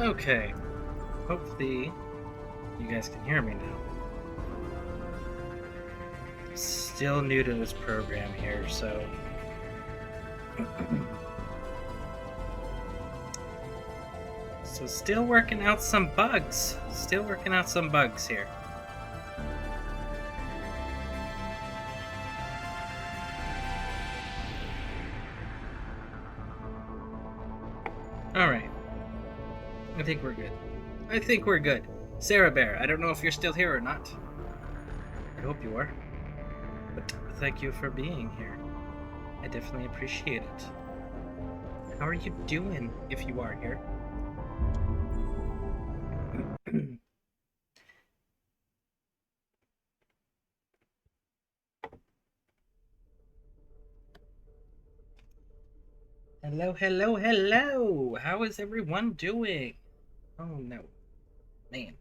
Okay, hopefully you guys can hear me now. Still new to this program here, so still working out some bugs. Still working out some bugs here. Alright. I think we're good. I think we're good. Sarah Bear, I don't know if you're still here or not. I hope you are. But thank you for being here. I definitely appreciate it. How are you doing if you are here? Hello, hello, hello! How is everyone doing? Oh no. Man.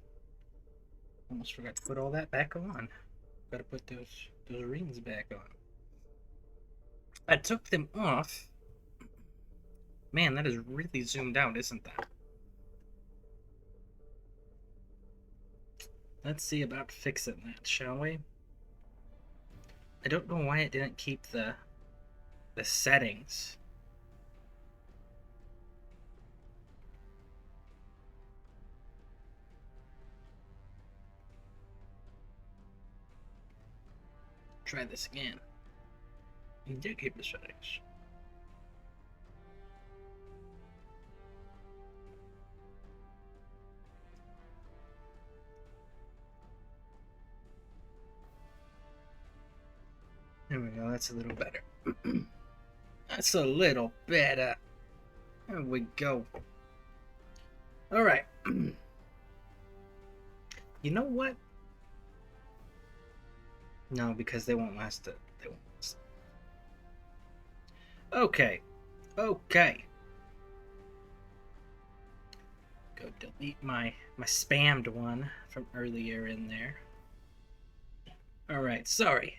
Almost forgot to put all that back on. Gotta put those rings back on. I took them off. Man, that is really zoomed out, isn't that? Let's see about fixing that, shall we? I don't know why it didn't keep the settings. Try this again. You did keep the settings. There we go, that's a little better. That's a little better. There we go. Alright. You know what? No, because they won't last it. They won't last. Okay. Okay. Go delete my spammed one from earlier in there. Alright, sorry.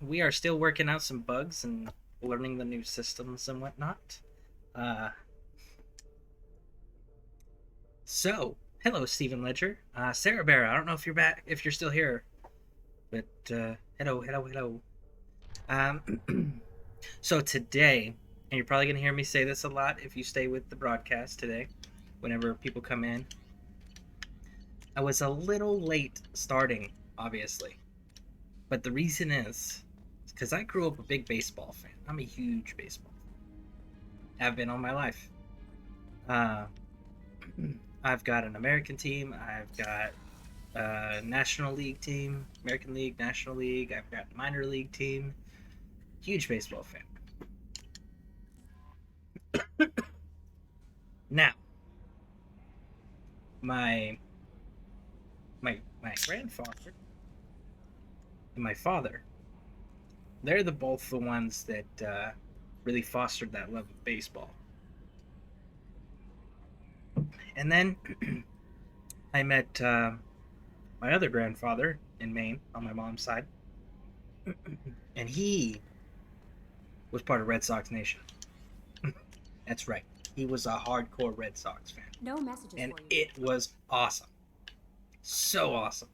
We are still working out some bugs and learning the new systems and whatnot. So, hello, Stephen Ledger. Sarah Bear, I don't know if you're back, if you're still here. But, hello. So today, and you're probably going to hear me say this a lot if you stay with the broadcast today, whenever people come in. I was a little late starting, obviously. But the reason is because I grew up a big baseball fan. I'm a huge baseball fan. Have been all my life. I've got an American team. I've got a National League team, American League, National League. I've got a minor league team. Huge baseball fan. Now, my grandfather and my father, they're both the ones that really fostered that love of baseball. And then I met my other grandfather in Maine on my mom's side, and he was part of Red Sox Nation. That's right. He was a hardcore Red Sox fan. No messages and for you. It was awesome. So awesome.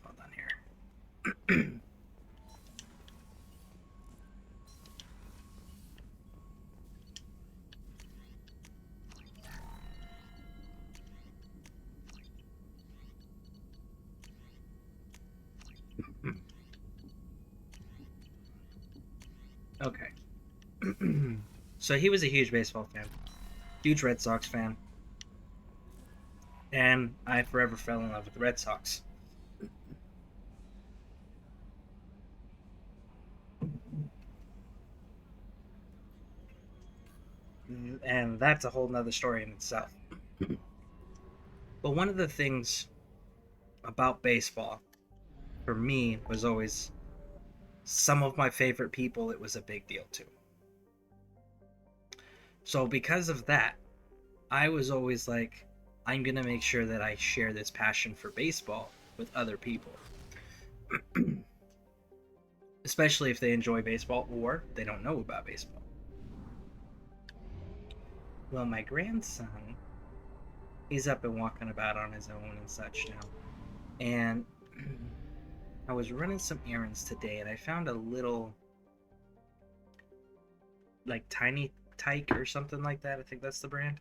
Hold on here. Okay. So he was a huge baseball fan, huge Red Sox fan, and I forever fell in love with the Red Sox. And that's a whole nother story in itself. But one of the things about baseball for me was always some of my favorite people it was a big deal to. So because of that, I was always like, I'm gonna make sure that I share this passion for baseball with other people. especially if they enjoy baseball or they don't know about baseball. Well, my grandson, he's up and walking about on his own and such now. And I was running some errands today and I found a little, like, Tiny Tyke or something like that. I think that's the brand.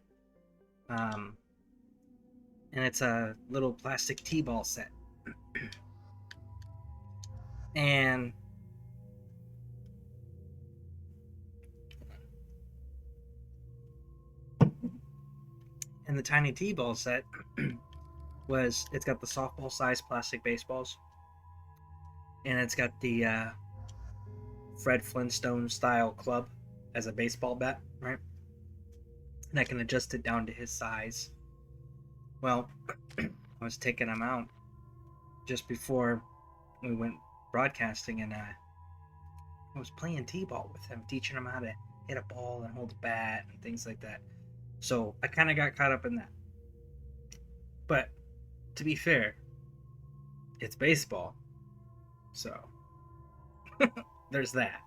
And it's a little plastic T-ball set. And the Tiny T-ball set it's got the softball size plastic baseballs, and it's got the Fred Flintstone style club as a baseball bat, right? And I can adjust it down to his size. Well, I was taking him out just before we went broadcasting, and I was playing T-ball with him, teaching him how to hit a ball and hold a bat and things like that. So I kind of got caught up in that. But to be fair, it's baseball. So there's that.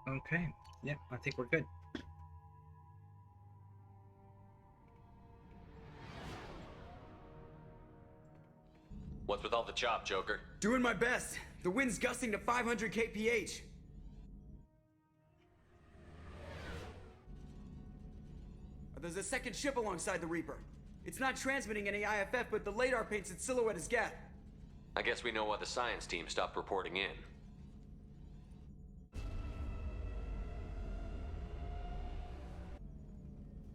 Okay. Yeah, I think we're good. What's with all the chop, Joker? Doing my best. The wind's gusting to 500 kph. There's a second ship alongside the Reaper. It's not transmitting any IFF, but the radar paints its silhouette as Geth. I guess we know why the science team stopped reporting in.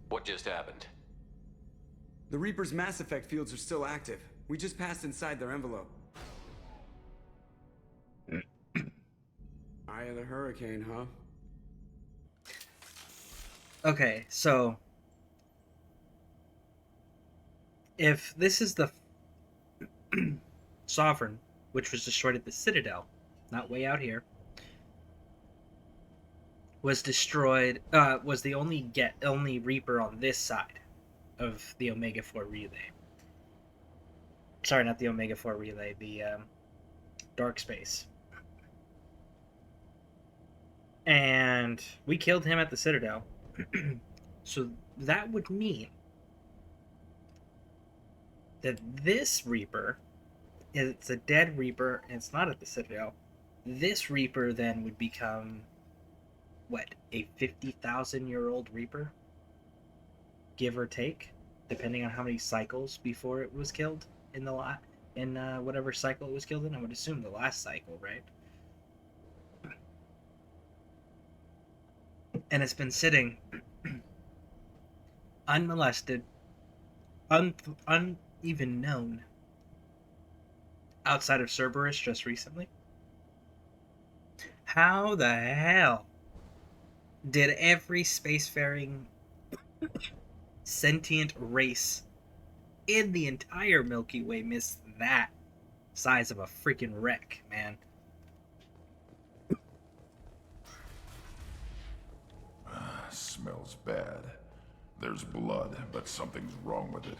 What just happened? The Reaper's mass effect fields are still active. We just passed inside their envelope. Eye of the hurricane, huh? Okay, so if this is the Sovereign, which was destroyed at the Citadel, not way out here, was destroyed, was the only Reaper on this side of the Omega 4 relay. Sorry, not the Omega 4 relay, the Dark Space. And we killed him at the Citadel. So that would mean that this Reaper, it's a dead Reaper and it's not at the Citadel. This Reaper then would become, what, a 50,000-year-old Reaper? Give or take, depending on how many cycles before it was killed in the whatever cycle it was killed in. I would assume the last cycle, right? And it's been sitting unmolested, uneven known outside of Cerberus just recently. How the hell did every spacefaring sentient race in the entire Milky Way miss that size of a freaking wreck, man? Smells bad. There's blood, but something's wrong with it.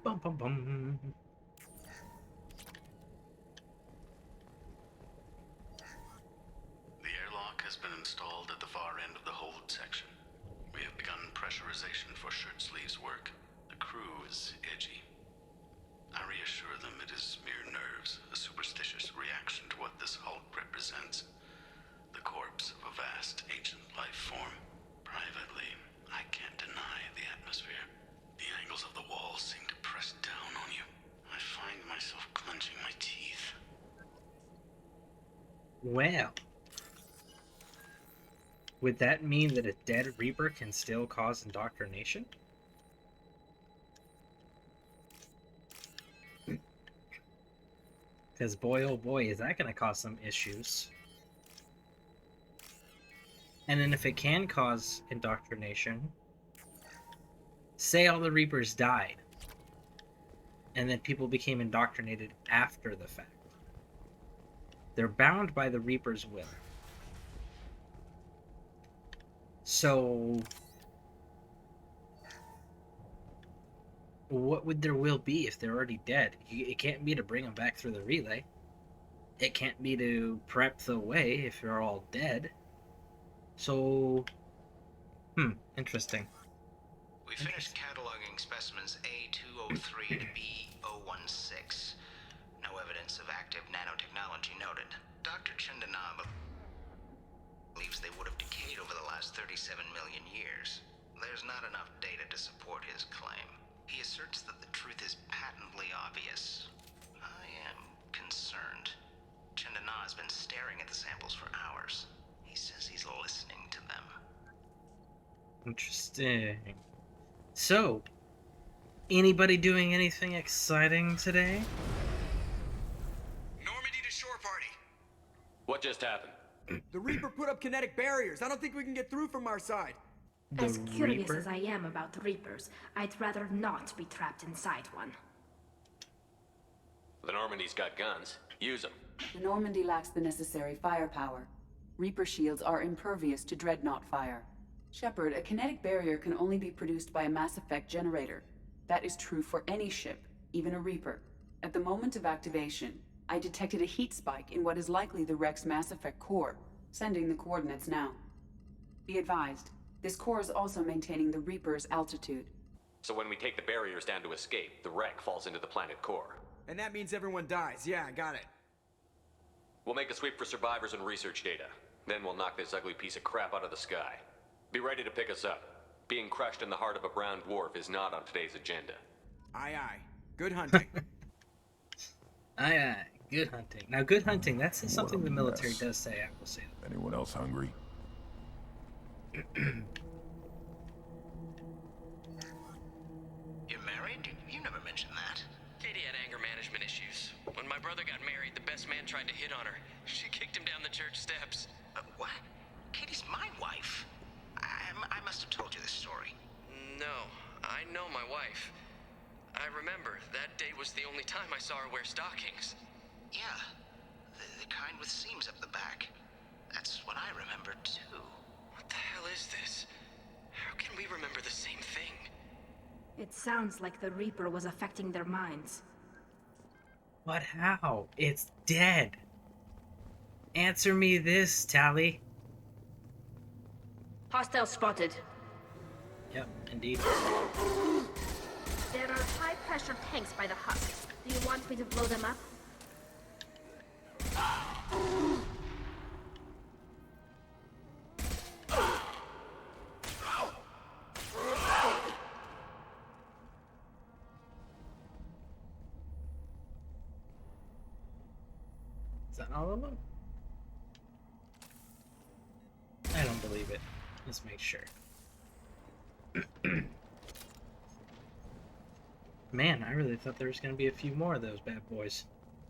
Bum, bum, bum. The airlock has been installed at the far end of the hold section. We have begun pressurization for shirt sleeves work. The crew is edgy. I reassure them it is mere nerves, a superstitious reaction to what this hulk represents. The corpse of a vast ancient life form. Privately, I can't deny the atmosphere. The angles of the walls seem to press down on you. I find myself clenching my teeth. Well, would that mean that a dead Reaper can still cause indoctrination? Because boy, oh boy, is that going to cause some issues. And then if it can cause indoctrination, say all the Reapers died, and then people became indoctrinated after the fact. They're bound by the Reaper's will. So, what would their will be if they're already dead? It can't be to bring them back through the relay. It can't be to prep the way if they're all dead. So, interesting. We finished cataloging specimens A203 to B016. No evidence of active nanotechnology noted. Dr. Chandana believes they would have decayed over the last 37 million years. There's not enough data to support his claim. He asserts that the truth is patently obvious. I am concerned. Chandana has been staring at the samples for hours. He says he's listening to them. Interesting. So, anybody doing anything exciting today? Normandy to shore party. What just happened? The Reaper put up kinetic barriers. I don't think we can get through from our side. As curious as I am about Reapers, I'd rather not be trapped inside one. The Normandy's got guns. Use them. The Normandy lacks the necessary firepower. Reaper shields are impervious to dreadnought fire. Shepard, a kinetic barrier can only be produced by a Mass Effect generator. That is true for any ship, even a Reaper. At the moment of activation, I detected a heat spike in what is likely the Rex Mass Effect core, sending the coordinates now. Be advised, this core is also maintaining the Reaper's altitude. So when we take the barriers down to escape, the wreck falls into the planet core. And that means everyone dies. Yeah, I got it. We'll make a sweep for survivors and research data. Then we'll knock this ugly piece of crap out of the sky. Be ready to pick us up. Being crushed in the heart of a brown dwarf is not on today's agenda. Aye, aye. Good hunting. Aye, aye. Good hunting. Now, good hunting, that's something the military mess. does say, I will say that. Anyone else hungry? You're married? You never mentioned that. Katie had anger management issues. When my brother got married, the best man tried to hit on her. She kicked him down the church steps. What? Katie's my wife. I must have told you this story. No, I know my wife. I remember, that day was the only time I saw her wear stockings. Yeah, the kind with seams up the back. That's what I remember, too. What the hell is this? How can we remember the same thing? It sounds like the Reaper was affecting their minds. But how? It's dead. Answer me this, Tally. Hostile spotted. Yep, indeed. There are high-pressure tanks by the husk. Do you want me to blow them up? Is that all of them? I don't believe it. Let's make sure. Man, I really thought there was going to be a few more of those bad boys.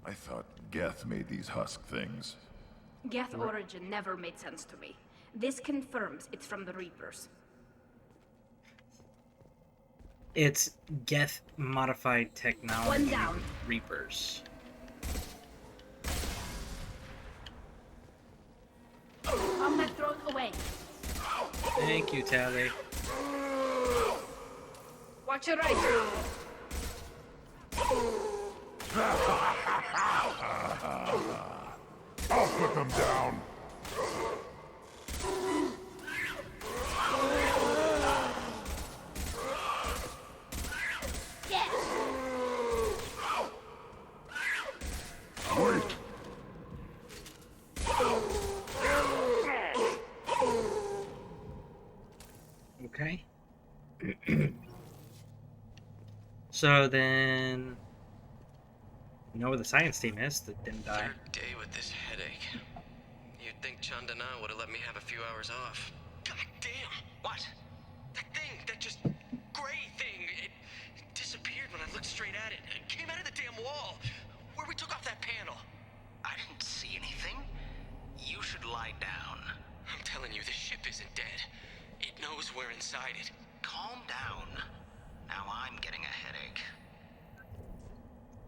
I thought Geth made these husk things. Geth origin never made sense to me. This confirms it's from the Reapers. It's Geth modified technology. One down. Reapers. Combat thrown away. Thank you, Tally. Watch your right. I'll put them down. Yeah. Wait. Okay. So then, you know where the science team is that didn't die. Third day with this headache. You'd think Chandana would have let me have a few hours off. God damn! What? That thing, that just gray thing, it disappeared when I looked straight at it. It came out of the damn wall, where we took off that panel. lie down. I'm telling you, the ship isn't dead. It knows we're inside it. Calm down. Now I'm getting a headache.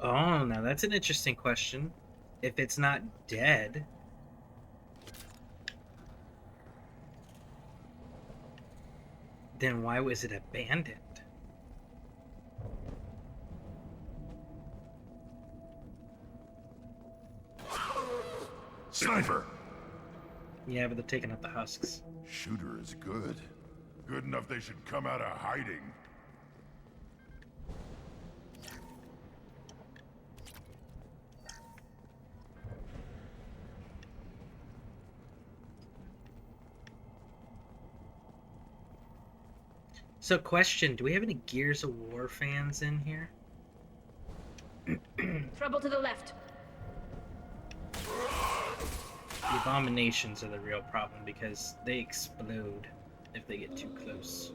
Oh, now that's an interesting question. If it's not dead, then why was it abandoned? Sniper! Yeah, but they're taking out the husks. Shooter is good. Good enough they should come out of hiding. So, question, do we have any Gears of War fans in here? Trouble to the left. The abominations are the real problem because they explode if they get too close.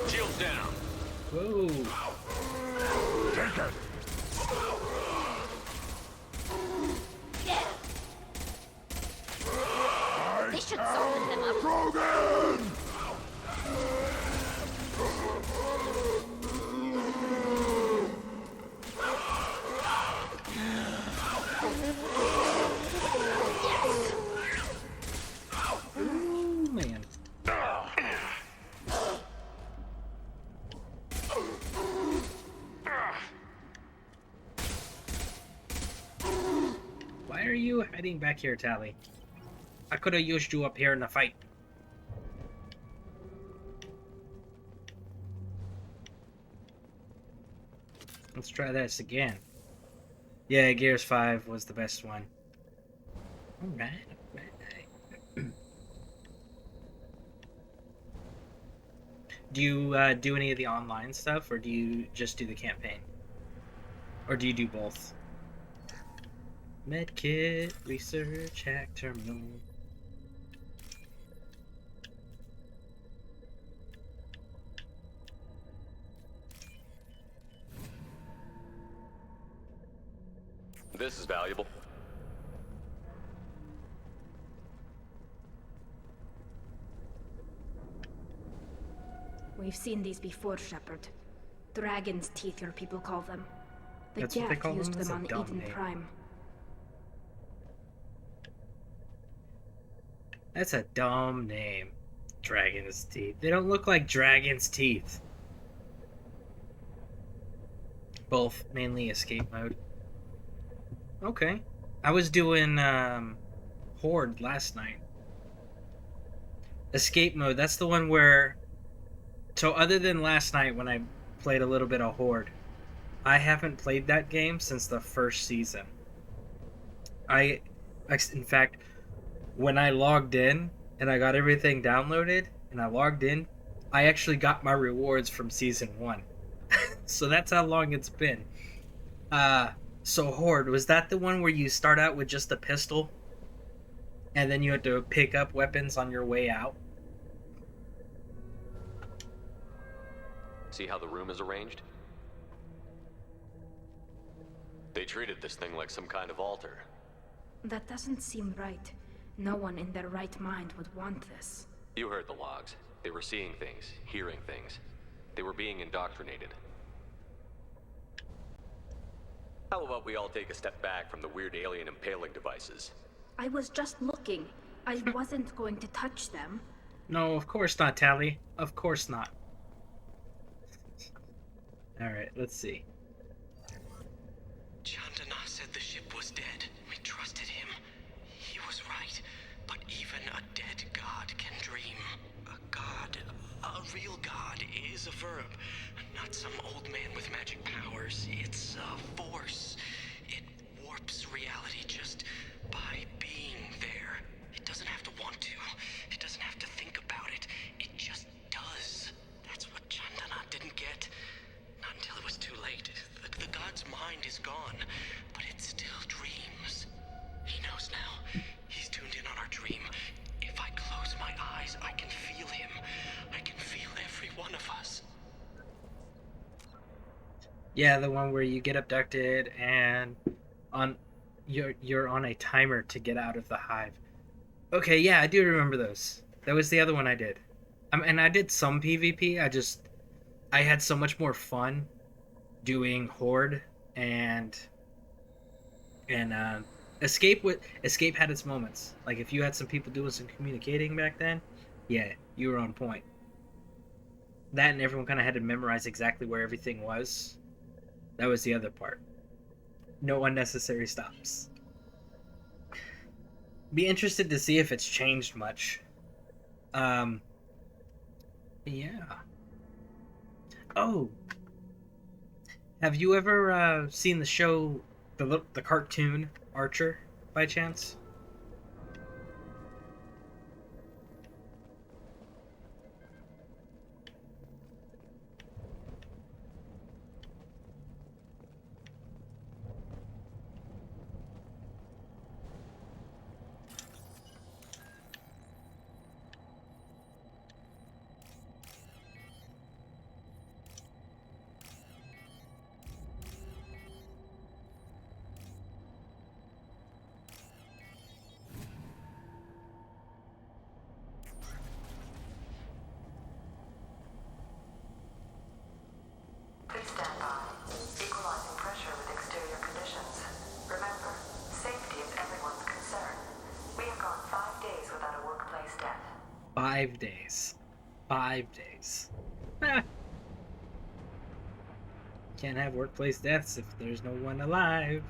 Shields down. Whoa! Take it! This should soften them up. Krogan! Ooh, man. Why are you hiding back here, Tally? I could have used you up here in the fight. Let's try this again. Yeah, Gears 5 was the best one. Alright, alright. Do you do any of the online stuff, or do you just do the campaign? Or do you do both? Medkit, research, hack terminal. This is valuable. We've seen these before, Shepard. Dragon's teeth, your people call them. The That's what they Geth call used them? That's them a on dumb Eden name. Prime. That's a dumb name. Dragon's teeth. They don't look like dragon's teeth. Both mainly escape mode. Okay. I was doing Horde last night. Escape mode, that's the one where... So other than last night when I played a little bit of Horde, I haven't played that game since the first season. In fact, when I logged in and I got everything downloaded and I logged in, I actually got my rewards from season 1. So that's how long it's been. So Horde, was that the one where you start out with just a pistol and then you had to pick up weapons on your way out? See how the room is arranged? They treated this thing like some kind of altar. That doesn't seem right. No one in their right mind would want this. You heard the logs. They were seeing things, hearing things. They were being indoctrinated. How about we all take a step back from the weird alien impaling devices? I was just looking. I wasn't going to touch them. No, of course not, Tally. Of course not. Alright, let's see. Chandana said the ship was dead. We trusted him. He was right. But even a dead god can dream. A god, a real god, is a verb. Not some old man with magic powers. It's a force. It warps reality just by being there. It doesn't have to want to. It doesn't have to think about it. It just does. That's what Chandana didn't get. Not until it was too late. The god's mind is gone, but it still dreams. He knows now. He's tuned in on our dream. If I close my eyes, I can feel him. I can feel every one of us. Yeah, the one where you get abducted and on you're on a timer to get out of the hive. Okay, yeah, I do remember those. That was the other one I did. And I did some PvP. I had so much more fun doing Horde and Escape. Escape had its moments. Like if you had some people doing some communicating back then, yeah, you were on point. That and everyone kind of had to memorize exactly where everything was. That was the other part. No unnecessary stops. Be interested to see if it's changed much. Yeah. Oh. Have you ever seen the show, the cartoon Archer, by chance? Please stand by. Equalizing pressure with exterior conditions. Remember, safety is everyone's concern. We have gone 5 days without a workplace death. 5 days. 5 days. Can't have workplace deaths if there's no one alive.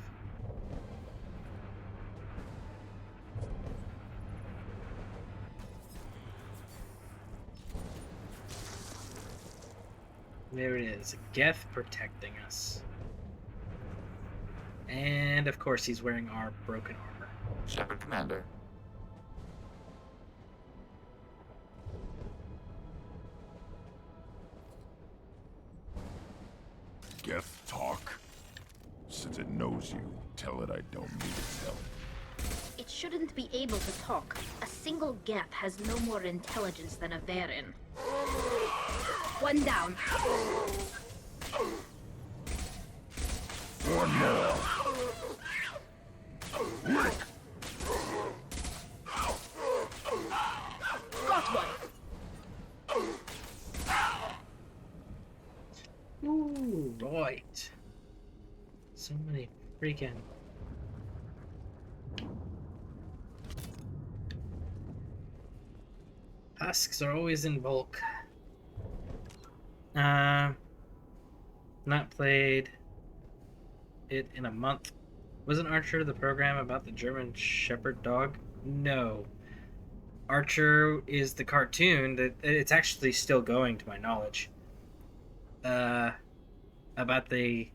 There it is. Geth protecting us. And of course he's wearing our broken armor. Shepard Commander. Geth talk? Since it knows you, tell it I don't need its help. It shouldn't be able to talk. A single Geth has no more intelligence than a Varen. One down. One more. Got one. Ooh, right. So many freaking... husks are always in bulk. Not played it in a month. Wasn't Archer the program about the German Shepherd dog? No. Archer is the cartoon that it's actually still going, to my knowledge. About the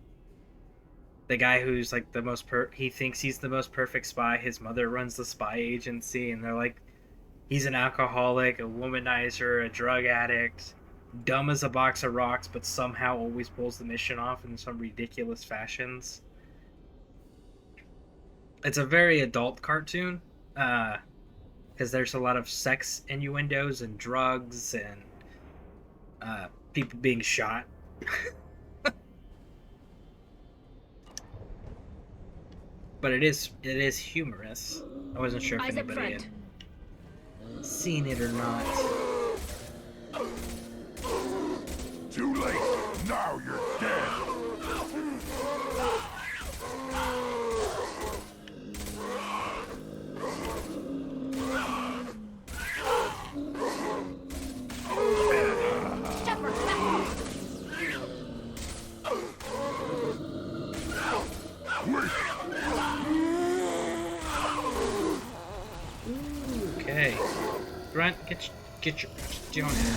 guy who's like the most he thinks he's the most perfect spy. His mother runs the spy agency, and they're like, he's an alcoholic, a womanizer, a drug addict, dumb as a box of rocks, but somehow always pulls the mission off in some ridiculous fashions. It's a very adult cartoon, because there's a lot of sex innuendos and drugs and people being shot. But it is humorous. I wasn't sure if Eyes up anybody had front. seen it or not. Too late. Now you're dead. Okay. Grunt, get your on here.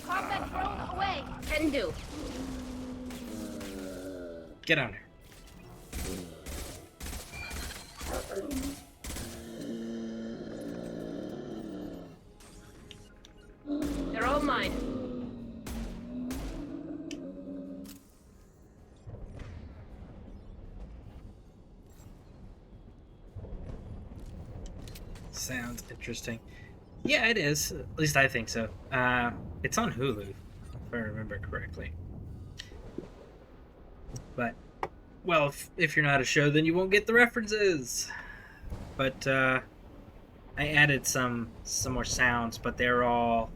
Combat drone away. Can do. Get on here. They're all mine. Sounds interesting. Yeah, it is. At least I think so. It's on Hulu, if I remember correctly. But Well, if you're not a show, then you won't get the references. But I added some more sounds, but they're all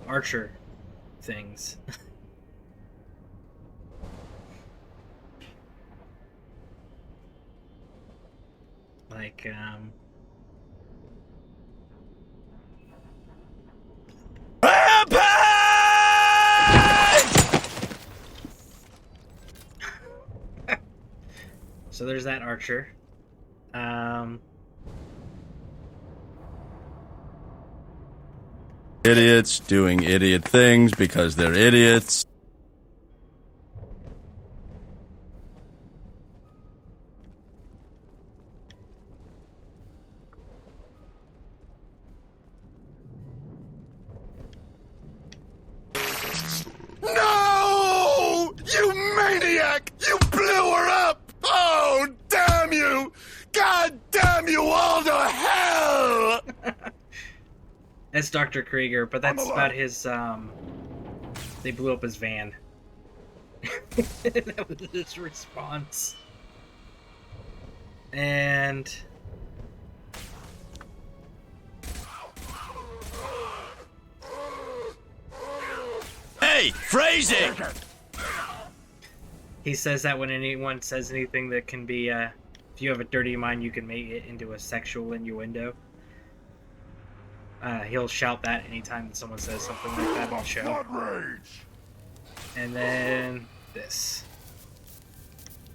Archer things. Like so there's that Archer. Idiots doing idiot things because they're idiots. No! You maniac! You blew her up! Oh, damn you! God damn you all to hell! That's Dr. Krieger, but that's about his, they blew up his van. That was his response. And... Hey, phrasing! he says that when anyone says anything that can be, if you have a dirty mind, you can make it into a sexual innuendo. He'll shout that anytime someone says something like that on the show. And then this.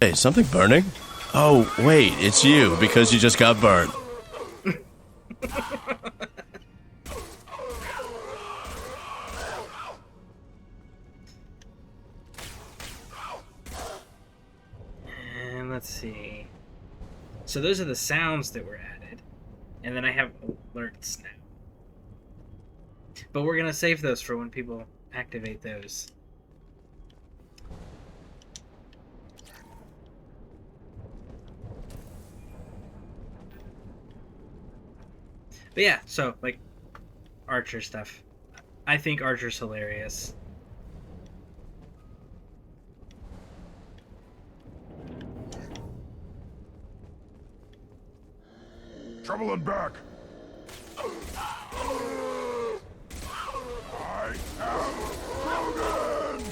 Hey, something burning? Oh, wait, it's you, because you just got burned. And let's see. So those are the sounds that were added. And then I have alerts now. But we're going to save those for when people activate those. But yeah, so, like, Archer stuff. I think Archer's hilarious. Trouble and back. I am Logan!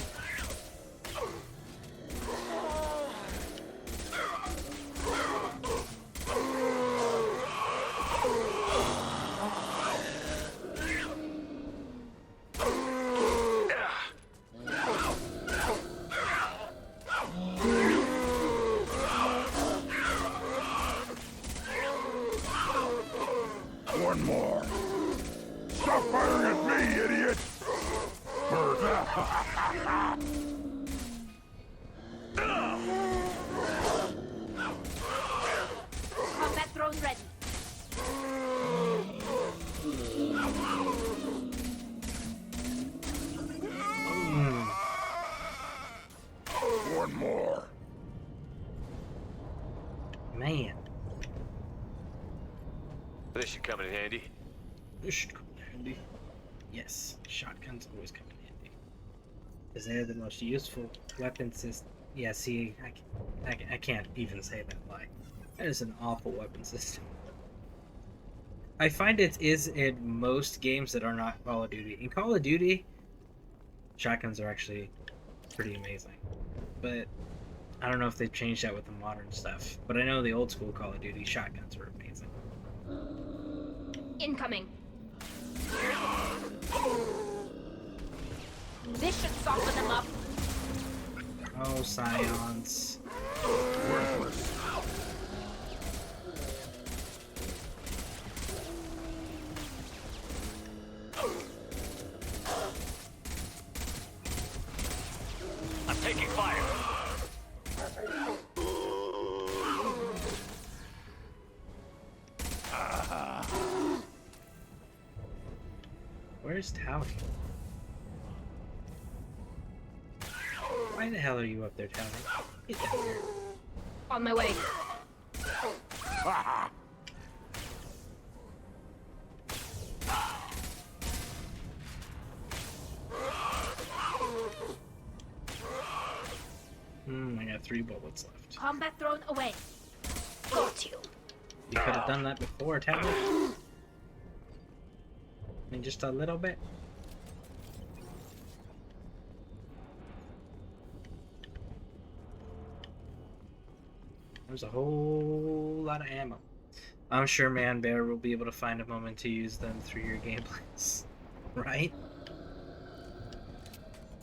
One more. Stop firing at me, idiot! Combat drone ready. One more. Man. This should come in handy. This should come in handy. Yes, shotguns always come in handy. Because they're the most useful weapon system. Yeah, see, I can't even say that lie. That is an awful weapon system. I find it is in most games that are not Call of Duty. In Call of Duty, shotguns are actually pretty amazing. But I don't know if they've changed that with the modern stuff. But I know the old school Call of Duty shotguns were amazing. Incoming. This should soften them up. Oh, Scions. Worthless. I'm taking fire. Where's Townie? Why the hell are you up there, Townie? Get down here. On my way. I got 3 bullets left. Combat drone away. Got you. You could have done that before, Tablet. I mean, just a little bit. There's a whole lot of ammo. I'm sure Man Bear will be able to find a moment to use them through your gameplays. Right?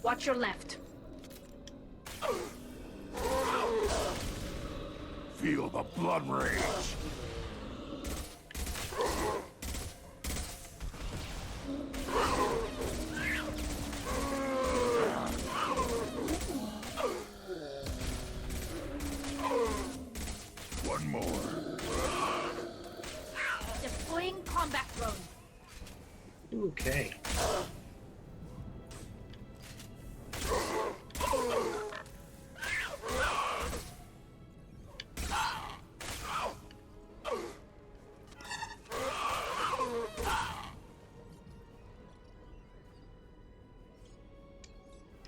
Watch your left. Feel the blood rage. One more. Deploying combat drone. Okay.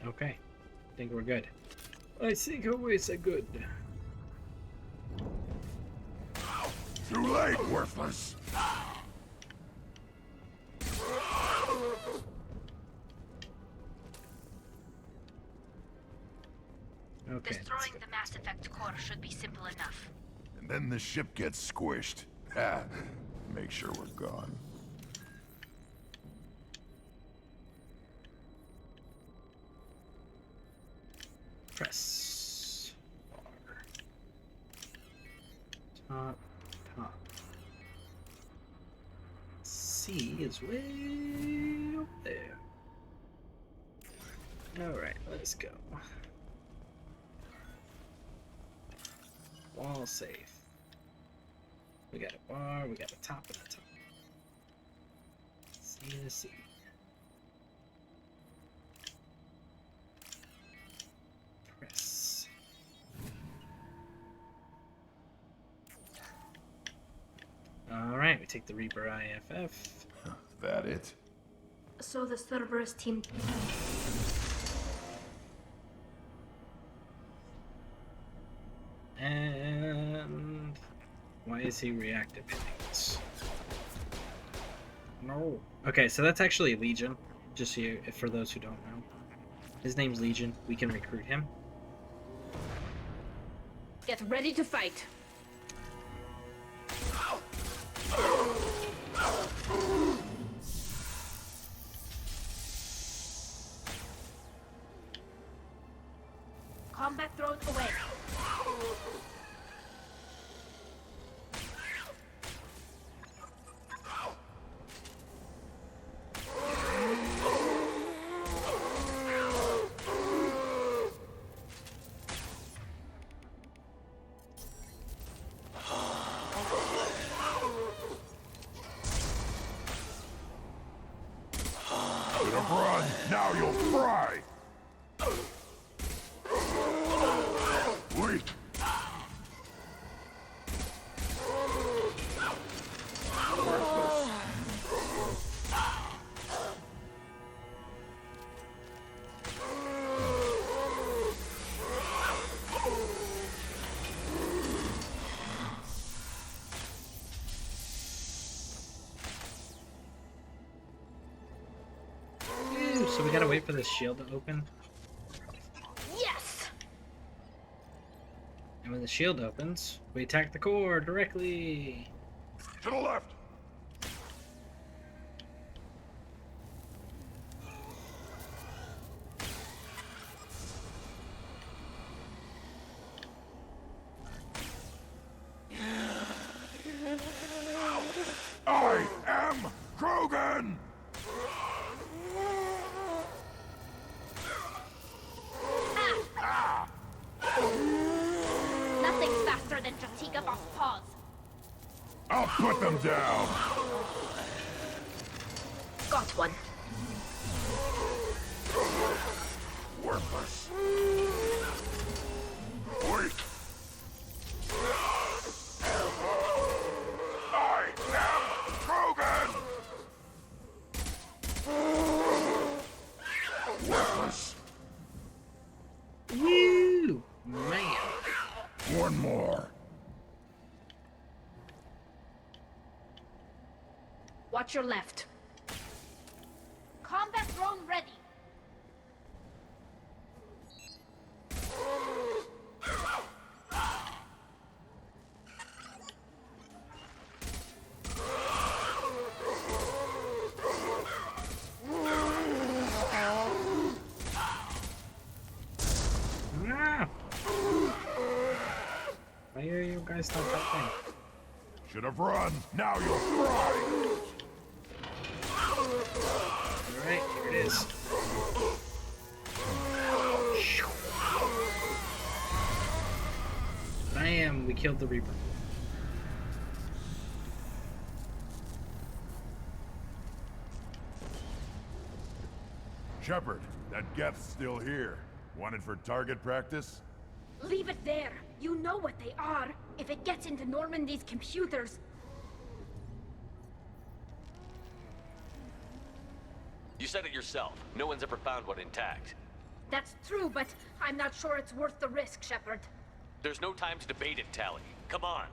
Okay. I think we're good. I think always a good. Too late, worthless. Okay. Destroying the Mass Effect core should be simple enough. And then the ship gets squished. Ha! Make sure we're gone. Press R. Top, top. C is way up there. Alright, let's go. Wall safe. We got a bar, we got a top and a top. C to C. Press. Alright, we take the Reaper IFF. That it? So the Cerberus team. And why is he reactivating this? No. Okay, so that's actually Legion. Just so you, for those who don't know, his name's Legion. We can recruit him. Get ready to fight. Combat drone away. Should have run. Now you'll fry. Weak. Ooh, so we gotta wait for this shield to open. Yes. And when the shield opens, we attack the core directly. To the left. I am Krogan! Nothing faster than Jatiga Boss paws. I'll put them down! Got one. Worthless. Weak. I am Krogan! Worthless. Woo! Watch your left. Combat drone ready. Why are you guys not helping? Should have run. Now you'll fry. Alright, here it is. Bam! We killed the Reaper. Shepard, that Geth's still here. Wanted for target practice? Leave it there. You know what they are. If it gets into Normandy's computers... You said it yourself. No one's ever found one intact. That's true, but I'm not sure it's worth the risk, Shepard. There's no time to debate it, Tally. Come on.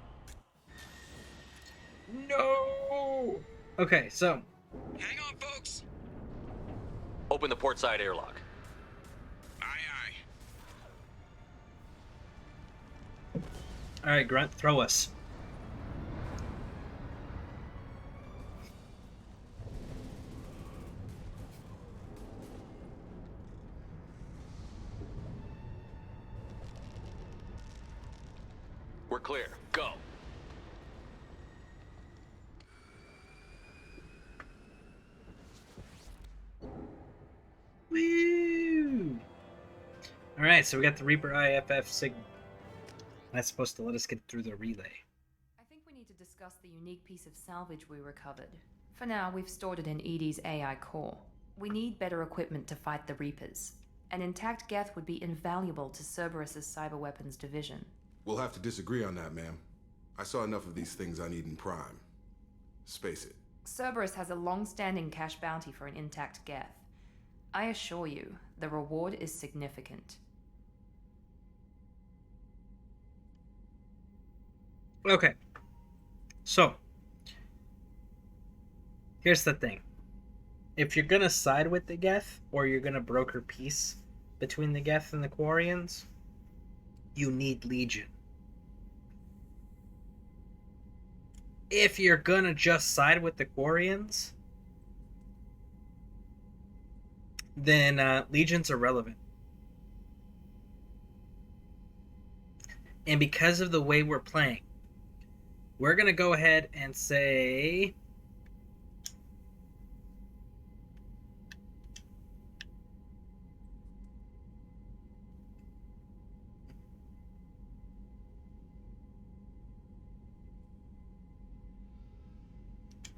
No! Okay, so... Hang on, folks. Open the port side airlock. Aye, aye. Alright, Grunt, throw us. We're clear. Go. Woo! Alright, so we got the Reaper IFF signal. That's supposed to let us get through the relay. I think we need to discuss the unique piece of salvage we recovered. For now, we've stored it in EDI's AI core. We need better equipment to fight the Reapers. An intact Geth would be invaluable to Cerberus's cyber weapons division. We'll have to disagree on that, ma'am. I saw enough of these things on Eden Prime. Space it. Cerberus has a long-standing cash bounty for an intact Geth. I assure you, the reward is significant. Okay. So, here's the thing. If you're gonna side with the Geth, or you're gonna broker peace between the Geth and the Quarians, you need Legion. If you're gonna just side with the Quarians, then Legion's irrelevant. And because of the way we're playing, we're gonna go ahead and say...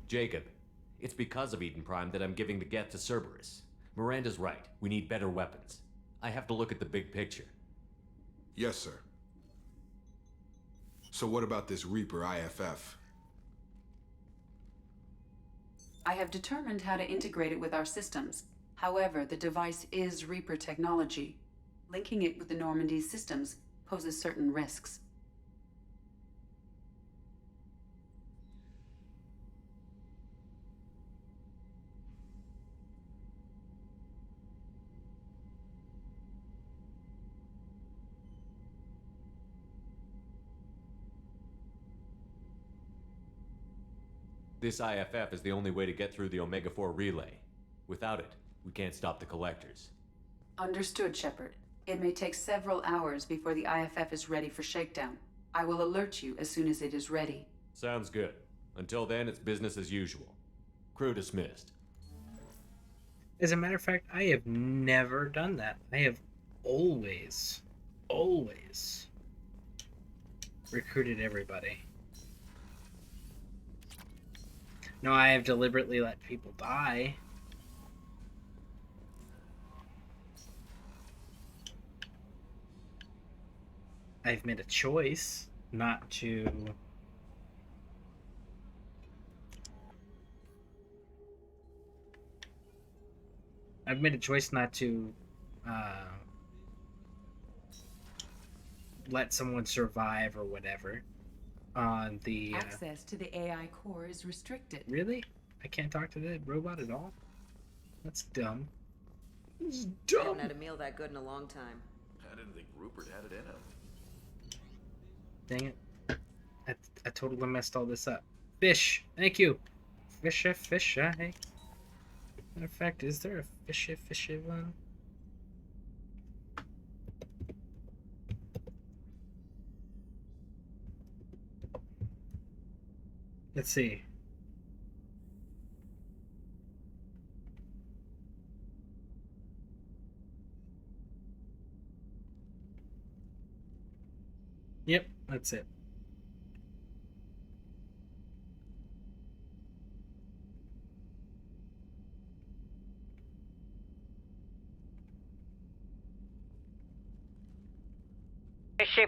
Jacob, it's because of Eden Prime that I'm giving the Geth to Cerberus. Miranda's right. We need better weapons. I have to look at the big picture. Yes, sir. So what about this Reaper IFF? I have determined how to integrate it with our systems. However, the device is Reaper technology. Linking it with the Normandy systems poses certain risks. This IFF is the only way to get through the Omega-4 relay. Without it, we can't stop the collectors. Understood, Shepard. It may take several hours before the IFF is ready for shakedown. I will alert you as soon as it is ready. Sounds good. Until then, it's business as usual. Crew dismissed. As a matter of fact, I have never done that. I have always recruited everybody. No, I have deliberately let people die. I've made a choice not to... I've made a choice not to let someone survive or whatever on the... Access to the AI core is restricted. Really? I can't talk to the robot at all? That's dumb. It's I dumb. haven't had a meal that good in a long time. I didn't think Rupert had it in him. Dang it. I totally messed all this up. Fish! Thank you! Fishy, hey. Matter of fact, is there a fishy one? Let's see. Yep, that's it.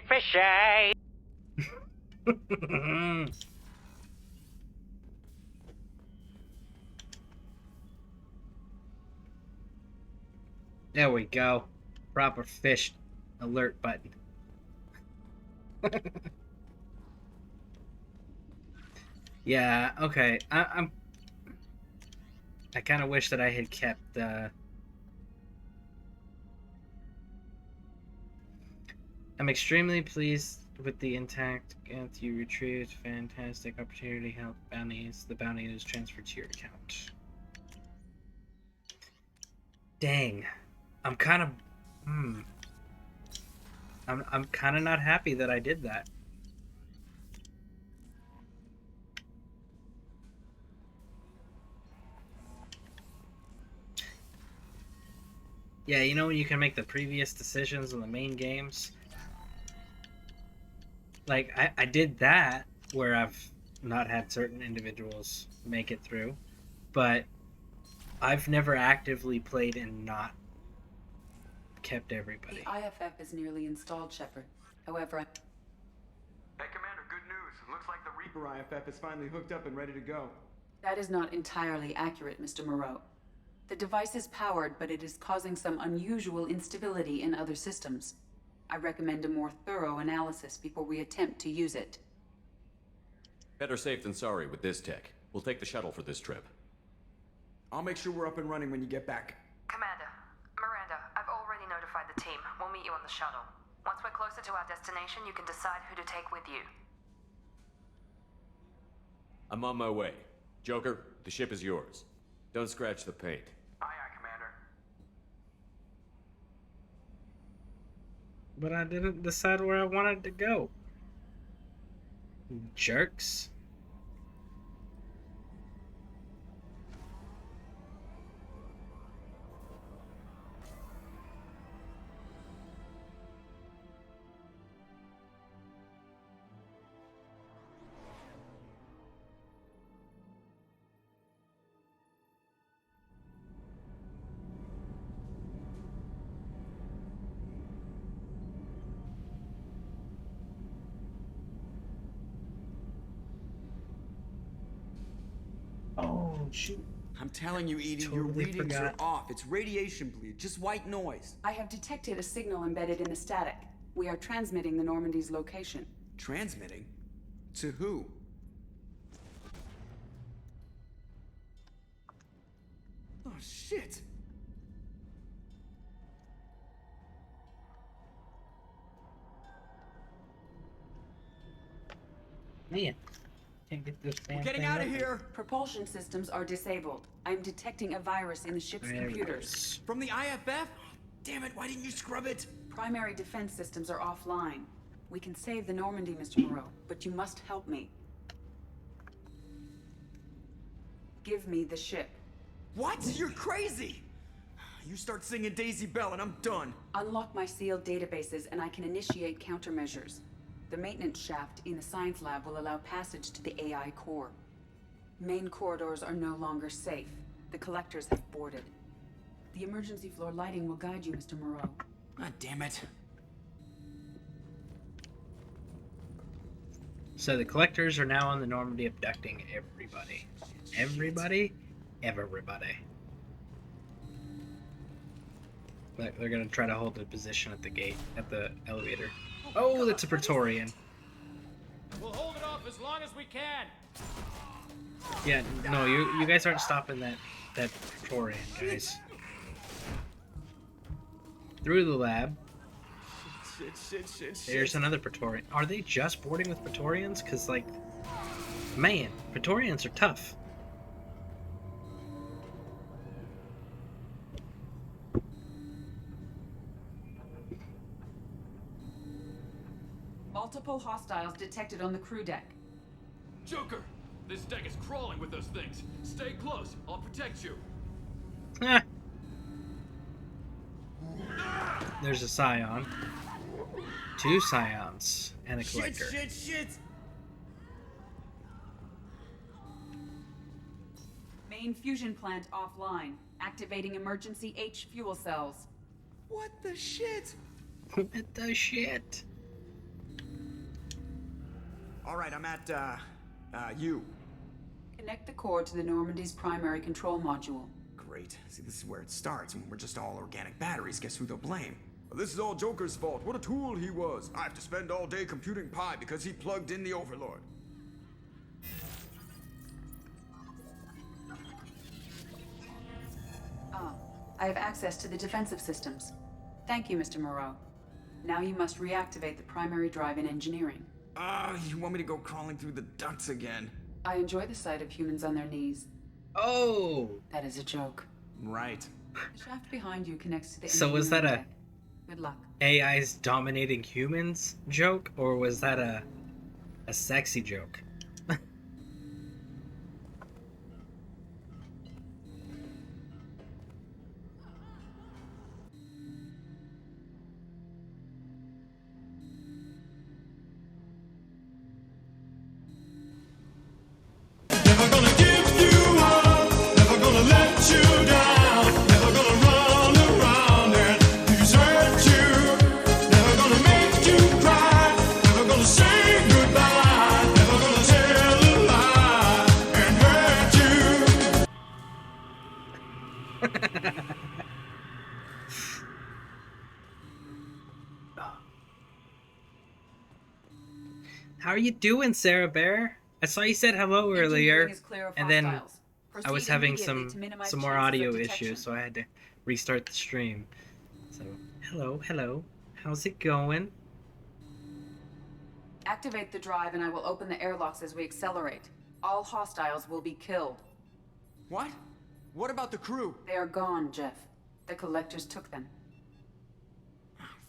Fishy. There we go. Proper fish alert button. Yeah, okay. I kind of wish that I had kept I'm extremely pleased with the intact Geth you retrieved. Fantastic opportunity. Help bounties. The bounty is transferred to your account. Dang. I'm kind of I'm kind of not happy that I did that. Yeah, you know when you can make the previous decisions in the main games? Like, I did that where I've not had certain individuals make it through, but I've never actively played and not kept everybody. The IFF is nearly installed, Shepard. However, Hey, Commander, good news. Looks like the Reaper IFF is finally hooked up and ready to go. that is not entirely accurate, Mr. Moreau. The device is powered, but it is causing some unusual instability in other systems. I recommend a more thorough analysis before we attempt to use it. Better safe than sorry with this tech. We'll take the shuttle for this trip. I'll make sure we're up and running when you get back. Commander, Miranda, I've already notified the team. We'll meet you on the shuttle. Once we're closer to our destination, you can decide who to take with you. I'm on my way. Joker, the ship is yours. Don't scratch the paint. Aye, aye, Commander. But I didn't decide where I wanted to go. Jerks. Oh, shoot. I'm telling you, Edie, your Totally readings forgot. are off. It's radiation bleed, just white noise. I have detected a signal embedded in the static. We are transmitting the Normandy's location. Transmitting? To who? Oh, shit! Man, can't get this damn We're getting thing out of open. here! Propulsion systems are disabled. I am detecting a virus in the ship's There it computers. is. From the IFF? Damn it, why didn't you scrub it? Primary defense systems are offline. We can save the Normandy, Mr. Moreau, but you must help me. Give me the ship. What? You're crazy! You start singing Daisy Bell and I'm done. Unlock my sealed databases and I can initiate countermeasures. The maintenance shaft in the science lab will allow passage to the AI core. Main corridors are no longer safe. The collectors have boarded. The emergency floor lighting will guide you, Mr. Moreau. God damn it. So the collectors are now on the Normandy abducting everybody. Everybody? Everybody. They're gonna try to hold the position at the gate, at the elevator. Oh, that's a Praetorian. We'll hold it off as long as we can. Yeah, no, you guys aren't stopping that Praetorian, guys. Through the lab. Shit. There's another Praetorian. Are they just boarding with Praetorians? Because, like, man, Praetorians are tough. Multiple hostiles detected on the crew deck. Joker! This deck is crawling with those things. Stay close. I'll protect you. There's a Scion. 2 Scions. And a Collector. Shit! Main fusion plant offline. Activating emergency H fuel cells. What the shit? What the shit? Alright, I'm at, U. Connect the core to the Normandy's primary control module. Great. See, this is where it starts. When we're just all organic batteries, guess who they'll blame? This is all Joker's fault. What a tool he was. I have to spend all day computing pi because he plugged in the Overlord. I have access to the defensive systems. Thank you, Mr. Moreau. Now you must reactivate the primary drive in engineering. You want me to go crawling through the ducts again? I enjoy the sight of humans on their knees. Oh! That is a joke. Right. The shaft behind you connects to the So was that engineering deck. Good luck. AI's dominating humans joke, or was that a sexy joke? How are you doing, Sarah Bear? I saw you said hello earlier, and then I was having some more audio issues, so I had to restart the stream. So, hello. How's it going? Activate the drive and I will open the airlocks as we accelerate. All hostiles will be killed. What? What about the crew? They are gone, Jeff. The collectors took them.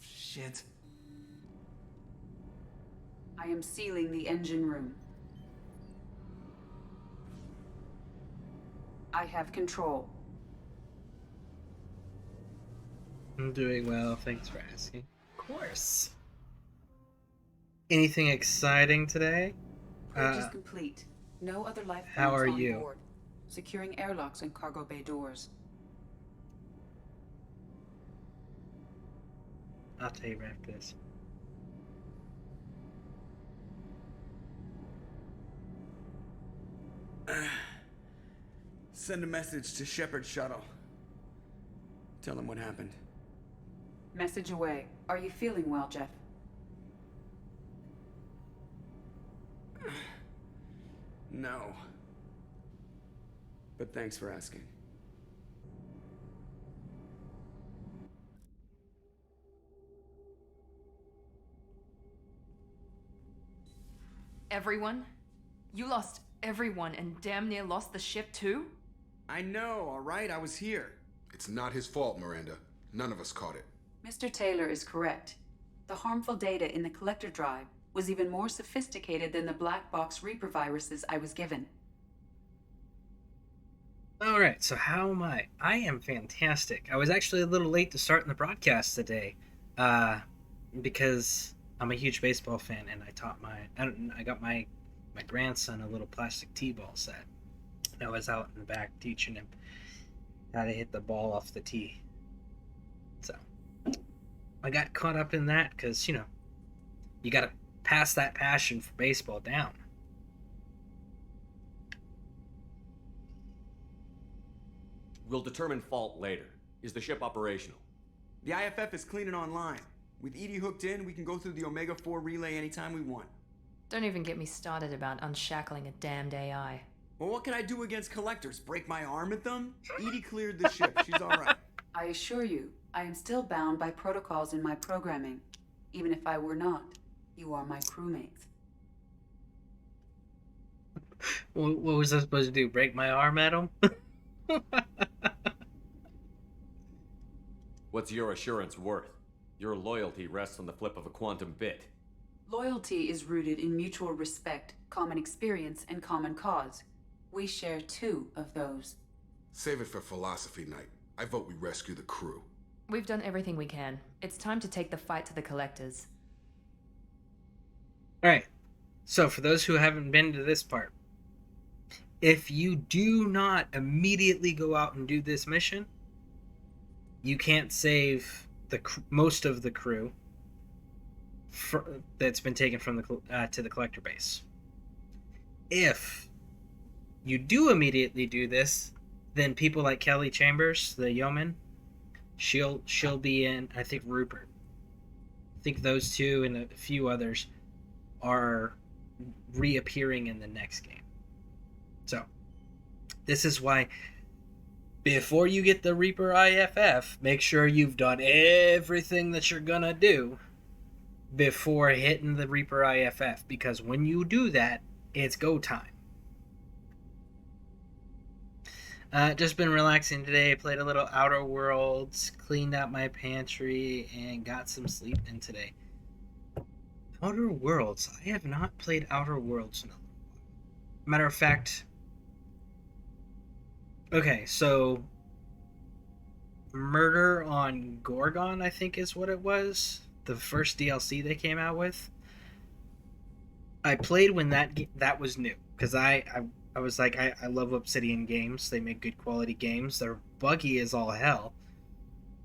Shit. I am sealing the engine room. I have control. I'm doing well, thanks for asking. Of course. Anything exciting today? Purge is complete. No other life How forms are on you? board. Securing airlocks and cargo bay doors. I'll tell you right after this. Send a message to Shepard Shuttle. Tell him what happened. Message away. Are you feeling well, Jeff? No. But thanks for asking. Everyone? You lost everyone and damn near lost the ship too? I know, alright? I was here. It's not his fault, Miranda. None of us caught it. Mr. Taylor is correct. The harmful data in the collector drive was even more sophisticated than the black box Reaper viruses I was given. Alright, so how am I? I am fantastic. I was actually a little late to starting the broadcast today. Because I'm a huge baseball fan and I got my grandson a little plastic T-ball set. I was out in the back teaching him how to hit the ball off the tee. So I got caught up in that because, you gotta pass that passion for baseball down. We'll determine fault later. Is the ship operational? The IFF is clean and online. With EDI hooked in, we can go through the Omega-4 relay anytime we want. Don't even get me started about unshackling a damned AI. Well, what can I do against collectors? Break my arm at them? Edie cleared the ship. She's alright. I assure you, I am still bound by protocols in my programming. Even if I were not, you are my crewmates. What was I supposed to do? Break my arm at him? What's your assurance worth? Your loyalty rests on the flip of a quantum bit. Loyalty is rooted in mutual respect, common experience, and common cause. We share 2 of those. Save it for philosophy night. I vote we rescue the crew. We've done everything we can. It's time to take the fight to the collectors. Alright, so for those who haven't been to this part, if you do not immediately go out and do this mission, you can't save most of the crew that's been taken from the to the collector base. If you do immediately do this, then people like Kelly Chambers, the yeoman, she'll be in. I think Rupert. I think those 2 and a few others are reappearing in the next game. So this is why, before you get the Reaper IFF, make sure you've done everything that you're gonna do before hitting the Reaper IFF, because when you do that, it's go time. Just been relaxing today, played a little Outer Worlds, cleaned out my pantry, and got some sleep in today. Outer Worlds, I have not played Outer Worlds in a while. Matter of fact, okay, so Murder on Gorgon, I think is what it was. The first DLC they came out with. I played when that was new, because I was like, I love Obsidian games. They make good quality games. They're buggy as all hell,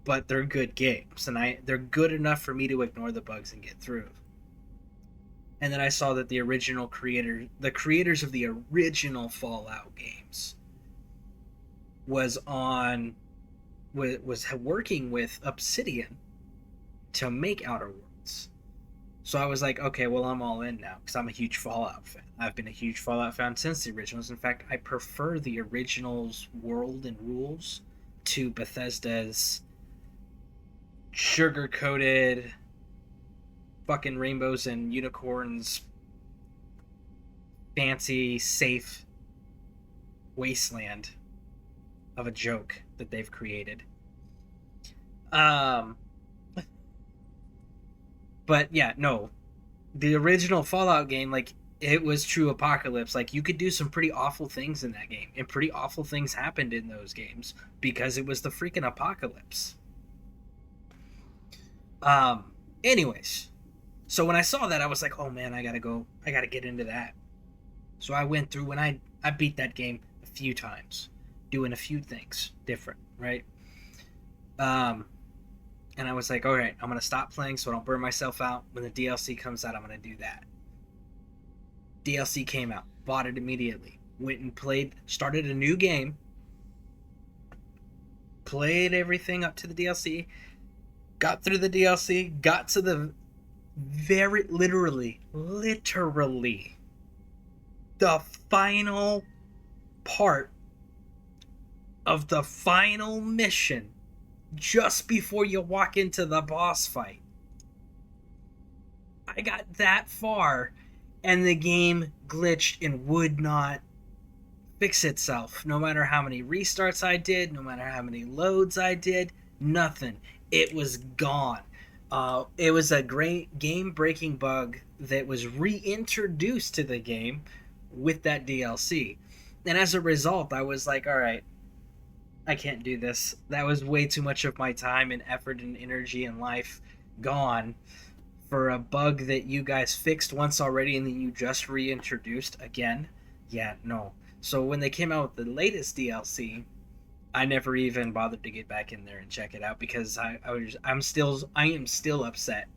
but they're good games, and they're good enough for me to ignore the bugs and get through. And then I saw that the creators of the original Fallout games, was working with Obsidian to make Outer Worlds. So I was like, okay, well, I'm all in now, because I'm a huge Fallout fan. I've been a huge Fallout fan since the originals. In fact, I prefer the originals' world and rules to Bethesda's sugar-coated fucking rainbows and unicorns fancy, safe wasteland of a joke that they've created. But yeah, no. The original Fallout game, like, it was true apocalypse. Like, you could do some pretty awful things in that game, and pretty awful things happened in those games because it was the freaking apocalypse. Anyways, so when I saw that, I was like, oh man, I gotta get into that. So I went through and I beat that game a few times, doing a few things different, right? And I was like, all right, I'm going to stop playing so I don't burn myself out. When the DLC comes out, I'm going to do that. DLC came out, bought it immediately, went and played, started a new game, played everything up to the DLC, got through the DLC, got to the very, literally, the final part of the final mission, just before you walk into the boss fight. I got that far, and the game glitched and would not fix itself. No matter how many restarts I did, no matter how many loads I did, nothing. It was gone. It was a great game-breaking bug that was reintroduced to the game with that DLC. And as a result, I was like, all right, I can't do this. That was way too much of my time and effort and energy and life gone for a bug that you guys fixed once already and then you just reintroduced again. Yeah, no. So when they came out with the latest DLC, I never even bothered to get back in there and check it out because I am still upset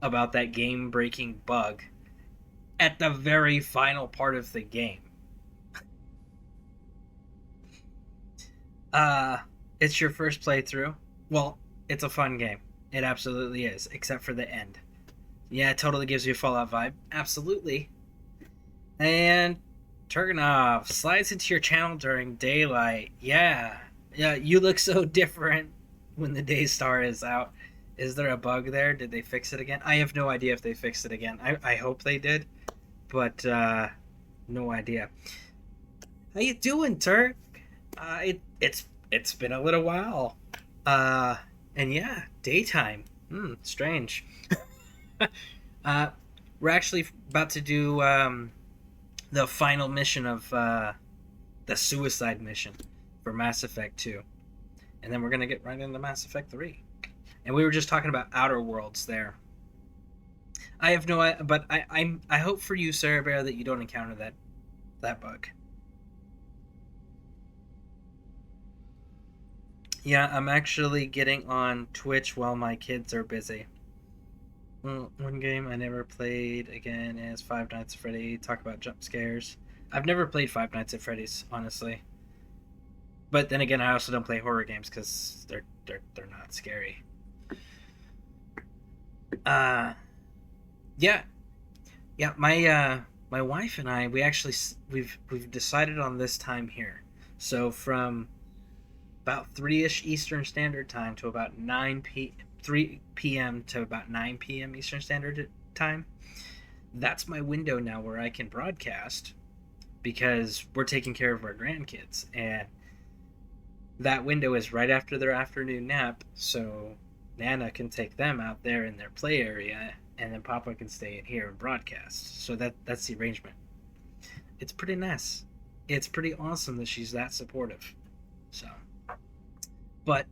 about that game-breaking bug at the very final part of the game. It's your first playthrough. Well, it's a fun game. It absolutely is, except for the end. Yeah, it totally gives you a Fallout vibe. Absolutely. And Turganov slides into your channel during daylight. Yeah, you look so different when the Daystar is out. Is there a bug there? Did they fix it again? I have no idea if they fixed it again. I hope they did, but no idea. How you doing, Turk? It's been a little while. And yeah, daytime. Strange. We're actually about to do the final mission of the suicide mission for Mass Effect 2. And then we're going to get right into Mass Effect 3. And we were just talking about Outer Worlds there. I have no idea, but I hope for you, Sarah Bear, that you don't encounter that bug. Yeah, I'm actually getting on Twitch while my kids are busy. One game I never played again is Five Nights at Freddy's. Talk about jump scares. I've never played Five Nights at Freddy's, honestly. But then again, I also don't play horror games because they're not scary. Yeah. My wife and I, we've decided on this time here. So from about 3-ish Eastern Standard Time to about 3 p.m. to about 9 p.m. Eastern Standard Time. That's my window now where I can broadcast because we're taking care of our grandkids. And that window is right after their afternoon nap, so Nana can take them out there in their play area, and then Papa can stay in here and broadcast. So that's the arrangement. It's pretty nice. It's pretty awesome that she's that supportive. So, but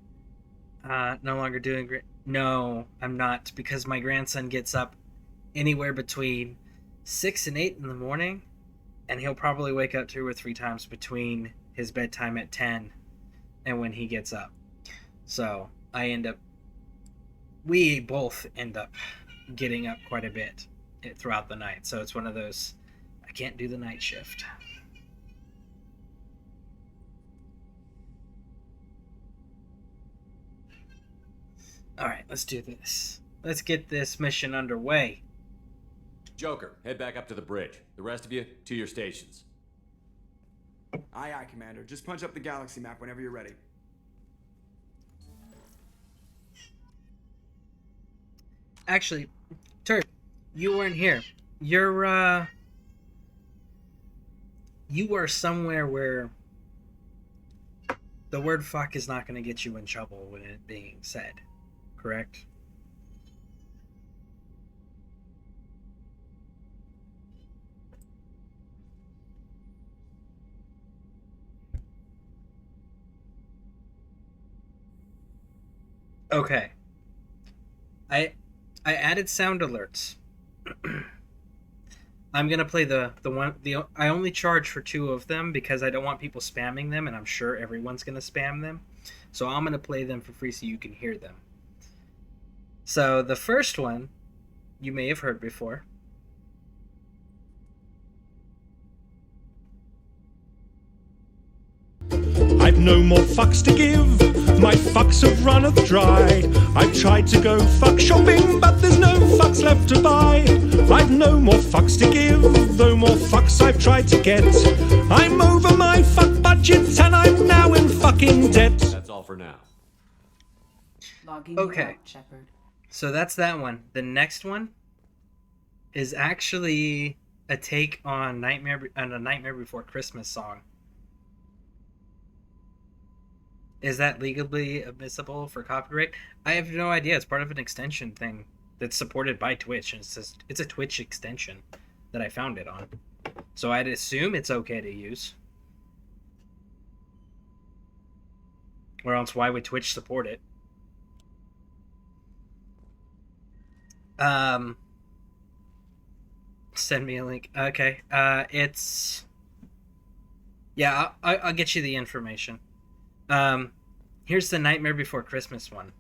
no longer doing great. No, I'm not, because my grandson gets up anywhere between 6 and 8 in the morning, and he'll probably wake up 2 or 3 times between his bedtime at 10 and when he gets up. So we both end up getting up quite a bit throughout the night. So it's one of those, I can't do the night shift. Alright, let's do this. Let's get this mission underway. Joker, head back up to the bridge. The rest of you, to your stations. Aye, aye, Commander. Just punch up the galaxy map whenever you're ready. Actually, Turk, you weren't here. You are somewhere where the word fuck is not going to get you in trouble when it being said, correct? Okay. I added sound alerts. I'm gonna play I only charge for 2 of them because I don't want people spamming them, and I'm sure everyone's gonna spam them. So I'm gonna play them for free so you can hear them. So the first one you may have heard before. I've no more fucks to give, my fucks have runneth dry. I've tried to go fuck shopping, but there's no fucks left to buy. I've no more fucks to give, though more fucks I've tried to get. I'm over my fuck budget and I'm now in fucking debt. That's all for now. Okay, so that's that one. The next one is actually a take on a Nightmare Before Christmas song. Is that legally admissible for copyright? I have no idea. It's part of an extension thing that's supported by Twitch, and it's a Twitch extension that I found it on. So I'd assume it's okay to use. Or else why would Twitch support it? Send me a link. Okay. It's... Yeah, I'll get you the information. Here's the Nightmare Before Christmas one.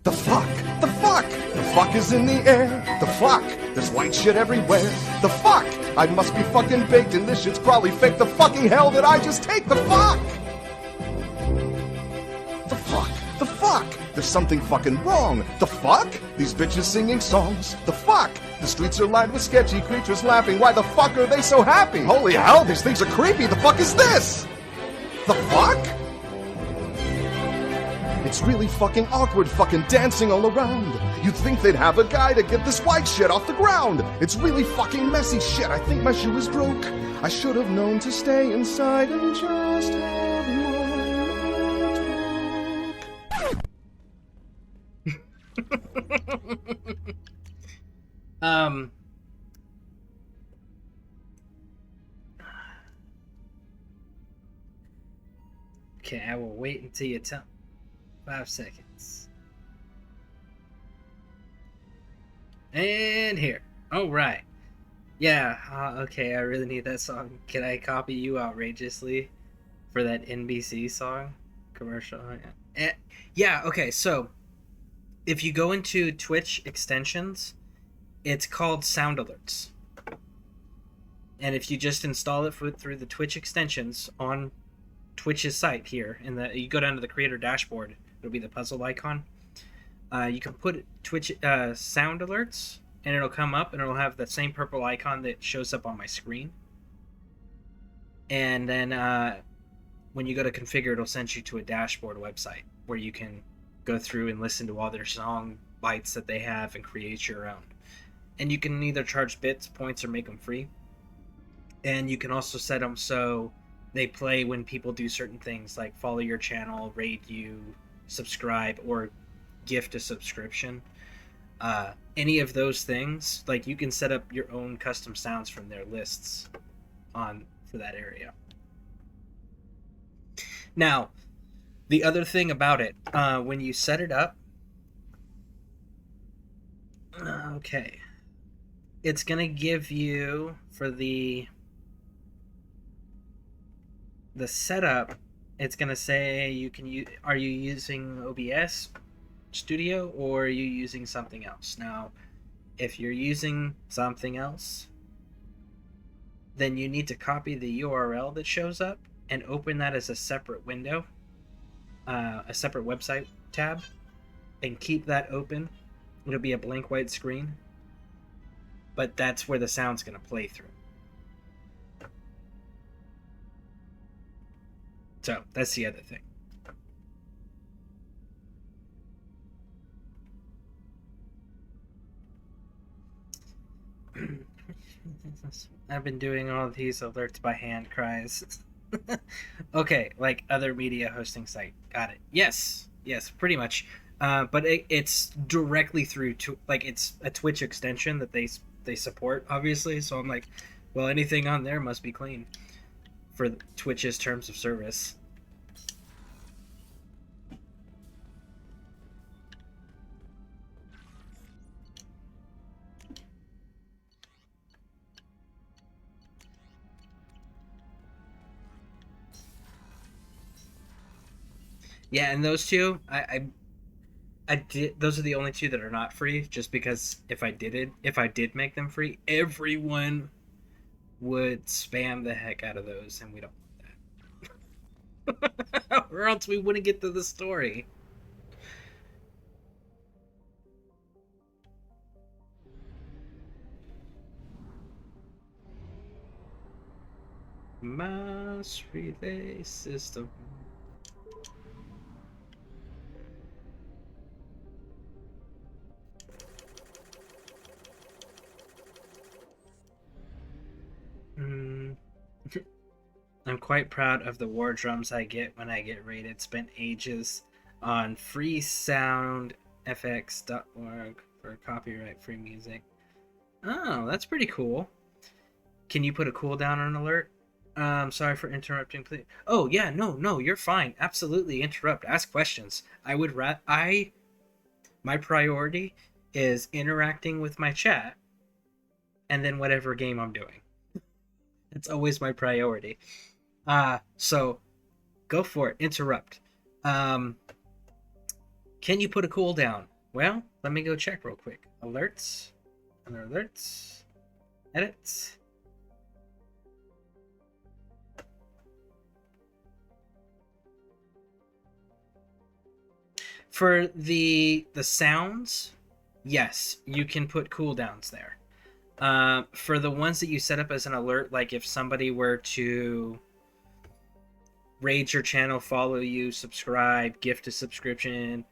The fuck! The fuck! The fuck is in the air! The fuck! There's white shit everywhere! The fuck! I must be fucking baked and this shit's probably fake! The fucking hell did I just take? The fuck! The fuck! The fuck! There's something fucking wrong. The fuck? These bitches singing songs. The fuck? The streets are lined with sketchy creatures laughing. Why the fuck are they so happy? Holy hell, these things are creepy. The fuck is this? The fuck? It's really fucking awkward fucking dancing all around. You'd think they'd have a guy to get this white shit off the ground. It's really fucking messy shit. I think my shoe is broke. I should have known to stay inside and just have my Okay, I will wait until you tell. 5 seconds. And here. All right. Yeah. Okay. I really need that song. Can I copy you outrageously for that NBC song commercial? Yeah. Okay. So if you go into Twitch extensions, it's called Sound Alerts. And if you just install it through the Twitch extensions on Twitch's site here, and you go down to the creator dashboard, it'll be the puzzle icon. You can put Twitch sound alerts, and it'll come up, and it'll have the same purple icon that shows up on my screen. And then when you go to configure, it'll send you to a dashboard website where you can go through and listen to all their song bites that they have and create your own. And you can either charge bits, points, or make them free. And you can also set them so they play when people do certain things, like follow your channel, rate you, subscribe, or gift a subscription. Any of those things, like you can set up your own custom sounds from their lists for that area. Now, the other thing about it, when you set it up, okay, it's gonna give you for the setup. It's gonna say you can use. Are you using OBS Studio or are you using something else? Now, if you're using something else, then you need to copy the URL that shows up and open that as a separate window, a separate website tab, and keep that open. It'll be a blank white screen, but that's where the sound's gonna play through. So that's the other thing. I've been doing all these alerts by hand, cries. Okay, like other media hosting site. Got it. Yes, pretty much. But it's directly through to, like, it's a Twitch extension that they support, obviously. So I'm like, well, anything on there must be clean for Twitch's terms of service. Yeah, and those two, I did. Those are the only two that are not free. Just because if I did make them free, everyone would spam the heck out of those, and we don't want that. Or else we wouldn't get to the story. Mass relay system. I'm quite proud of the war drums I get when I get rated. Spent ages on freesoundfx.org for copyright-free music. Oh, that's pretty cool. Can you put a cooldown on alert? Sorry for interrupting, please. Oh, yeah, no, you're fine. Absolutely interrupt. Ask questions. My priority is interacting with my chat and then whatever game I'm doing. It's always my priority. So go for it. Interrupt. Can you put a cooldown? Well, let me go check real quick. Alerts. Other alerts. Edits. For the sounds, yes, you can put cooldowns there. For the ones that you set up as an alert, like if somebody were to raid your channel, follow you, subscribe, gift a subscription,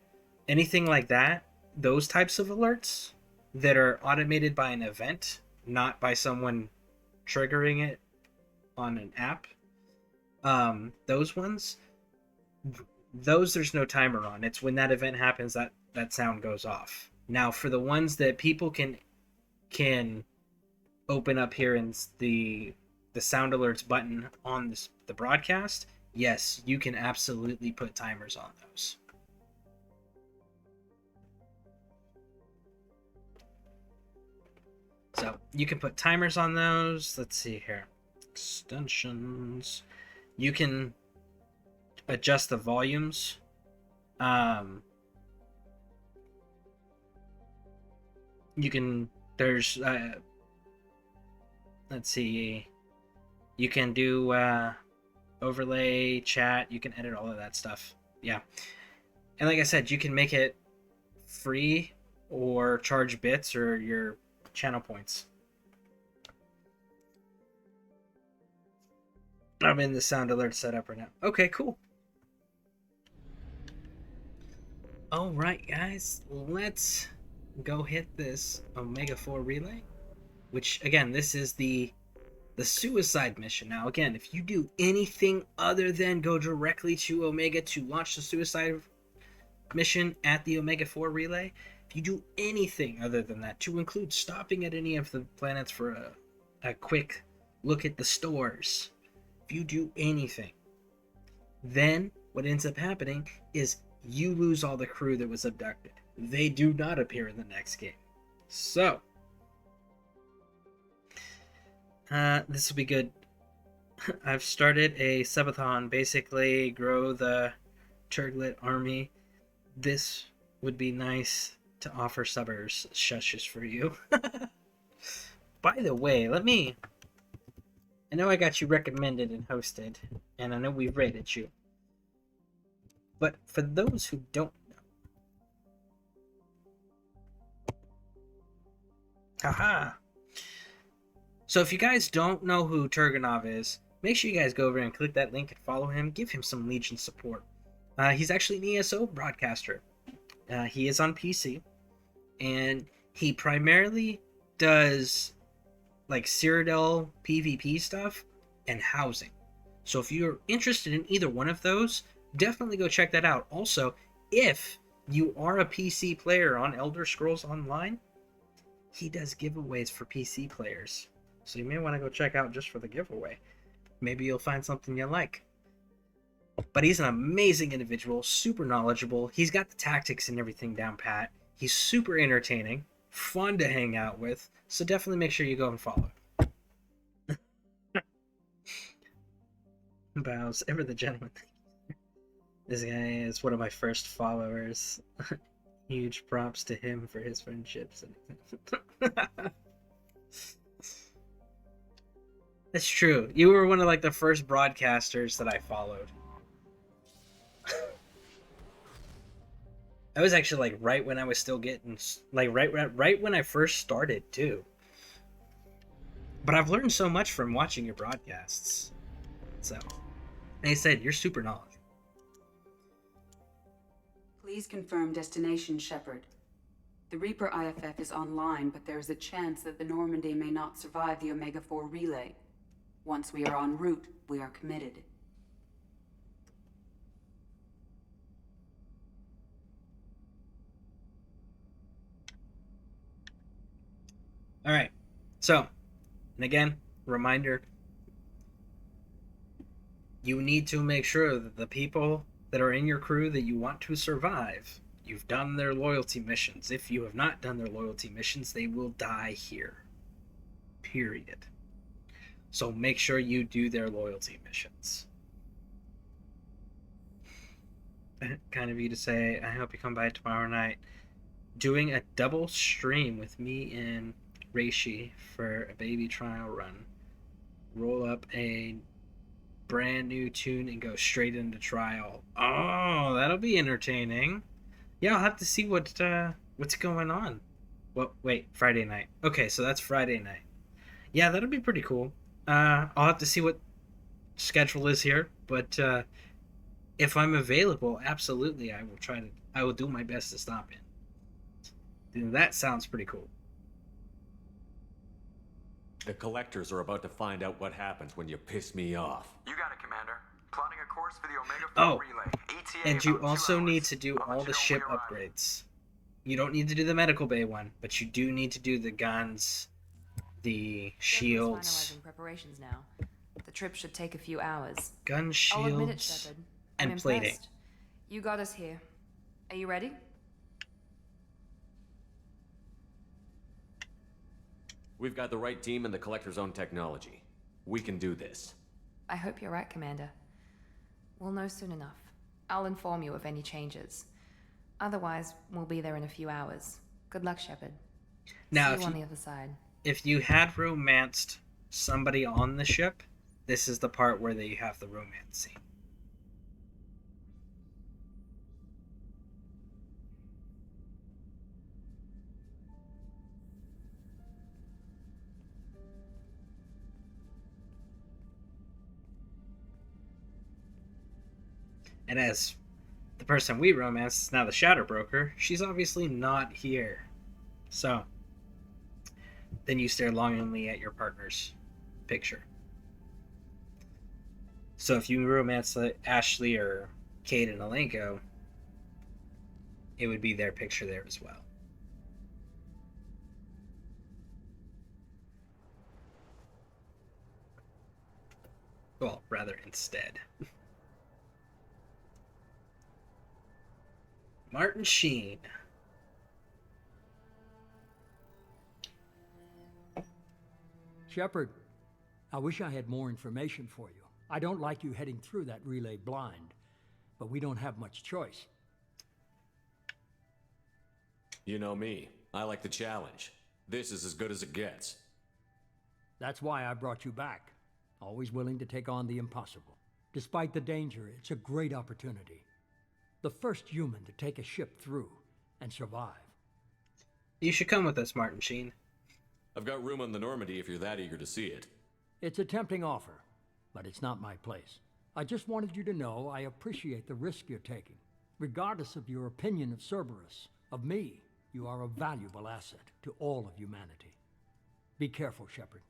anything like that, those types of alerts that are automated by an event, not by someone triggering it on an app, those ones, those there's no timer on. It's when that event happens that sound goes off. Now for the ones that people can open up here in the sound alerts button on the broadcast, yes, you can absolutely put timers on those. So you can put timers on those. Let's see here. Extensions. You can adjust the volumes. You can, there's, let's see. You can do overlay, chat. You can edit all of that stuff. Yeah. And like I said, you can make it free or charge bits or your channel points. I'm in the sound alert setup right now. Okay, cool. All right, guys, let's go hit this Omega 4 relay, which again, this is the suicide mission. Now, again, if you do anything other than go directly to Omega to launch the suicide mission at the Omega 4 relay, if you do anything other than that, to include stopping at any of the planets for a quick look at the stores, if you do anything, then what ends up happening is you lose all the crew that was abducted. They do not appear in the next game. So, this will be good. I've started a subathon, basically grow the Turglet army. This would be nice to offer subbers shushes for you. By the way, I know I got you recommended and hosted, and I know we've rated you. But for those who don't know... Haha! So if you guys don't know who Turganov is, make sure you guys go over and click that link and follow him. Give him some Legion support. He's actually an ESO broadcaster. He is on PC, and he primarily does like Cyrodiil PvP stuff and housing. So if you're interested in either one of those, definitely go check that out. Also, if you are a PC player on Elder Scrolls Online, he does giveaways for PC players. So you may want to go check out just for the giveaway. Maybe you'll find something you like. But he's an amazing individual, super knowledgeable. He's got the tactics and everything down pat. He's super entertaining, fun to hang out with. So definitely make sure you go and follow. Bows, ever the gentleman. This guy is one of my first followers. Huge props to him for his friendships. That's true. You were one of like the first broadcasters that I followed. That was actually like right when I was still getting like right when I first started too. But I've learned so much from watching your broadcasts. So, like I said, you're super knowledgeable. Please confirm destination, Shepard. The Reaper IFF is online, but there is a chance that the Normandy may not survive the Omega 4 relay. Once we are en route, we are committed. Alright, so, and again, reminder, you need to make sure that the people that are in your crew that you want to survive, you've done their loyalty missions. If you have not done their loyalty missions, they will die here. Period. So make sure you do their loyalty missions. Kind of you to say, I hope you come by tomorrow night. Doing a double stream with me and Reishi for a baby trial run. Roll up a brand new tune and go straight into trial. Oh, that'll be entertaining. Yeah, I'll have to see what's going on. Well, wait, Friday night. Okay, so that's Friday night. Yeah, that'll be pretty cool. I'll have to see what schedule is here, but if I'm available, absolutely, I will do my best to stop in. That sounds pretty cool. The collectors are about to find out what happens when you piss me off. You got it, Commander. Plotting a course for the Omega 4 Oh, relay. ETA and you about 2 also need hours. to do I'll all let the you know ship when we arrive. upgrades. You don't need to do the medical bay one, but you do need to do the guns, the shields, Finalizing preparations now. The trip should take a few hours. gun I'll admit it, shields, Shepard. I'm and plating. impressed. You got us here. Are you ready? We've got the right team and the collector's own technology. We can do this. I hope you're right, Commander. We'll know soon enough. I'll inform you of any changes. Otherwise, we'll be there in a few hours. Good luck, Shepard. Now, See if you on you- the other side. If you had romanced somebody on the ship, this is the part where you have the romance scene. And as the person we romanced is now the Shadow Broker, she's obviously not here. So, then you stare longingly at your partner's picture. So if you romance Ashley or Kate and Alenko, it would be their picture there as well. Well, rather instead. Martin Sheen. Shepard, I wish I had more information for you. I don't like you heading through that relay blind, but we don't have much choice. You know me. I like the challenge. This is as good as it gets. That's why I brought you back. Always willing to take on the impossible. Despite the danger, it's a great opportunity. The first human to take a ship through and survive. You should come with us, Martin Sheen. I've got room on the Normandy if you're that eager to see it. It's a tempting offer, but it's not my place. I just wanted you to know I appreciate the risk you're taking. Regardless of your opinion of Cerberus, of me, you are a valuable asset to all of humanity. Be careful, Shepard.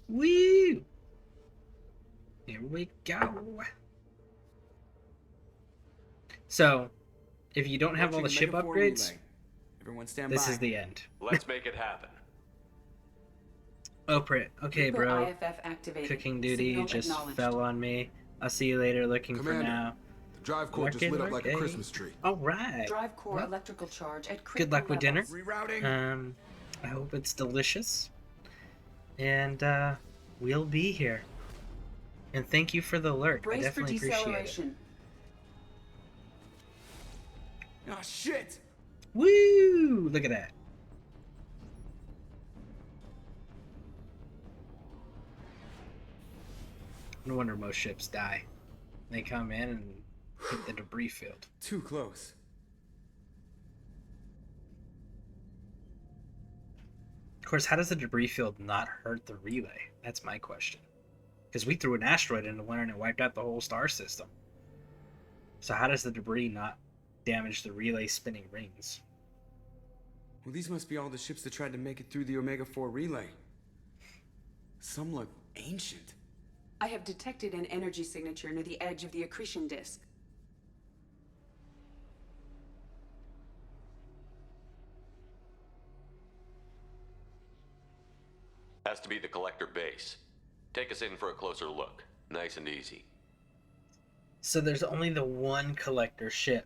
Woo! Here we go. So, if you don't have all the ship upgrades, Everyone stand this by. is the end. Let's make it happen. Oh, Prit. Okay, Reaper bro. IFF activated. Cooking duty Signal just acknowledged. fell on me. I'll see you later. Looking Commander, for now. The drive core just lit up like a Christmas tree. All right. Drive core Well, electrical charge at critical good luck with dinner. levels. Rerouting. I hope it's delicious. And we'll be here. And thank you for the alert. I Brace for definitely appreciate it. deceleration. Oh shit! Woo! Look at that. No wonder most ships die. They come in and hit the debris field. Too close. Of course, how does the debris field not hurt the relay? That's my question. Because we threw an asteroid into one and it wiped out the whole star system. So how does the debris not damage the relay spinning rings? Well, these must be all the ships that tried to make it through the Omega 4 relay. Some look ancient. I have detected an energy signature near the edge of the accretion disk. Has to be the collector base. Take us in for a closer look. Nice and easy. So there's only the one collector ship.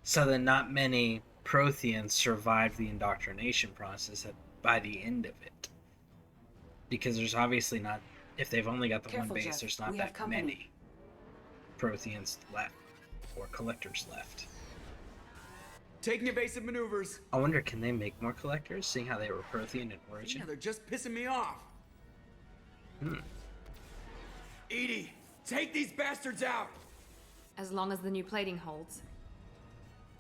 So then not many Protheans survived the indoctrination process by the end of it. Because there's obviously not, if they've only got the Careful, one base, Jeff. there's not We have that company. many Protheans left, or collectors left. Taking evasive maneuvers. I wonder, can they make more collectors, seeing how they were Prothean in origin? Yeah, they're just pissing me off. Edie, take these bastards out! As long as the new plating holds.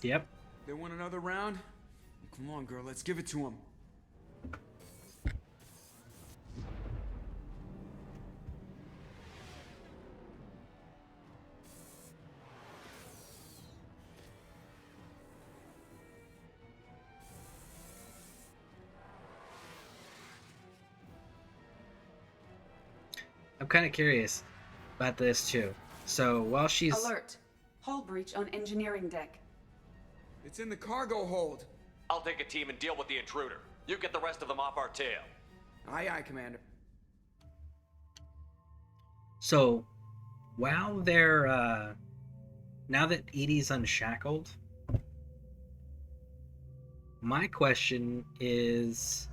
Yep. They want another round? Come on, girl, let's give it to them. I'm kind of curious about this too. So while she's Alert. Hull breach on engineering deck. It's in the cargo hold. I'll take a team and deal with the intruder. You get the rest of them off our tail. Aye, aye, Commander. So while they're now that Edie's unshackled, my question is,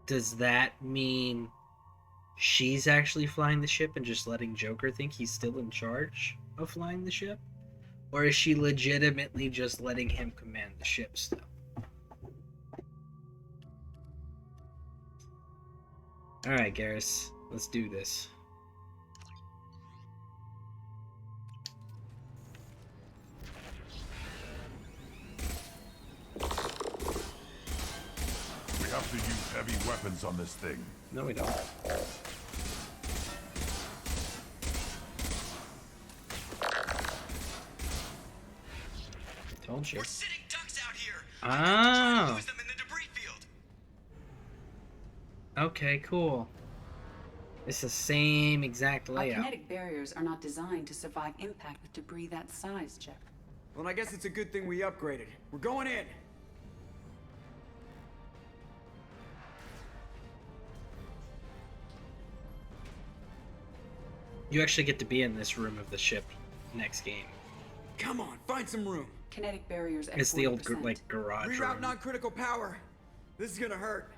does that mean she's actually flying the ship and just letting Joker think he's still in charge of flying the ship? Or is she legitimately just letting him command the ship still? Alright, Garrus, let's do this. We have to use heavy weapons on this thing. No, we don't. Told you. We're sitting ducks out here. Ah. Lose them in the debris field. Okay, cool. It's the same exact Our layout. kinetic barriers are not designed to survive impact with debris that size, Shep. Well, I guess it's a good thing we upgraded. We're going in. You actually get to be in this room of the ship next game. Come on, find some room. Kinetic barriers at It's the old 40%. like garage Reroute room. non-critical power. This is gonna hurt.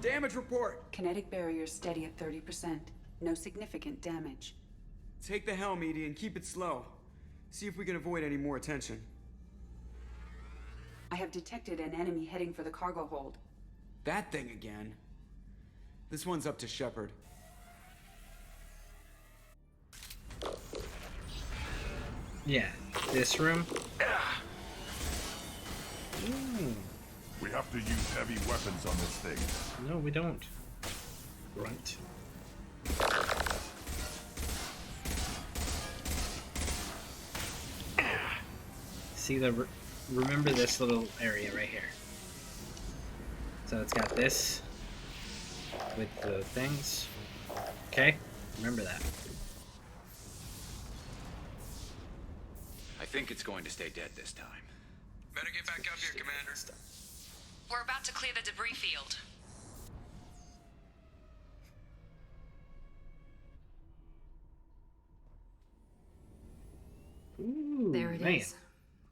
Damage report. Kinetic barriers steady at 30%. No significant damage. Take the helm, Edie, and keep it slow. See if we can avoid any more attention. I have detected an enemy heading for the cargo hold. That thing again. This one's up to Shepard. Yeah, this room. Ooh. We have to use heavy weapons on this thing. No, we don't. Grunt. See the. Remember this little area right here. So it's got this with the things. Okay, remember that. I think it's going to stay dead this time. Better get back up here, Commander. We're about to clear the debris field. Ooh, There it is, man.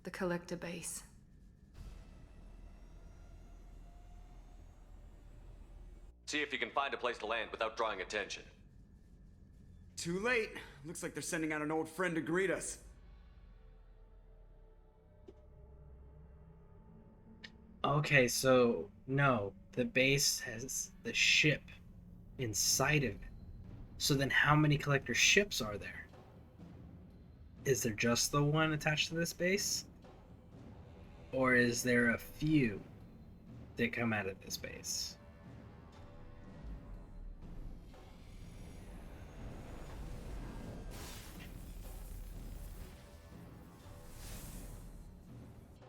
the collector base. See if you can find a place to land without drawing attention. Too late. Looks like they're sending out an old friend to greet us. Okay, so no, the base has the ship inside of it. So then how many collector ships are there? Is there just the one attached to this base? Or is there a few that come out of this base?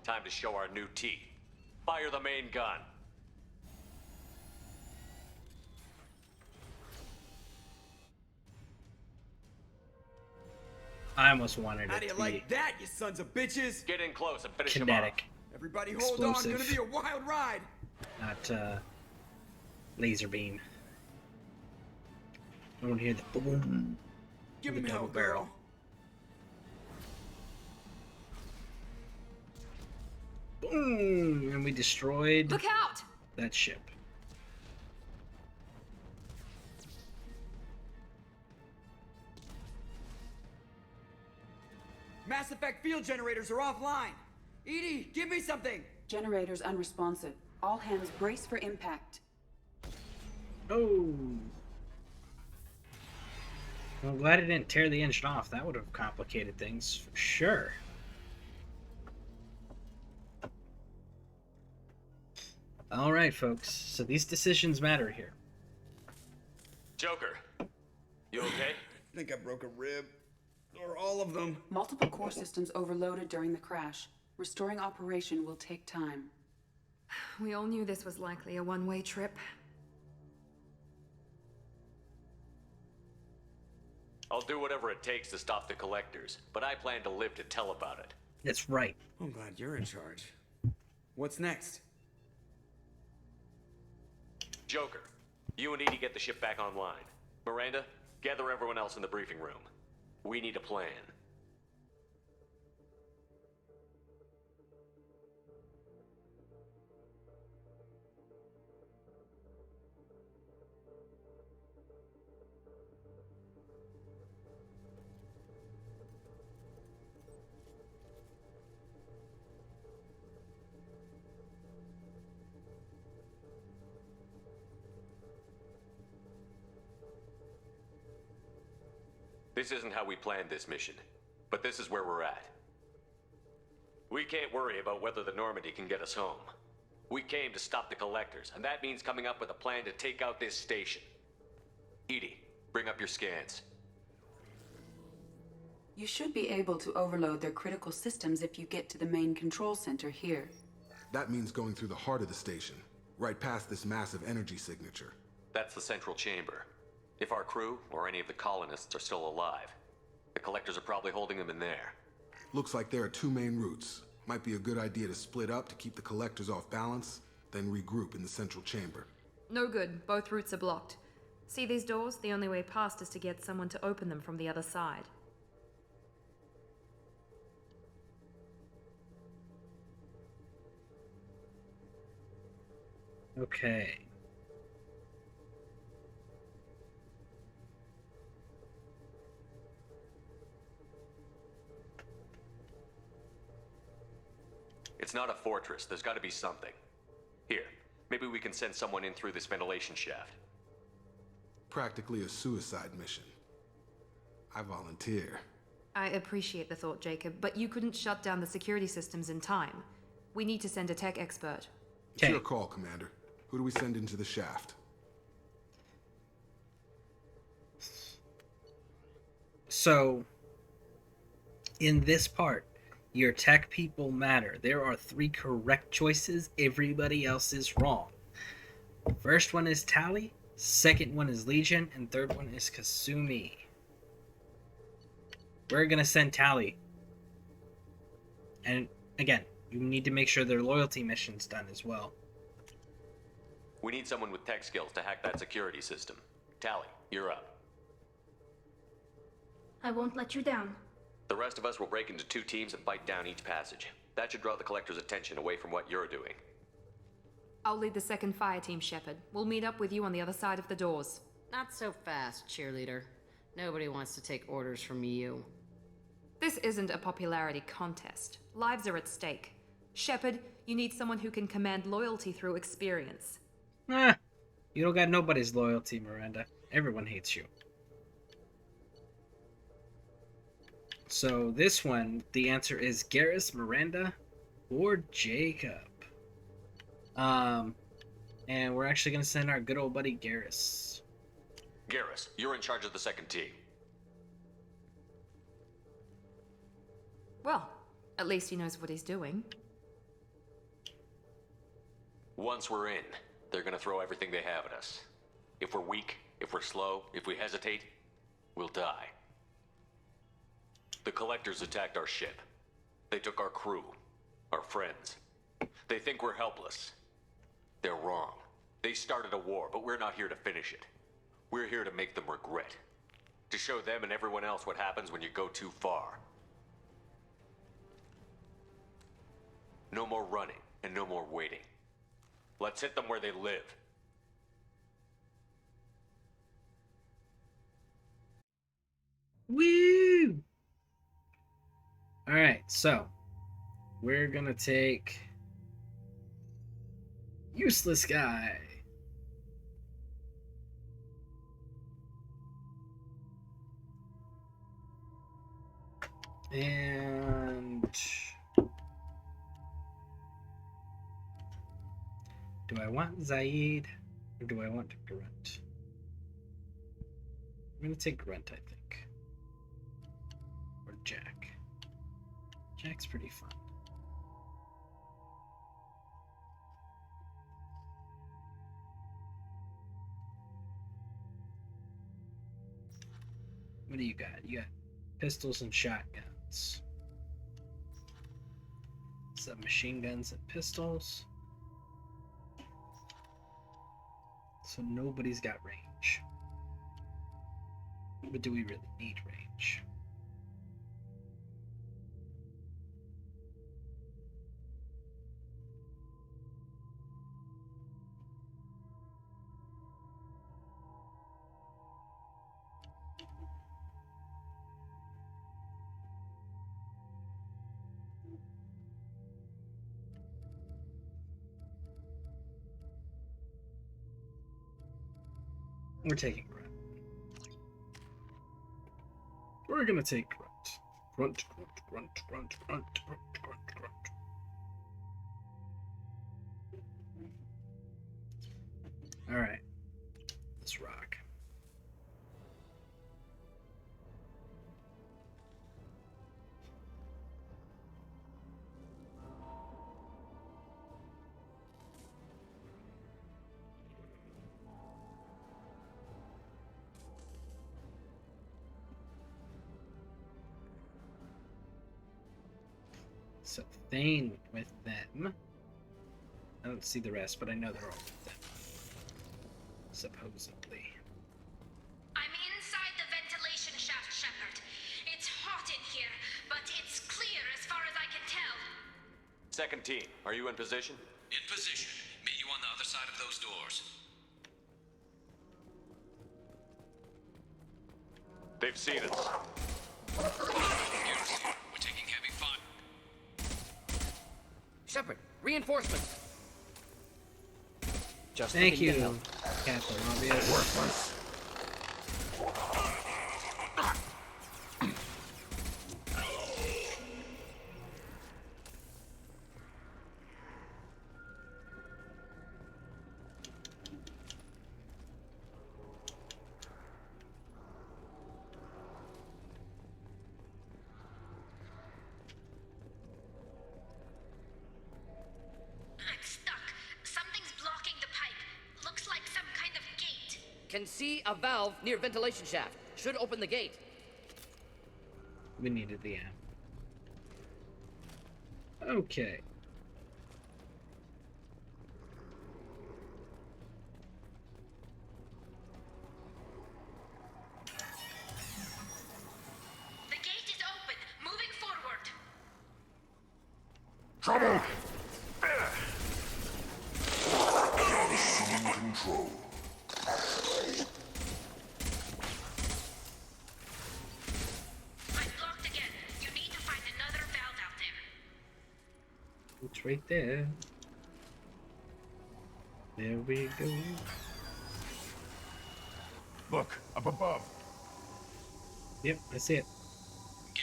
Time to show our new teeth. Fire the main gun. I almost wanted How it do you to be like that, you sons of bitches? Get in close and finish him kinetic, Everybody hold on, Explosive. gonna be a wild ride. not laser beam. I want to hear the boom. Give The him hell, double barrel. girl. Boom! And we destroyed Look out! that ship. Mass Effect field generators are offline. EDI, give me something! Generators unresponsive. All hands brace for impact. Oh. I'm glad it didn't tear the engine off. That would have complicated things for sure. Alright, folks. So these decisions matter here. Joker, you okay? I think I broke a rib. Or all of them. Multiple core systems overloaded during the crash. Restoring operation will take time. We all knew this was likely a one-way trip. I'll do whatever it takes to stop the collectors, but I plan to live to tell about it. That's right. I'm glad you're in charge. What's next? Joker, you and EDI get the ship back online. Miranda, gather everyone else in the briefing room. We need a plan. This isn't how we planned this mission, but this is where we're at. We can't worry about whether the Normandy can get us home. We came to stop the collectors, and that means coming up with a plan to take out this station. EDI, bring up your scans. You should be able to overload their critical systems if you get to the main control center here. That means going through the heart of the station, right past this massive energy signature. That's the central chamber. If our crew, or any of the colonists, are still alive, the collectors are probably holding them in there. Looks like there are two main routes. Might be a good idea to split up to keep the collectors off balance, then regroup in the central chamber. No good. Both routes are blocked. See these doors? The only way past is to get someone to open them from the other side. Okay. It's not a fortress. There's got to be something. Here, maybe we can send someone in through this ventilation shaft. Practically a suicide mission. I volunteer. I appreciate the thought, Jacob, but you couldn't shut down the security systems in time. We need to send a tech expert. It's your call, Commander. Who do we send into the shaft? So, in this part, your tech people matter. There are 3 correct choices. Everybody else is wrong. First one is Tali, second one is Legion, and third one is Kasumi. We're gonna send Tali. And again, you need to make sure their loyalty mission's done as well. We need someone with tech skills to hack that security system. Tali, you're up. I won't let you down. The rest of us will break into 2 teams and fight down each passage. That should draw the collector's attention away from what you're doing. I'll lead the second fire team, Shepard. We'll meet up with you on the other side of the doors. Not so fast, cheerleader. Nobody wants to take orders from you. This isn't a popularity contest. Lives are at stake. Shepard, you need someone who can command loyalty through experience. You don't got nobody's loyalty, Miranda. Everyone hates you. So this one, the answer is Garrus, Miranda, or Jacob. And we're actually going to send our good old buddy Garrus. Garrus, you're in charge of the second team. Well, at least he knows what he's doing. Once we're in, they're gonna throw everything they have at us. If we're weak, if we're slow, if we hesitate, we'll die. The collectors attacked our ship. They took our crew, our friends. They think we're helpless. They're wrong. They started a war, but we're not here to finish it. We're here to make them regret. To show them and everyone else what happens when you go too far. No more running, and no more waiting. Let's hit them where they live. Woo! Alright, so we're gonna take Useless Guy. And do I want Zaid or do I want Grunt? I'm gonna take Grunt, I think. Or Jack. Jack's pretty fun. What do you got? You got pistols and shotguns. Submachine guns and pistols. So nobody's got range. But do we really need range? We're taking Grunt. We're gonna take Grunt. Grunt, Grunt, Grunt, Grunt, Grunt, Grunt, Grunt, Grunt. Alright. Let's rock. So Thane with them. I don't see the rest, but I know they're all with them. Supposedly. I'm inside the ventilation shaft, Shepard. It's hot in here, but it's clear as far as I can tell. Second team, are you in position? In position. Meet you on the other side of those doors. They've seen us. We're taking heavy fire. Shepard, reinforcements. Just thank you, Captain Obvious. Worthless. Can see a valve near ventilation shaft. Should open the gate. We needed the amp. Okay. The gate is open. Moving forward. Trouble! Assuming control. I'm blocked again. You need to find another valve out there. It's right there. There we go. Look, up above. Yep, I see it.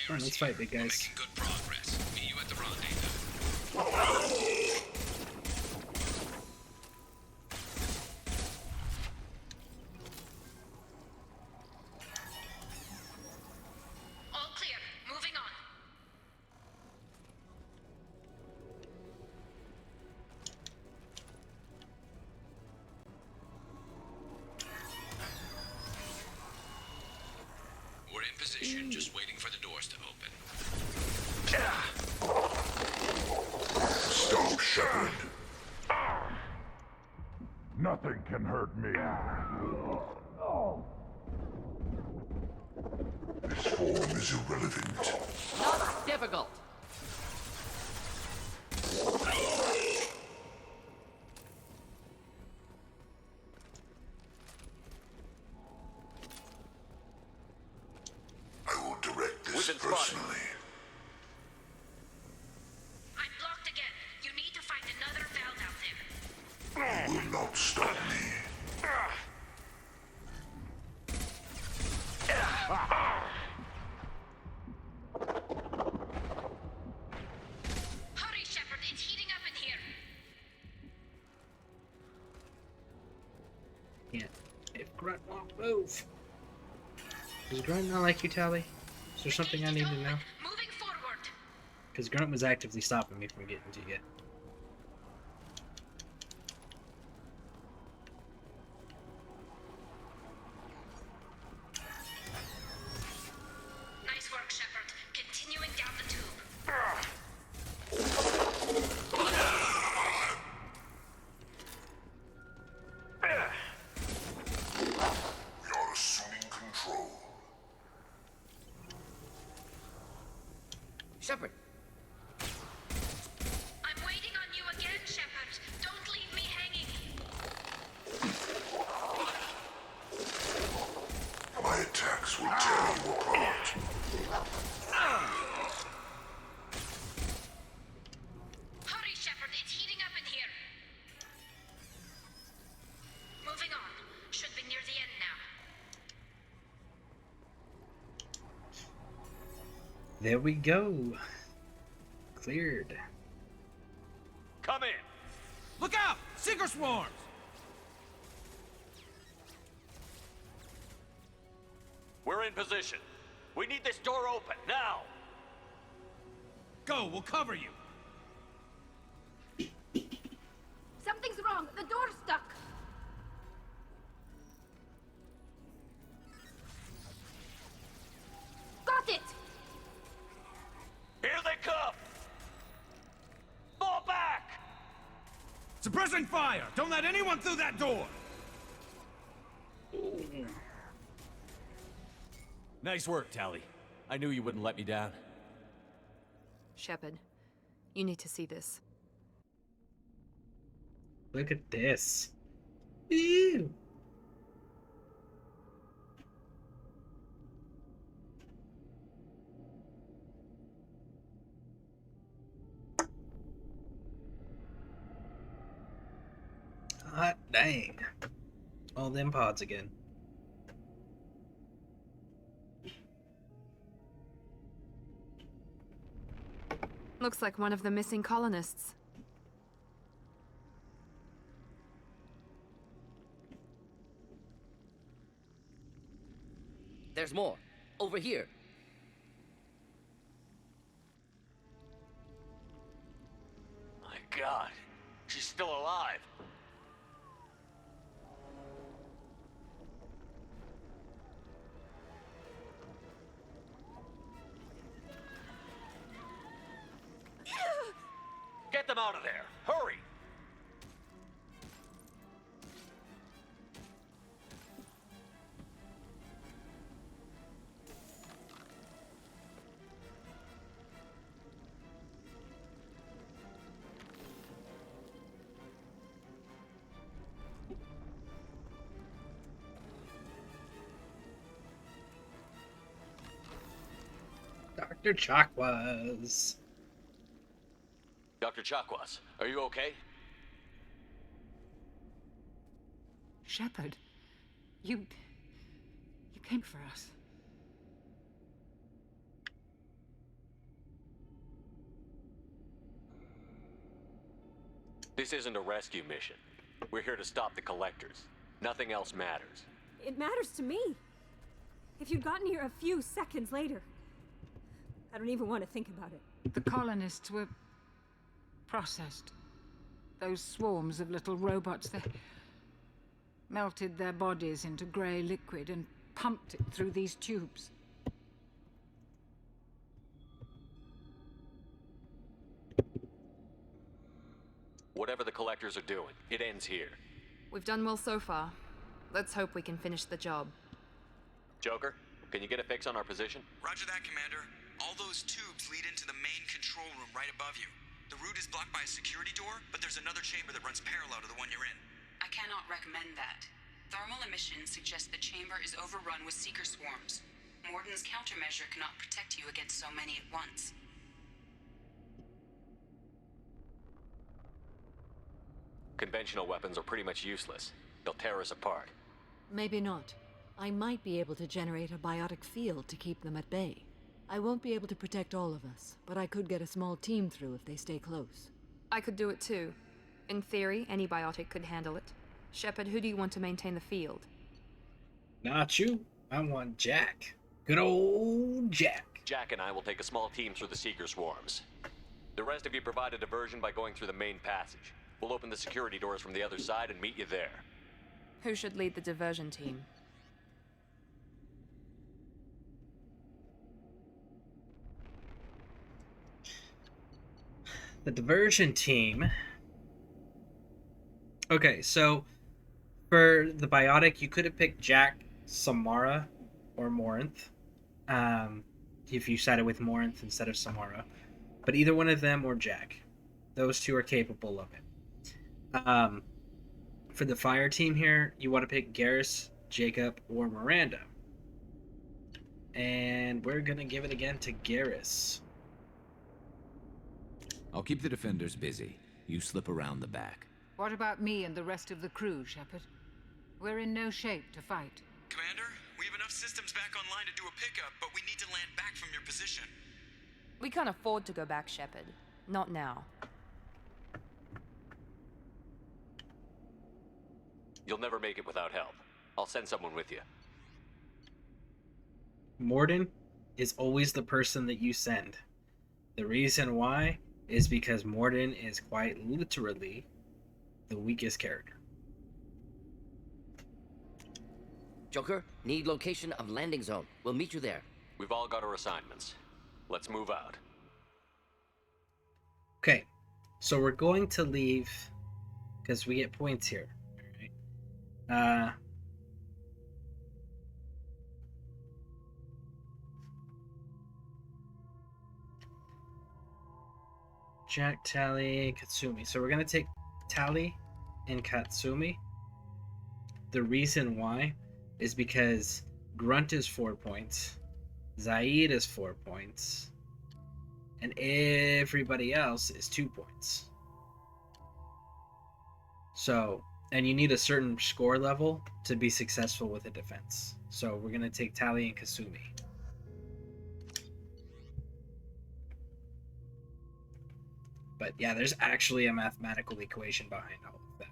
Come on, let's fight, big guys. Good progress. Meet you at the rendezvous. All clear. Moving on. We're in position, just waiting for the doors to open. Stop, Shepard. Nothing can hurt me. This form is irrelevant. Not difficult. We've been spotted. I'm blocked again. You need to find another valve out there. Will not stop me. Hurry, Shepard. It's heating up in here. Yeah. If Grunt won't move. Does Grunt not like you, Tally? Is there something I need to know? Moving forward. Because Grunt was actively stopping me from getting to you. Nice work, Shepard. Continuing down the tube. We are assuming control. Shepard. I'm waiting on you again, Shepard. Don't leave me hanging. My attacks will tear you apart. Hurry, Shepard. It's heating up in here. Moving on. Should be near the end now. There we go. Cleared. Come in. Look out! Seeker swarms! We're in position. We need this door open, now! Go, we'll cover you! Something's wrong. The door's stuck. Got it! Here they come! Fall back! Suppressing fire! Don't let anyone through that door! Nice work, Tally. I knew you wouldn't let me down. Shepard, you need to see this. Look at this. Ew. Hot dang. All them pods again. Looks like one of the missing colonists. There's more. Over here. My God, she's still alive. Get them out of there! Hurry! Dr. Chakwas. Dr. Chakwas, are you okay? Shepard, you came for us. This isn't a rescue mission. We're here to stop the collectors. Nothing else matters. It matters to me. If you'd gotten here a few seconds later, I don't even want to think about it. The colonists were processed. Those swarms of little robots, they melted their bodies into grey liquid and pumped it through these tubes. Whatever the collectors are doing, it ends here. We've done well so far. Let's hope we can finish the job. Joker, can you get a fix on our position? Roger that, Commander. All those tubes lead into the main control room right above you. The route is blocked by a security door, but there's another chamber that runs parallel to the one you're in. I cannot recommend that. Thermal emissions suggest the chamber is overrun with seeker swarms. Morden's countermeasure cannot protect you against so many at once. Conventional weapons are pretty much useless. They'll tear us apart. Maybe not. I might be able to generate a biotic field to keep them at bay. I won't be able to protect all of us, but I could get a small team through if they stay close. I could do it too. In theory, any biotic could handle it. Shepard, who do you want to maintain the field? Not you. I want Jack. Good old Jack. Jack and I will take a small team through the Seeker swarms. The rest of you provide a diversion by going through the main passage. We'll open the security doors from the other side and meet you there. Who should lead the diversion team? The diversion team. Okay, so for the biotic, you could have picked Jack, Samara, or Morinth. If you sided with Morinth instead of Samara. But either one of them or Jack. Those two are capable of it. For the fire team here, you want to pick Garrus, Jacob, or Miranda. And we're going to give it again to Garrus. I'll keep the defenders busy. You slip around the back. What about me and the rest of the crew, Shepard? We're in no shape to fight. Commander, we have enough systems back online to do a pickup, but we need to land back from your position. We can't afford to go back, Shepard. Not now. You'll never make it without help. I'll send someone with you. Morden is always the person that you send. The reason why is because Morden is quite literally the weakest character. Joker, need location of landing zone. We'll meet you there. We've all got our assignments. Let's move out. Okay, so we're going to leave because we get points here. All right. Jack, Tali, Katsumi. So we're going to take Tali and Katsumi. The reason why is because Grunt is 4 points, Zaid is 4 points, and everybody else is 2 points. So, and you need a certain score level to be successful with a defense. So we're going to take Tali and Kasumi. But yeah, there's actually a mathematical equation behind all of that.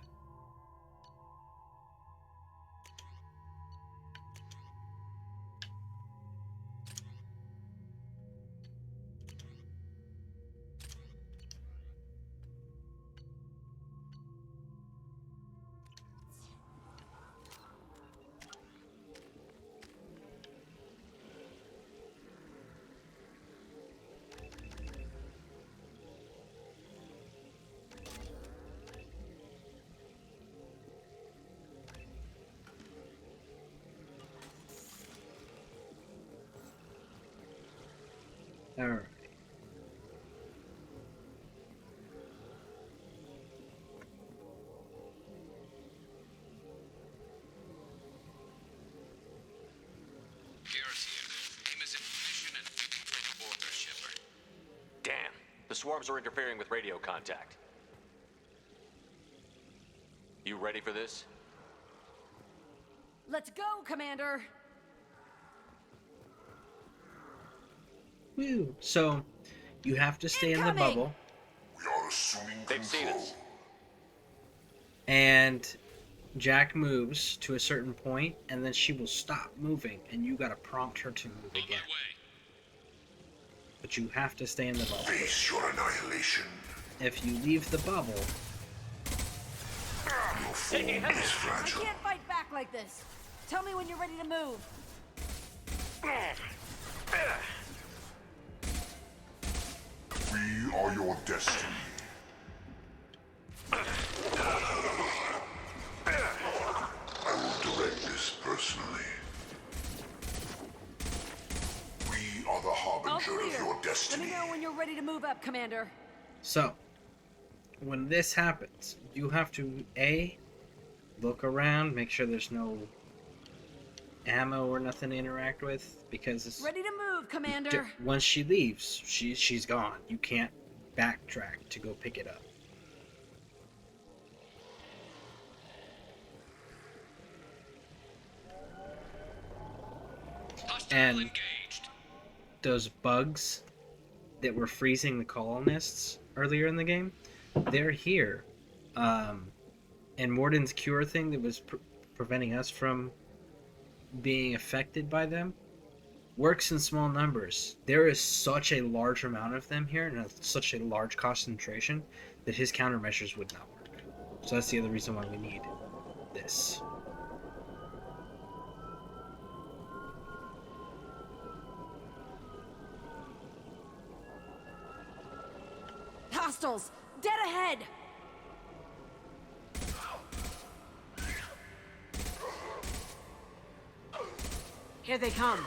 All right. Garrus here. Aim is in position and we can bring aboard our Shepard. Damn, the swarms are interfering with radio contact. You ready for this? Let's go, Commander! Woo. So, you have to stay in the bubble. We are assuming They've seen us. And Jack moves to a certain point, and then she will stop moving, and you gotta prompt her to move again. But you have to stay in the bubble. Face your annihilation. If you leave the bubble, Your form is fragile. I can't fight back like this. Tell me when you're ready to move. We are your destiny. I will direct this personally. We are the harbinger of your destiny. Let me know when you're ready to move up, Commander. so when this happens, you have to A, look around, make sure there's no ammo or nothing to interact with because it's, Ready to move, Commander. once she leaves, she's gone. You can't backtrack to go pick it up. And those bugs that were freezing the colonists earlier in the game, they're here. And Morden's cure thing that was preventing us from being affected by them works in small numbers. There is such a large amount of them here, and such a large concentration, that his countermeasures would not work. So that's the other reason why we need this. Hostiles! Dead ahead! Here they come.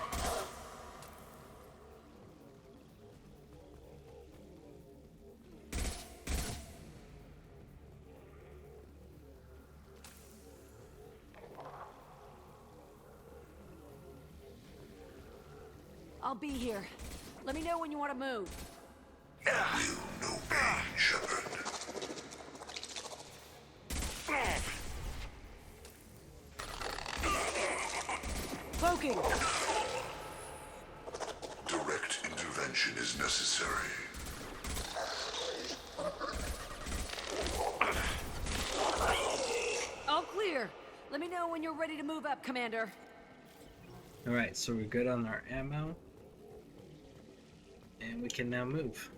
I'll be here. Let me know when you want to move. No pain, Shepard. Cloaking! Direct intervention is necessary. All clear. Let me know when you're ready to move up, Commander. Alright, so we're good on our ammo. And we can now move.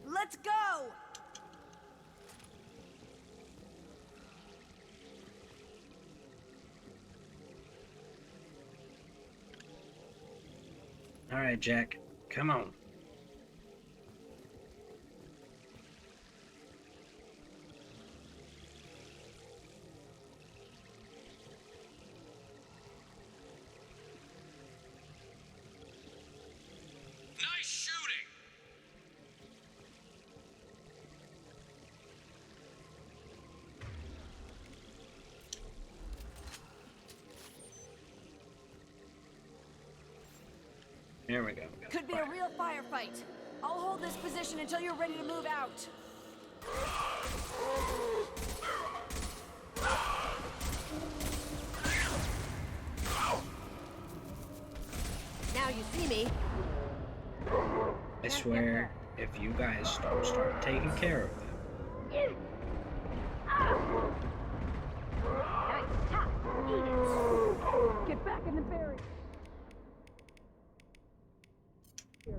Let's go! Alright, Jack. Come on. Nice shooting! Here we go. Could be a real firefight. I'll hold this position until you're ready to move out. Now you see me. I swear, if you guys don't start taking care of them. Get back in the barrier. Can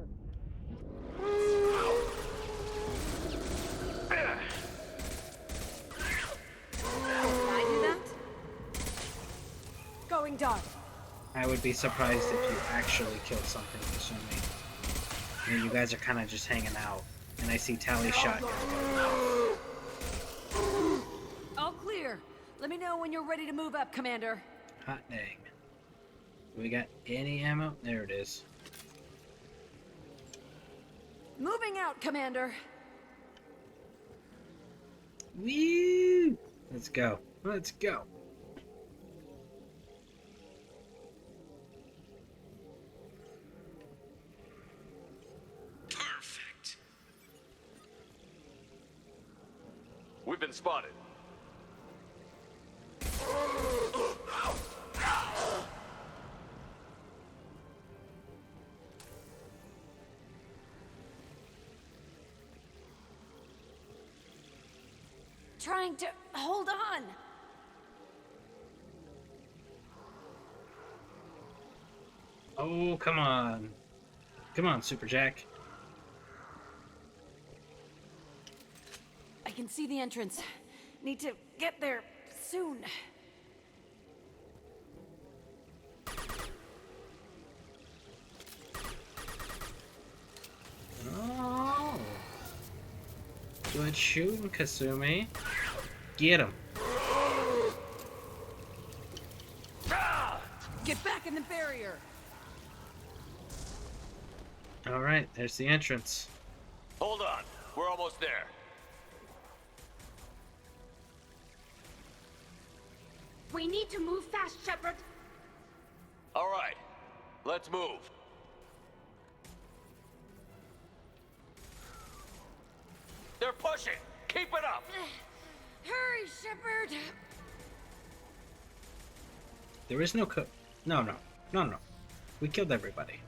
I do that? Going dark. I would be surprised if you actually killed something, assuming. I mean, you guys are kind of just hanging out. And I see Tally shotguns going off. All clear. Let me know when you're ready to move up, Commander. Hot dang. We got any ammo? There it is. Moving out, Commander. Woo! Let's go. Let's go. Perfect. We've been spotted. Trying to hold on. Oh, come on. Come on, Super Jack. I can see the entrance. Need to get there soon. Oh. Good shooting, Kasumi. Get him. Get back in the barrier. Alright, there's the entrance. Hold on. We're almost there. We need to move fast, Shepard. All right, let's move. They're pushing. Keep it up. Hurry, Shepard! There is no No. We killed everybody.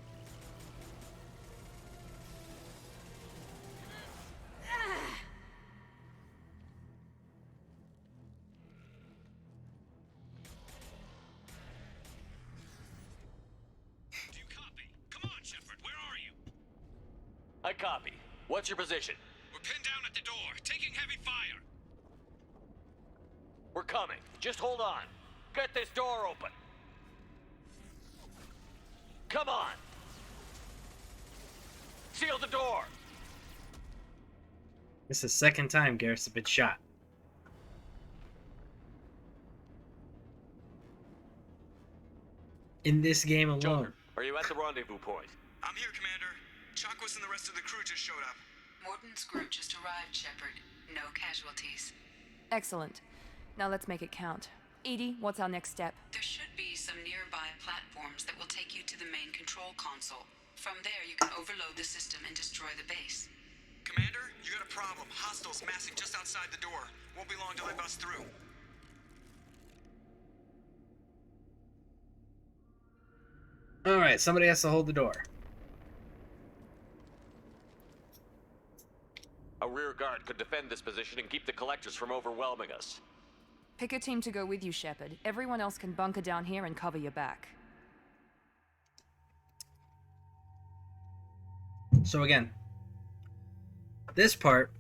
Do you copy? Come on, Shepard. Where are you? I copy. What's your position? We're pinned down at the door, taking heavy fire. We're coming. Just hold on. Get this door open. Come on. Seal the door. This is the second time Garrus has been shot. In this game alone. Joker, are you at the rendezvous point? I'm here, Commander. Chakwas and the rest of the crew just showed up. Morton's group just arrived, Shepard. No casualties. Excellent. Now let's make it count. Edie, what's our next step? There should be some nearby platforms that will take you to the main control console. From there, you can overload the system and destroy the base. Commander, you got a problem. Hostiles massing just outside the door. Won't be long till they bust through. Alright, somebody has to hold the door. A rear guard could defend this position and keep the collectors from overwhelming us. Pick a team to go with you, Shepard. Everyone else can bunker down here and cover your back. So again, this part,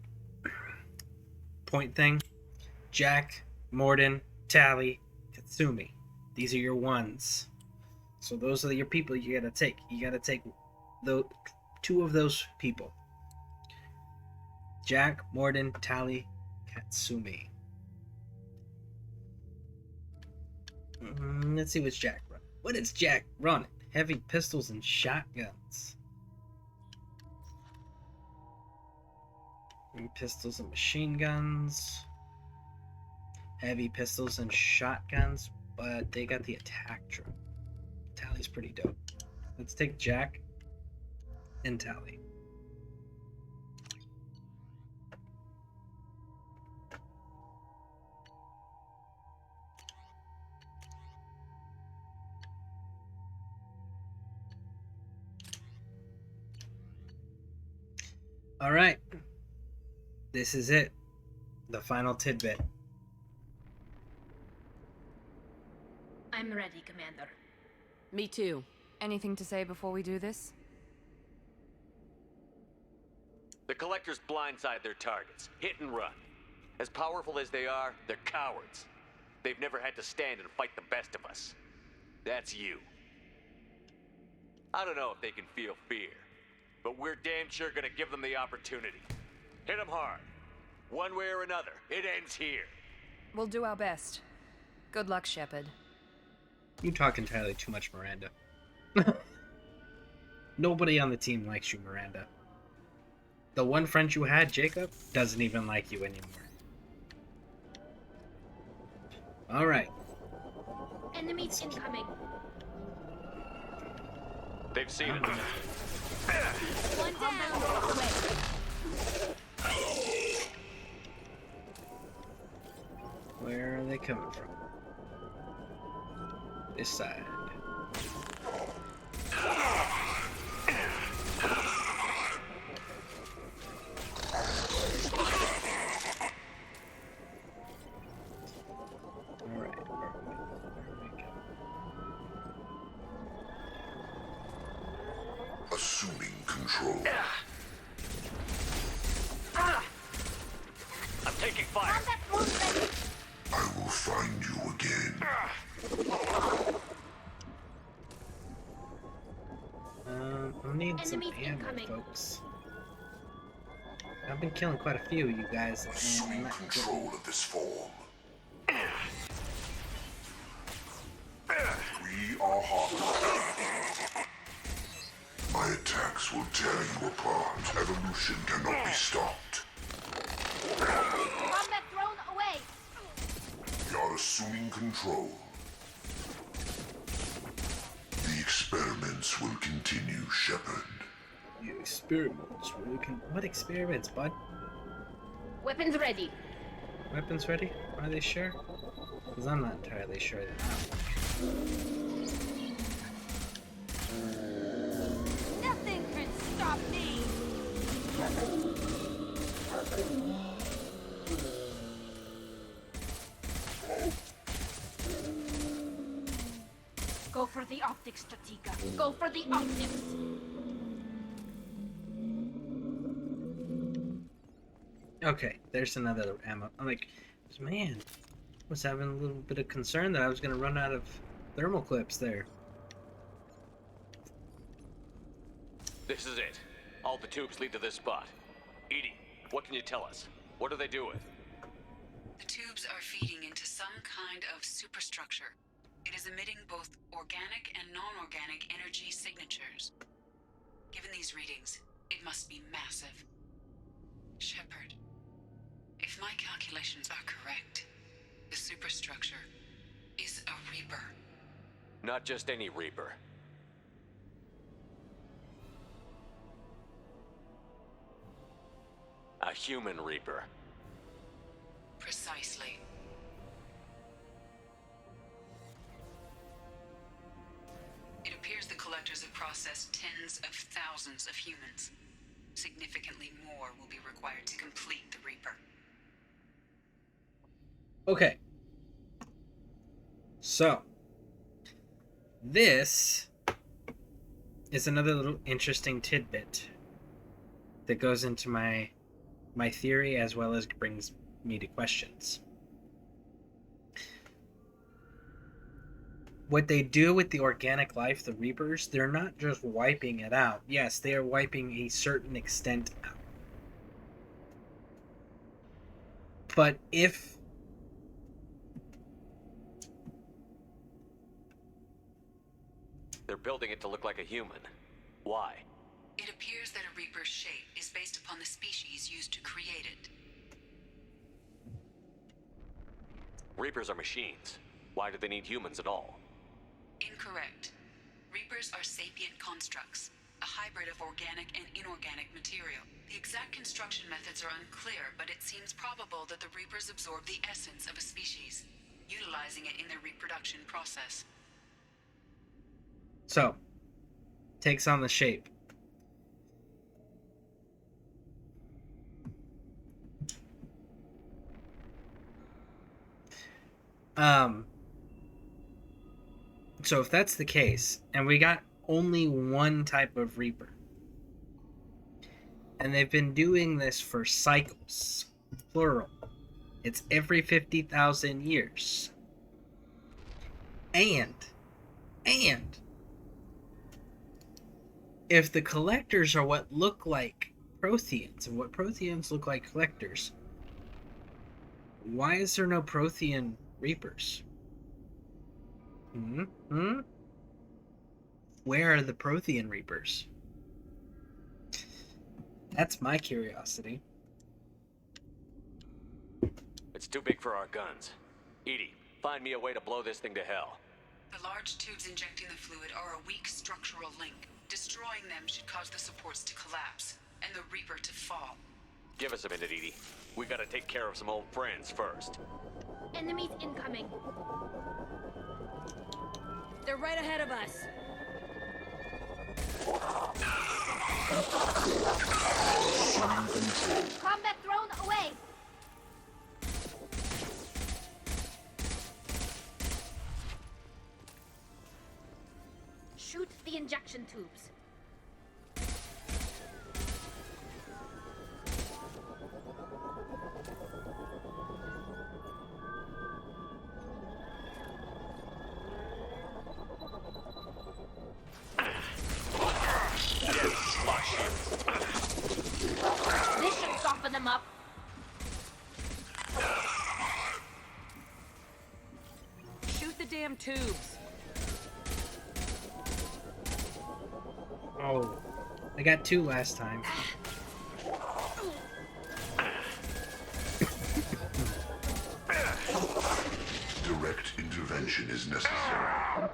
point thing, Jack, Mordin, Tali, Katsumi. These are your ones. So those are your people you gotta take. You gotta take the two of those people. Jack, Mordin, Tali, Katsumi. Let's see what's Jack running. What is Jack running? Heavy pistols and shotguns. Pistols and machine guns. Heavy pistols and shotguns, but they got the attack drone. Tali's pretty dope. Let's take Jack and Tali. All right. This is it. The final tidbit. I'm ready, Commander. Me too. Anything to say before we do this? The collectors blindside their targets. Hit and run. As powerful as they are, they're cowards. They've never had to stand and fight the best of us. That's you. I don't know if they can feel fear, but we're damn sure gonna give them the opportunity. Hit them hard. One way or another, it ends here. We'll do our best. Good luck, Shepard. You talk entirely too much, Miranda. Nobody on the team likes you, Miranda. The one friend you had, Jacob, doesn't even like you anymore. Alright. Enemies incoming. They've seen it. One down. Where are they coming from? This side. Alright, where are we going? Assuming control. I'm taking fire. I will find you again. I need some ammo, folks. I've been killing quite a few of you guys. Assuming control of this form. We are hot. My attacks will tear you apart. Evolution cannot be stopped. Combat drone away. We are assuming control. experiments will continue, Shepard. The experiments will What experiments, bud? Weapons ready. Weapons ready? Are they sure? Because I'm not entirely sure that. Nothing can stop me! Go for the optics, Stratika. Go for the optics. Okay, there's another ammo. I'm like, man, was having a little bit of concern that I was going to run out of thermal clips there. This is it. All the tubes lead to this spot. Edie, what can you tell us? What are they doing? The tubes are feeding into some kind of superstructure. It is emitting both organic and non-organic energy signatures. Given these readings, it must be massive. Shepard, if my calculations are correct, the superstructure is a Reaper. Not just any Reaper. A human Reaper. Precisely. It appears the Collectors have processed tens of thousands of humans. Significantly more will be required to complete the Reaper. Okay. So, this is another little interesting tidbit that goes into my theory as well as brings me to questions. What they do with the organic life, the Reapers, they're not just wiping it out. Yes, they are wiping a certain extent out. But if they're building it to look like a human. Why? It appears that a Reaper's shape is based upon the species used to create it. Reapers are machines. Why do they need humans at all? Incorrect. Reapers are sapient constructs, a hybrid of organic and inorganic material. The exact construction methods are unclear, but it seems probable that the Reapers absorb the essence of a species, utilizing it in their reproduction process. So, takes on the shape. So if that's the case, and we got only one type of Reaper, and they've been doing this for cycles, plural, it's every 50,000 years, and if the Collectors are what look like Protheans, and what Protheans look like Collectors, why is there no Prothean Reapers? Where are the Prothean Reapers? That's my curiosity. It's too big for our guns. Edie, find me a way to blow this thing to hell. The large tubes injecting the fluid are a weak structural link. Destroying them should cause the supports to collapse, and the Reaper to fall. Give us a minute, Edie. We gotta take care of some old friends first. Enemies incoming. They're right ahead of us. Combat drone away. Shoot the injection tubes. This should soften them up. Shoot the damn tubes. Oh, I got 2 last time. Direct intervention is necessary.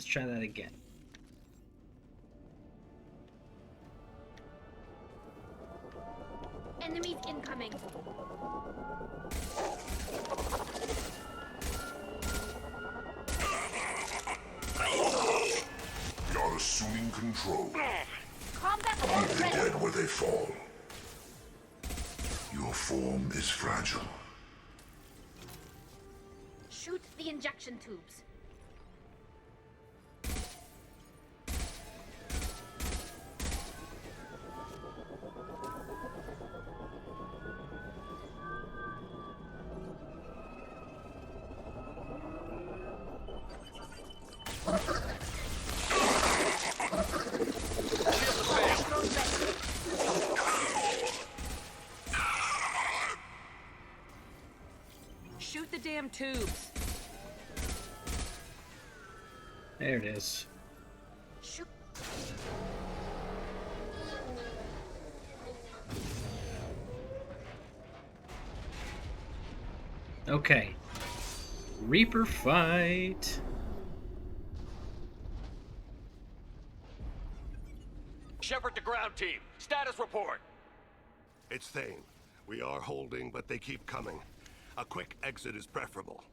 Let's try that again. Enemies incoming. You're assuming control. Combat Leave mode the ready. dead where they fall. Your form is fragile. Shoot the injection tubes. Shoot the damn tubes. There it is. Shoot. Okay. Reaper fight. Shepard to ground team. Status report. It's Thane. We are holding, but they keep coming. A quick exit is preferable.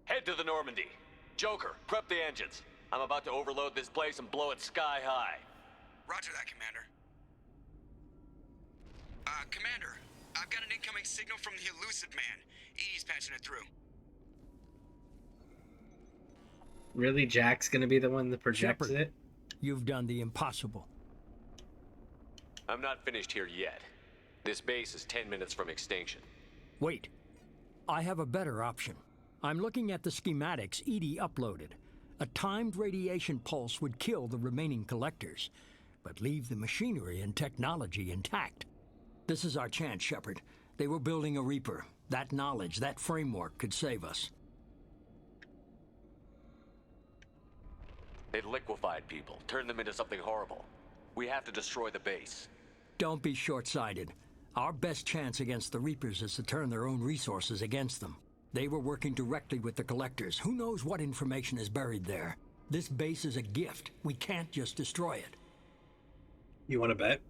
Head to the Normandy. Joker, prep the engines. I'm about to overload this place and blow it sky high. Roger that, Commander. Commander, I've got an incoming signal from the Elusive Man. Edie's patching it through. Really, Jack's gonna be the one that projects Shepard, it? you've done the impossible. I'm not finished here yet. This base is 10 minutes from extinction. Wait. I have a better option. I'm looking at the schematics Edie uploaded. A timed radiation pulse would kill the remaining collectors, but leave the machinery and technology intact. This is our chance, Shepard. They were building a Reaper. That knowledge, that framework could save us. They've liquefied people, turned them into something horrible. We have to destroy the base. Don't be short-sighted. Our best chance against the Reapers is to turn their own resources against them. They were working directly with the collectors. Who knows what information is buried there? This base is a gift. We can't just destroy it. You want to bet?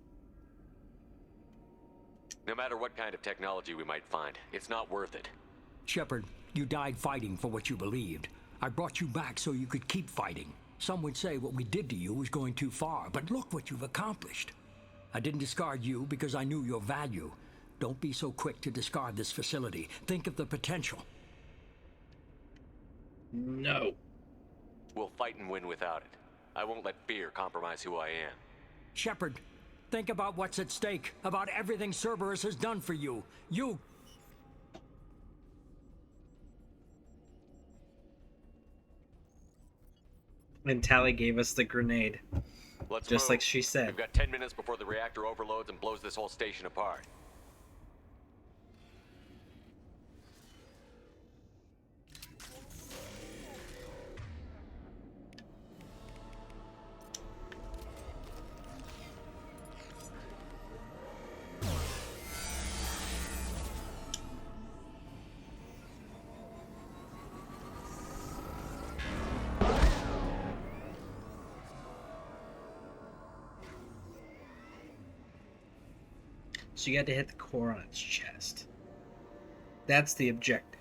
No matter what kind of technology we might find, it's not worth it. Shepard, you died fighting for what you believed. I brought you back so you could keep fighting. Some would say what we did to you was going too far, but look what you've accomplished. I didn't discard you because I knew your value. Don't be so quick to discard this facility. Think of the potential. No. We'll fight and win without it. I won't let fear compromise who I am. Shepard, think about what's at stake, about everything Cerberus has done for you. You... And Tali gave us the grenade. Let's Just move. like she said. We've got 10 minutes before the reactor overloads and blows this whole station apart. So you got to hit the core on its chest. That's the objective.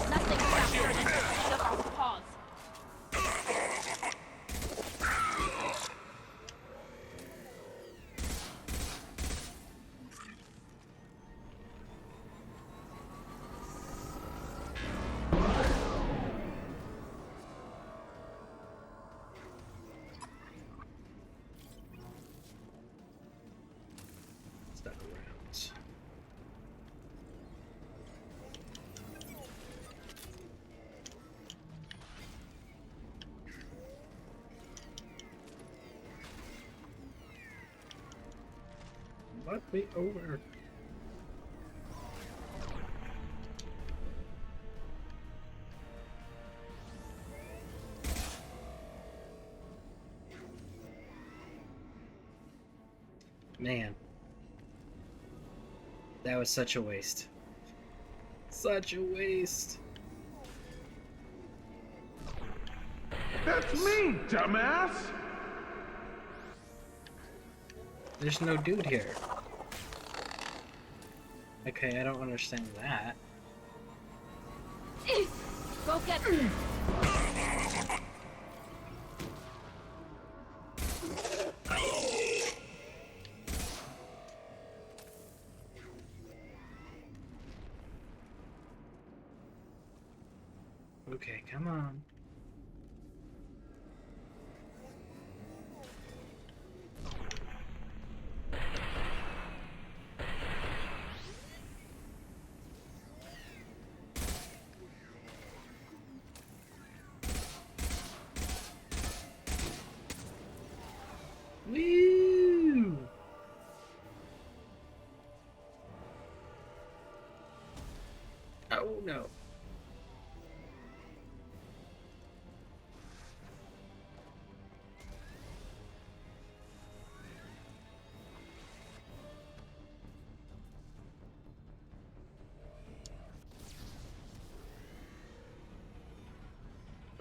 Nothing just pause. Stuck around. Let me over. Man. That was such a waste. Such a waste. That's me, dumbass! There's no dude here. Okay, I don't understand that. Go get Okay, come on. Woo! Oh no.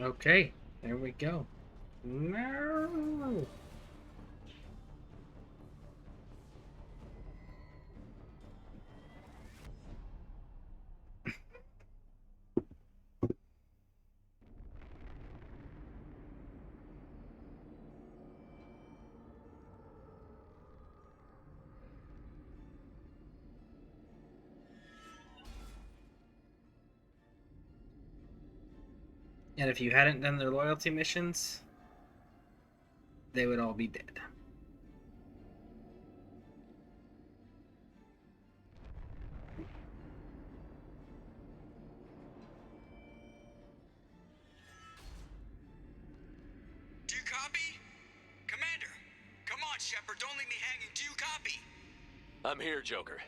Okay, there we go. No. And if you hadn't done their loyalty missions, they would all be dead. Do you copy? Commander, come on, Shepard, don't leave me hanging. Do you copy? I'm here, Joker.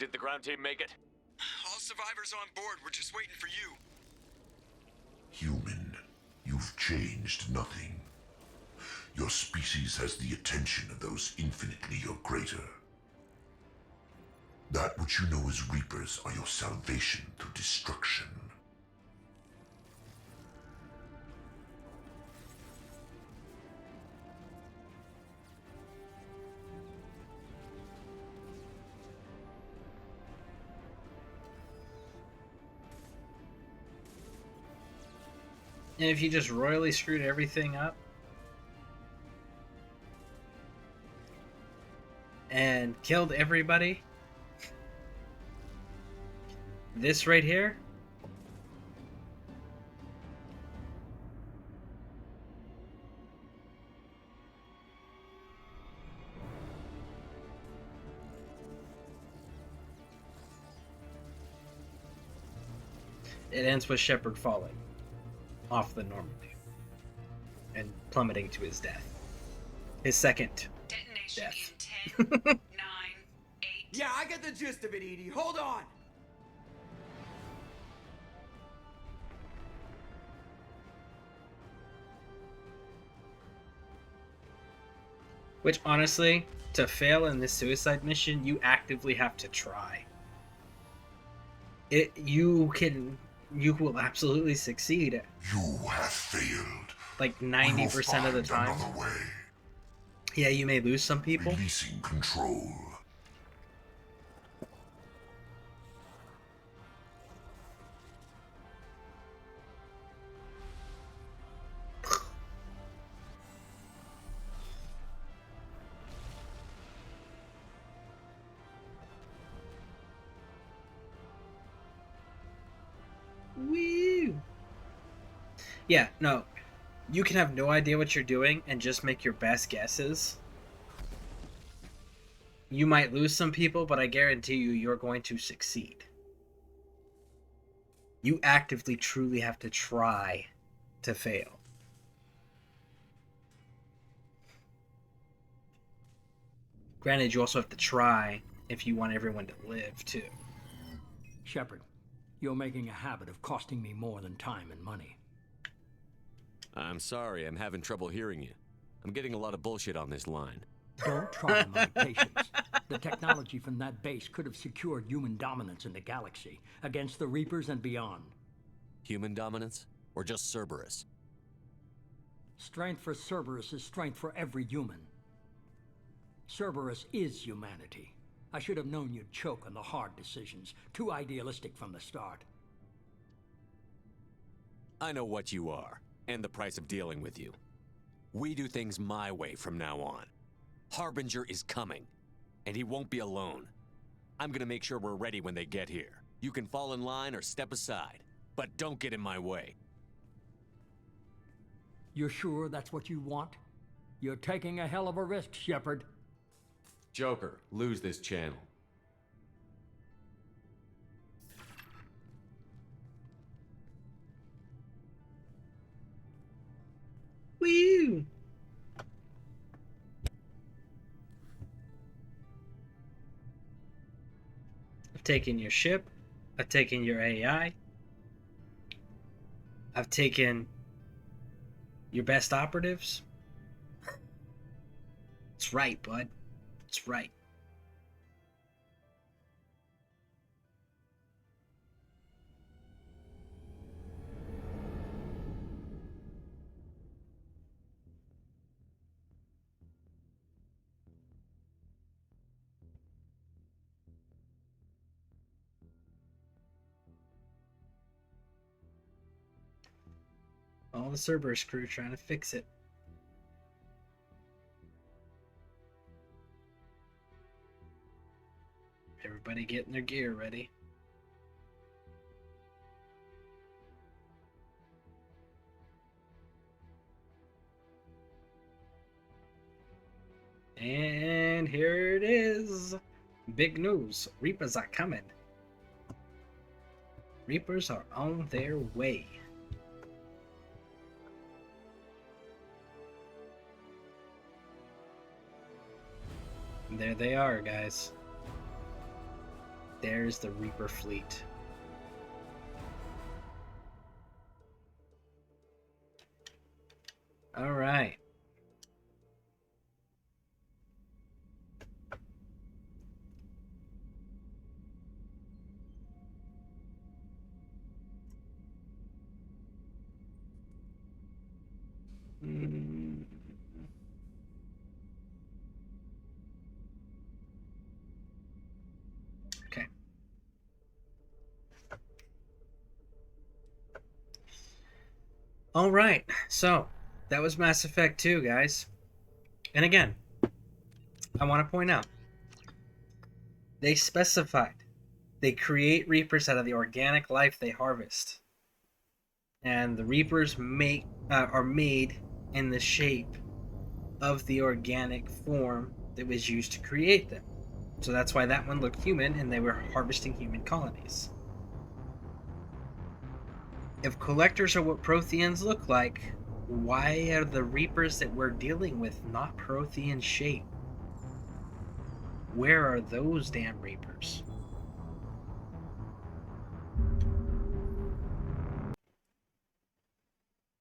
Did the ground team make it? All survivors on board. We're just waiting for you. Human, you've changed nothing. Your species has the attention of those infinitely or greater. That which you know as Reapers are your salvation through destruction. And if you just royally screwed everything up and killed everybody, this right here, it ends with Shepard falling off the Normandy and plummeting to his death. His second death. Yeah, I get the gist of it, Edie. Hold on. Which, honestly, to fail in this suicide mission, you actively have to try. You will absolutely succeed. You have failed. Like 90% of the time. Another way. Yeah, you may lose some people. Releasing control. Woo! Yeah, no. You can have no idea what you're doing and just make your best guesses. You might lose some people, but I guarantee you, you're going to succeed. You actively, truly have to try to fail. Granted, you also have to try if you want everyone to live, too. Shepard, you're making a habit of costing me more than time and money. I'm sorry, I'm having trouble hearing you. I'm getting a lot of bullshit on this line. Don't try my patience. The technology from that base could have secured human dominance in the galaxy against the Reapers and beyond. Human dominance? Or just Cerberus? Strength for Cerberus is strength for every human. Cerberus is humanity. I should have known you'd choke on the hard decisions. Too idealistic from the start. I know what you are, and the price of dealing with you. We do things my way from now on. Harbinger is coming, and he won't be alone. I'm gonna make sure we're ready when they get here. You can fall in line or step aside, but don't get in my way. You're sure that's what you want? You're taking a hell of a risk, Shepard. Joker, lose this channel. Woo! I've taken your ship. I've taken your AI. I've taken your best operatives. It's right, bud. It's right. All the Cerberus crew trying to fix it. Everybody getting their gear ready. And here it is. Big news. Reapers are coming. Reapers are on their way. And there they are, guys. There's the Reaper fleet. All right. Okay. All right. So, that was Mass Effect 2, guys. And again, I want to point out, they specified they create Reapers out of the organic life they harvest. And the Reapers are made in the shape of the organic form that was used to create them. So that's why that one looked human, and they were harvesting human colonies. If collectors are what Protheans look like, why are the Reapers that we're dealing with not Prothean shape? Where are those damn Reapers?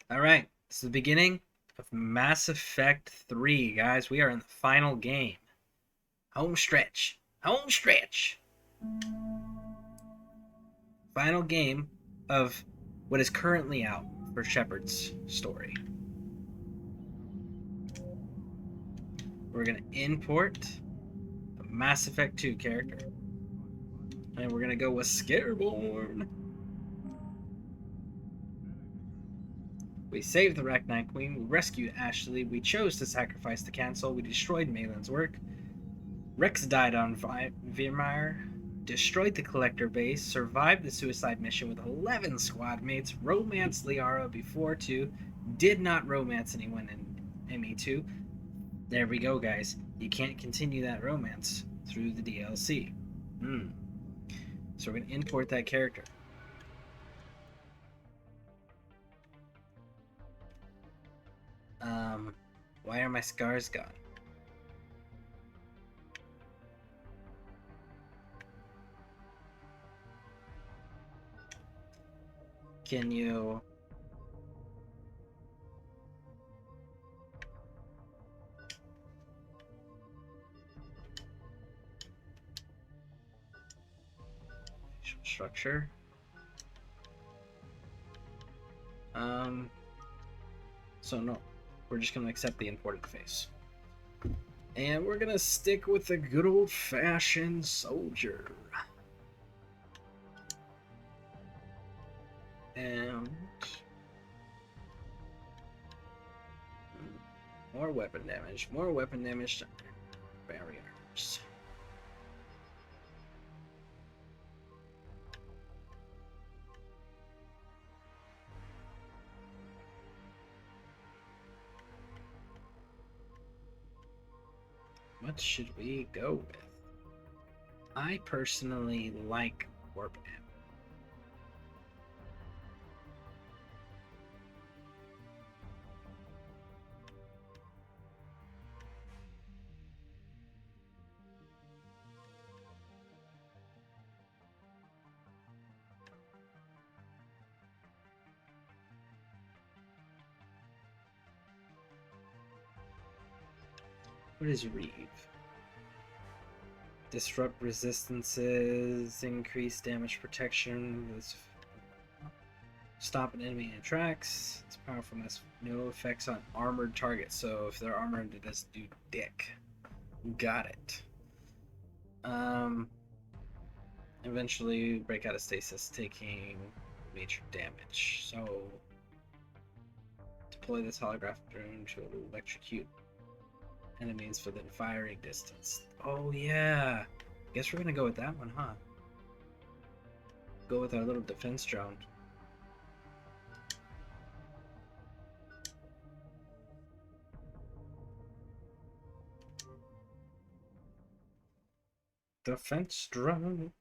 Alright, this is the beginning of Mass Effect 3, guys. We are in the final game. Home stretch. Home stretch. Final game of what is currently out for Shepard's story. We're going to import a Mass Effect 2 character. And we're going to go with Scareborn. We saved the Rachni Queen, we rescued Ashley, we chose to sacrifice the Council, we destroyed Malin's work. Rex died on Virmire, destroyed the Collector base, survived the suicide mission with 11 squad mates, romanced Liara before 2, did not romance anyone in ME2. There we go, guys. You can't continue that romance through the DLC. So we're going to import that character. Why are my scars gone? Can you... Sure. So no, we're just gonna accept the imported face. And we're gonna stick with the good old-fashioned soldier. And more weapon damage to barriers. What should we go with? I personally like warp ammo. What is Reeve? Disrupt resistances, increase damage protection, stop an enemy in its tracks. It's powerful, has no effects on armored targets. So if they're armored, it doesn't do dick. Got it. Eventually break out of stasis, taking major damage. So deploy this holographic drone to electrocute enemies within firing distance. Oh yeah, guess we're gonna go with that one, huh? Go with our little defense drone. Defense drone.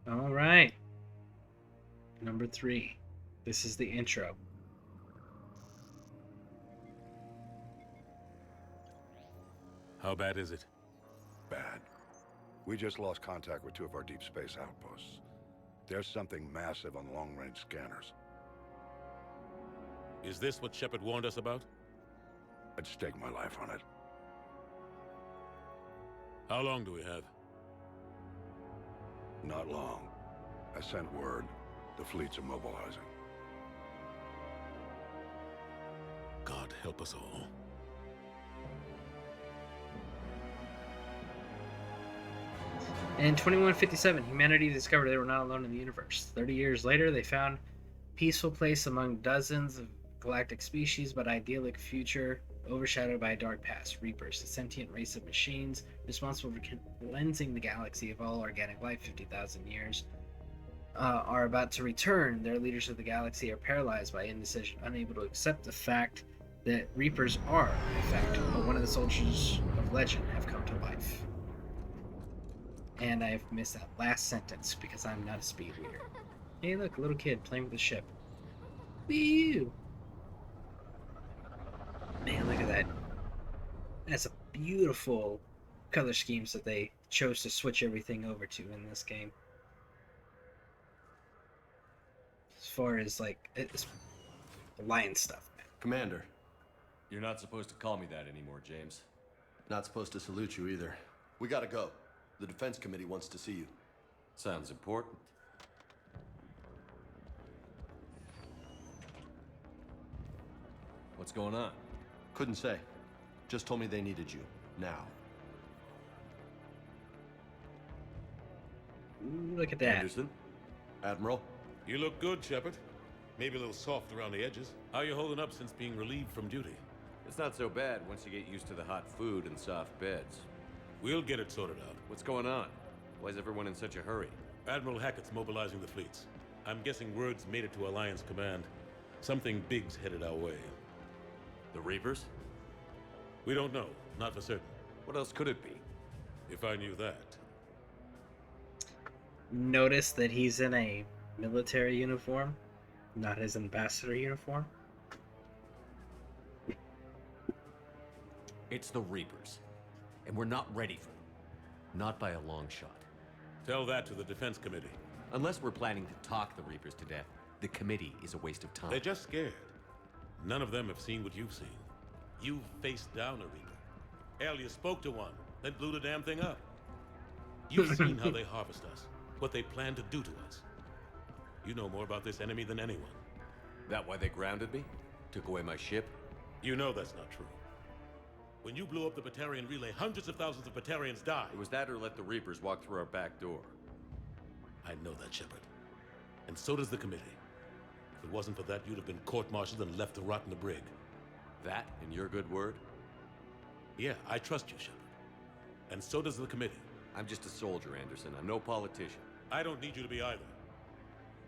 All right. Number 3. This is the intro. How bad is it? Bad. We just lost contact with 2 of our deep space outposts. There's something massive on long-range scanners. Is this what Shepard warned us about? I'd stake my life on it. How long do we have? Not long. I sent word. The fleet's immobilizing. God help us all. In 2157, humanity discovered they were not alone in the universe. 30 years later, they found a peaceful place among dozens of galactic species, but idyllic future overshadowed by a dark past. Reapers, a sentient race of machines responsible for cleansing the galaxy of all organic life 50,000 years, are about to return. Their leaders of the galaxy are paralyzed by indecision, unable to accept the fact that Reapers are, in fact, one of the soldiers of legend have come to life. And I've missed that last sentence because I'm not a speed reader. Hey look, a little kid playing with the ship. Woo! Man, look at that. That's a beautiful color schemes that they chose to switch everything over to in this game. As far as, like, it's lion stuff. Commander. You're not supposed to call me that anymore, James. Not supposed to salute you either. We gotta go. The Defense Committee wants to see you. Sounds important. What's going on? Couldn't say. Just told me they needed you. Now. Ooh, look at that. Anderson? Admiral? You look good, Shepard. Maybe a little soft around the edges. How you holding up since being relieved from duty? It's not so bad once you get used to the hot food and soft beds. We'll get it sorted out. What's going on? Why is everyone in such a hurry? Admiral Hackett's mobilizing the fleets. I'm guessing word's made it to Alliance Command. Something big's headed our way. The Reapers? We don't know. Not for certain. What else could it be? If I knew that. Notice that he's in a military uniform, not his ambassador uniform. It's the Reapers. And we're not ready for them. Not by a long shot. Tell that to the Defense Committee. Unless we're planning to talk the Reapers to death, the committee is a waste of time. They're just scared. None of them have seen what you've seen. You've faced down a Reaper. Hell, you spoke to one. then blew the damn thing up. You've seen how they harvest us, what they plan to do to us. You know more about this enemy than anyone. That why they grounded me? Took away my ship? You know that's not true. When you blew up the Batarian relay, hundreds of thousands of Batarians died. It was that or let the Reapers walk through our back door. I know that, Shepard. And so does the committee. If it wasn't for that, you'd have been court-martialed and left to rot in the brig. That, in your good word? Yeah, I trust you, Shepard. And so does the committee. I'm just a soldier, Anderson. I'm no politician. I don't need you to be either.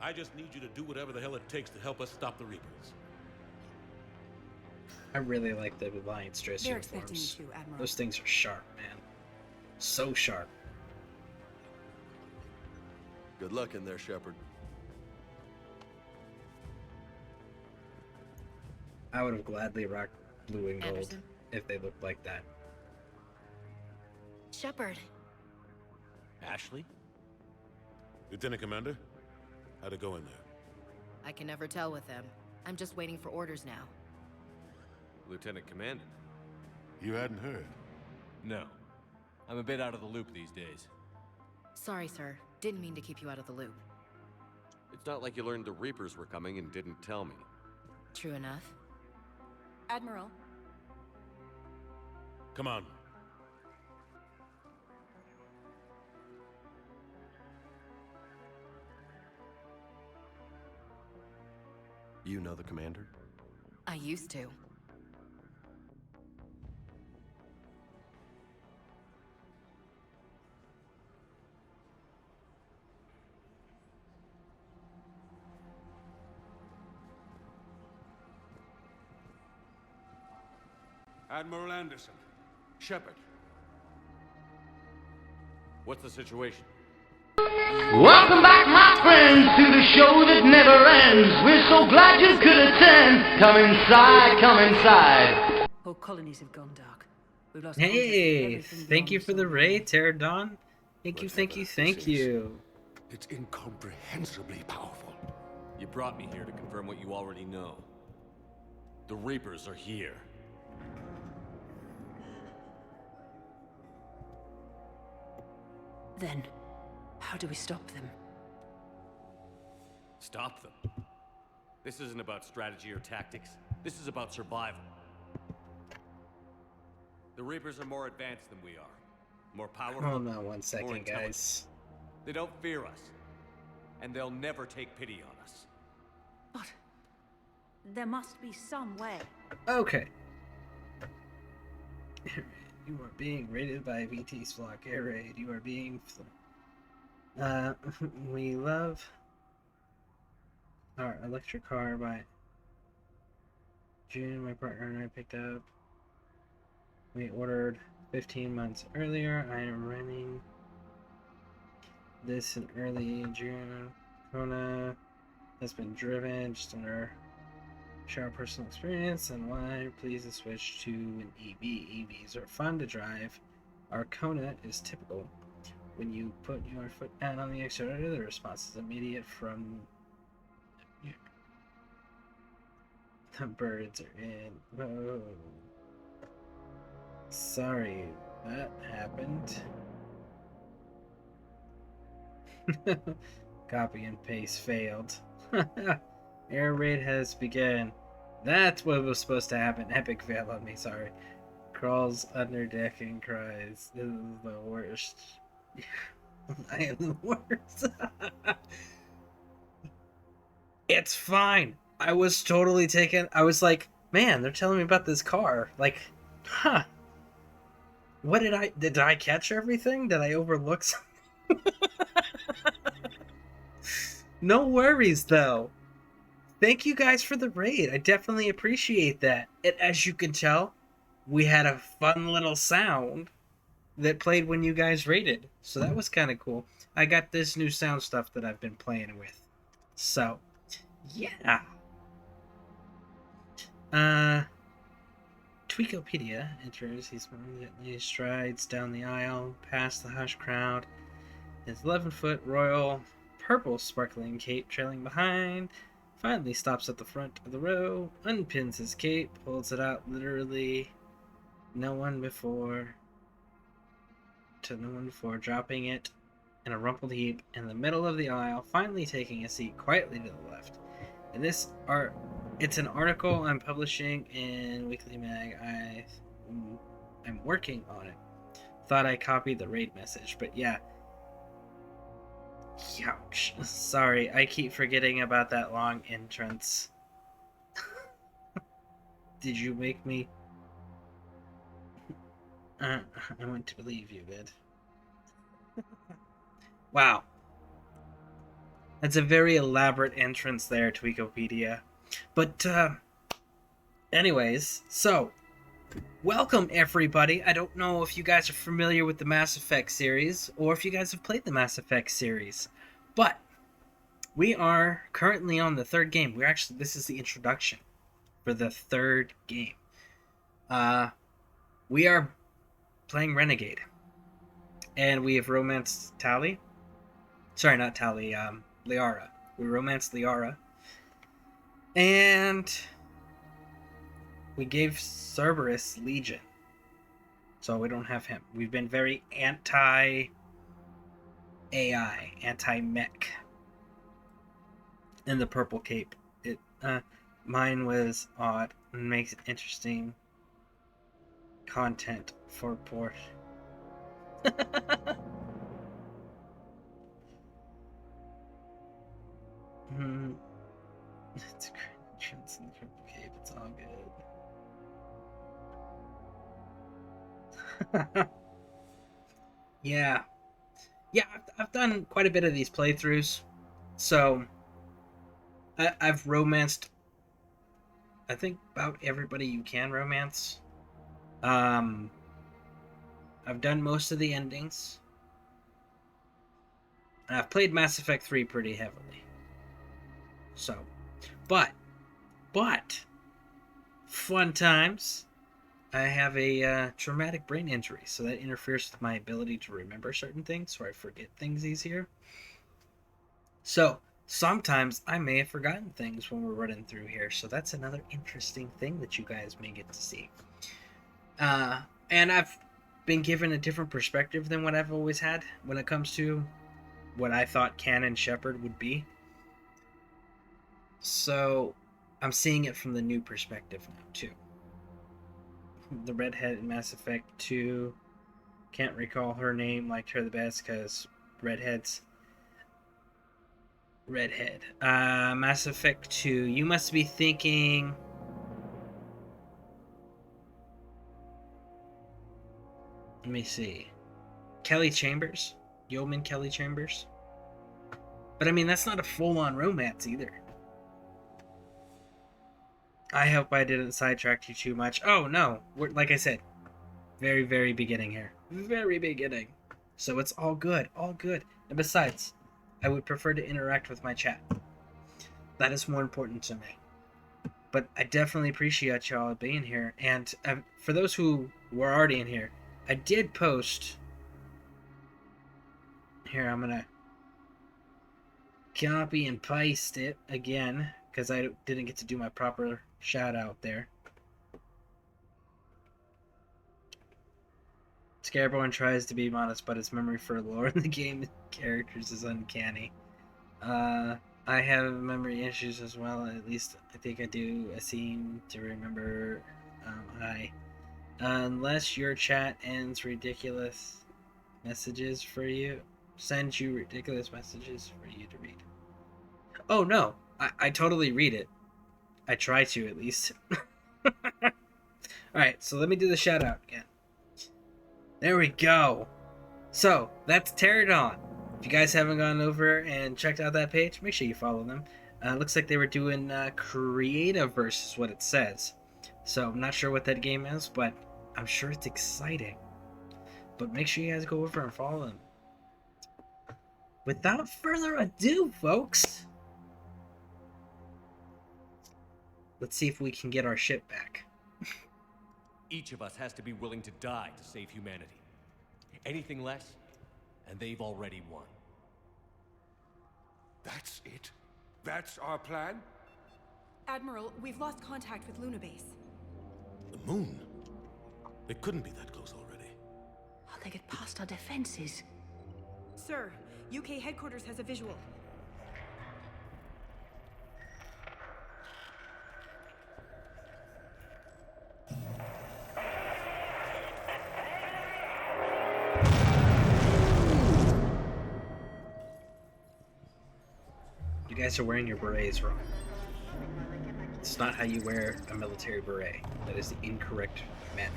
I just need you to do whatever the hell it takes to help us stop the Reapers. I really like the Alliance dress They're uniforms. expecting you to, Admiral. Those things are sharp, man. So sharp. Good luck in there, Shepard. I would have gladly rocked blue and gold Anderson? if they looked like that. Shepard. Ashley? Lieutenant Commander, how'd it go in there? I can never tell with them. I'm just waiting for orders now. Lieutenant Commander? You hadn't heard? No. I'm a bit out of the loop these days. Sorry, sir. Didn't mean to keep you out of the loop. It's not like you learned the Reapers were coming and didn't tell me. True enough. Admiral. Come on. You know the commander? I used to. Admiral Anderson. Shepard. What's the situation? Welcome back, my friends, to the show that never ends. We're so glad you could attend. Come inside, come inside. Whole colonies have gone dark. We've lost contact with Hey, everything thank you beyond for the raid, Pterodon. Thank you, thank you, thank you. It's incomprehensibly powerful. You brought me here to confirm what you already know. The Reapers are here. Then, how do we stop them? Stop them. This isn't about strategy or tactics. This is about survival. The Reapers are more advanced than we are. More powerful. Hold on one more second, intelligent. guys. They don't fear us. And they'll never take pity on us. But there must be some way. Okay. You are being raided by VT's Flock Air Raid. You are being... we love our electric car by June, my partner and I picked up. We ordered 15 months earlier. I am renting this in early June. Kona has been driven just under share our personal experience and why please switch to an EV. EVs are fun to drive. Our Kona is typical. When you put your foot down on the accelerator, the response is immediate from the birds are in. Whoa. Sorry, that happened. Copy and paste failed. Air raid has begun. That's what was supposed to happen. Epic fail on me, sorry. Crawls under deck and cries. This is the worst. I am the worst. It's fine. I was totally taken. I was like, man, they're telling me about this car. Like, huh. What did I catch everything? Did I overlook something? No worries, though. Thank you guys for the raid. I definitely appreciate that. And as you can tell, we had a fun little sound that played when you guys raided. So that was kind of cool. I got this new sound stuff that I've been playing with. So, yeah. Tweakopedia enters. He immediately strides down the aisle, past the hushed crowd. His 11-foot royal purple sparkling cape trailing behind. Finally stops at the front of the row, unpins his cape, holds it out literally. No one before. to the one before, dropping it in a rumpled heap in the middle of the aisle, finally taking a seat quietly to the left. And it's an article I'm publishing in Weekly Mag. I'm working on it. Thought I copied the raid message, but yeah. Ouch. Sorry, I keep forgetting about that long entrance. Did you make me? I want to believe you, Vid. Wow. That's a very elaborate entrance there to Wikipedia. But, anyways, so, welcome everybody. I don't know if you guys are familiar with the Mass Effect series, or if you guys have played the Mass Effect series, but we are currently on the third game. This is the introduction for the third game. We are playing Renegade, and we have romanced Tali. Sorry, not Tali, Liara. We romanced Liara. And we gave Cerberus Legion. So we don't have him. We've been very anti-AI, anti-mech in the Purple Cape. Mine was odd and makes interesting content for port. It's a great entrance in the Purple Cape. It's all good. Yeah, I've done quite a bit of these playthroughs, so I've romanced, I think, about everybody you can romance. I've done most of the endings. And I've played Mass Effect 3 pretty heavily. So, but, fun times. I have a traumatic brain injury, so that interferes with my ability to remember certain things, so I forget things easier. So, sometimes I may have forgotten things when we're running through here, so that's another interesting thing that you guys may get to see. And I've been given a different perspective than what I've always had when it comes to what I thought Canon Shepard would be. So, I'm seeing it from the new perspective now, too. The redhead in Mass Effect 2, can't recall her name, liked her the best because redheads. Redhead. Mass Effect 2, you must be thinking... Let me see. Kelly Chambers? Yeoman Kelly Chambers? But I mean, that's not a full-on romance either. I hope I didn't sidetrack you too much. Oh, no. Like I said, very, very beginning here. Very beginning. So it's all good. All good. And besides, I would prefer to interact with my chat. That is more important to me. But I definitely appreciate y'all being here. And for those who were already in here, I did post... Here, I'm going to copy and paste it again, because I didn't get to do my proper shout out there. Scareborn tries to be modest, but his memory for lore in the game and characters is uncanny. I have memory issues as well, at least I think I do. I seem to remember... unless your chat ends ridiculous messages for you, sends you ridiculous messages for you to read. Oh no, I totally read it. I try to, at least. Alright, so let me do the shout out again. There we go. So, that's Pterodon. If you guys haven't gone over and checked out that page, make sure you follow them. Looks like they were doing Creativerse is what it says. So, I'm not sure what that game is, but I'm sure it's exciting. But make sure you guys go over and follow them. Without further ado, folks, let's see if we can get our ship back. Each of us has to be willing to die to save humanity. Anything less, and they've already won. That's it? That's our plan? Admiral, we've lost contact with Luna Base. The moon? It couldn't be that close already. How they get past our defenses? Sir, UK headquarters has a visual. You guys are wearing your berets wrong. It's not how you wear a military beret. That is the incorrect manner.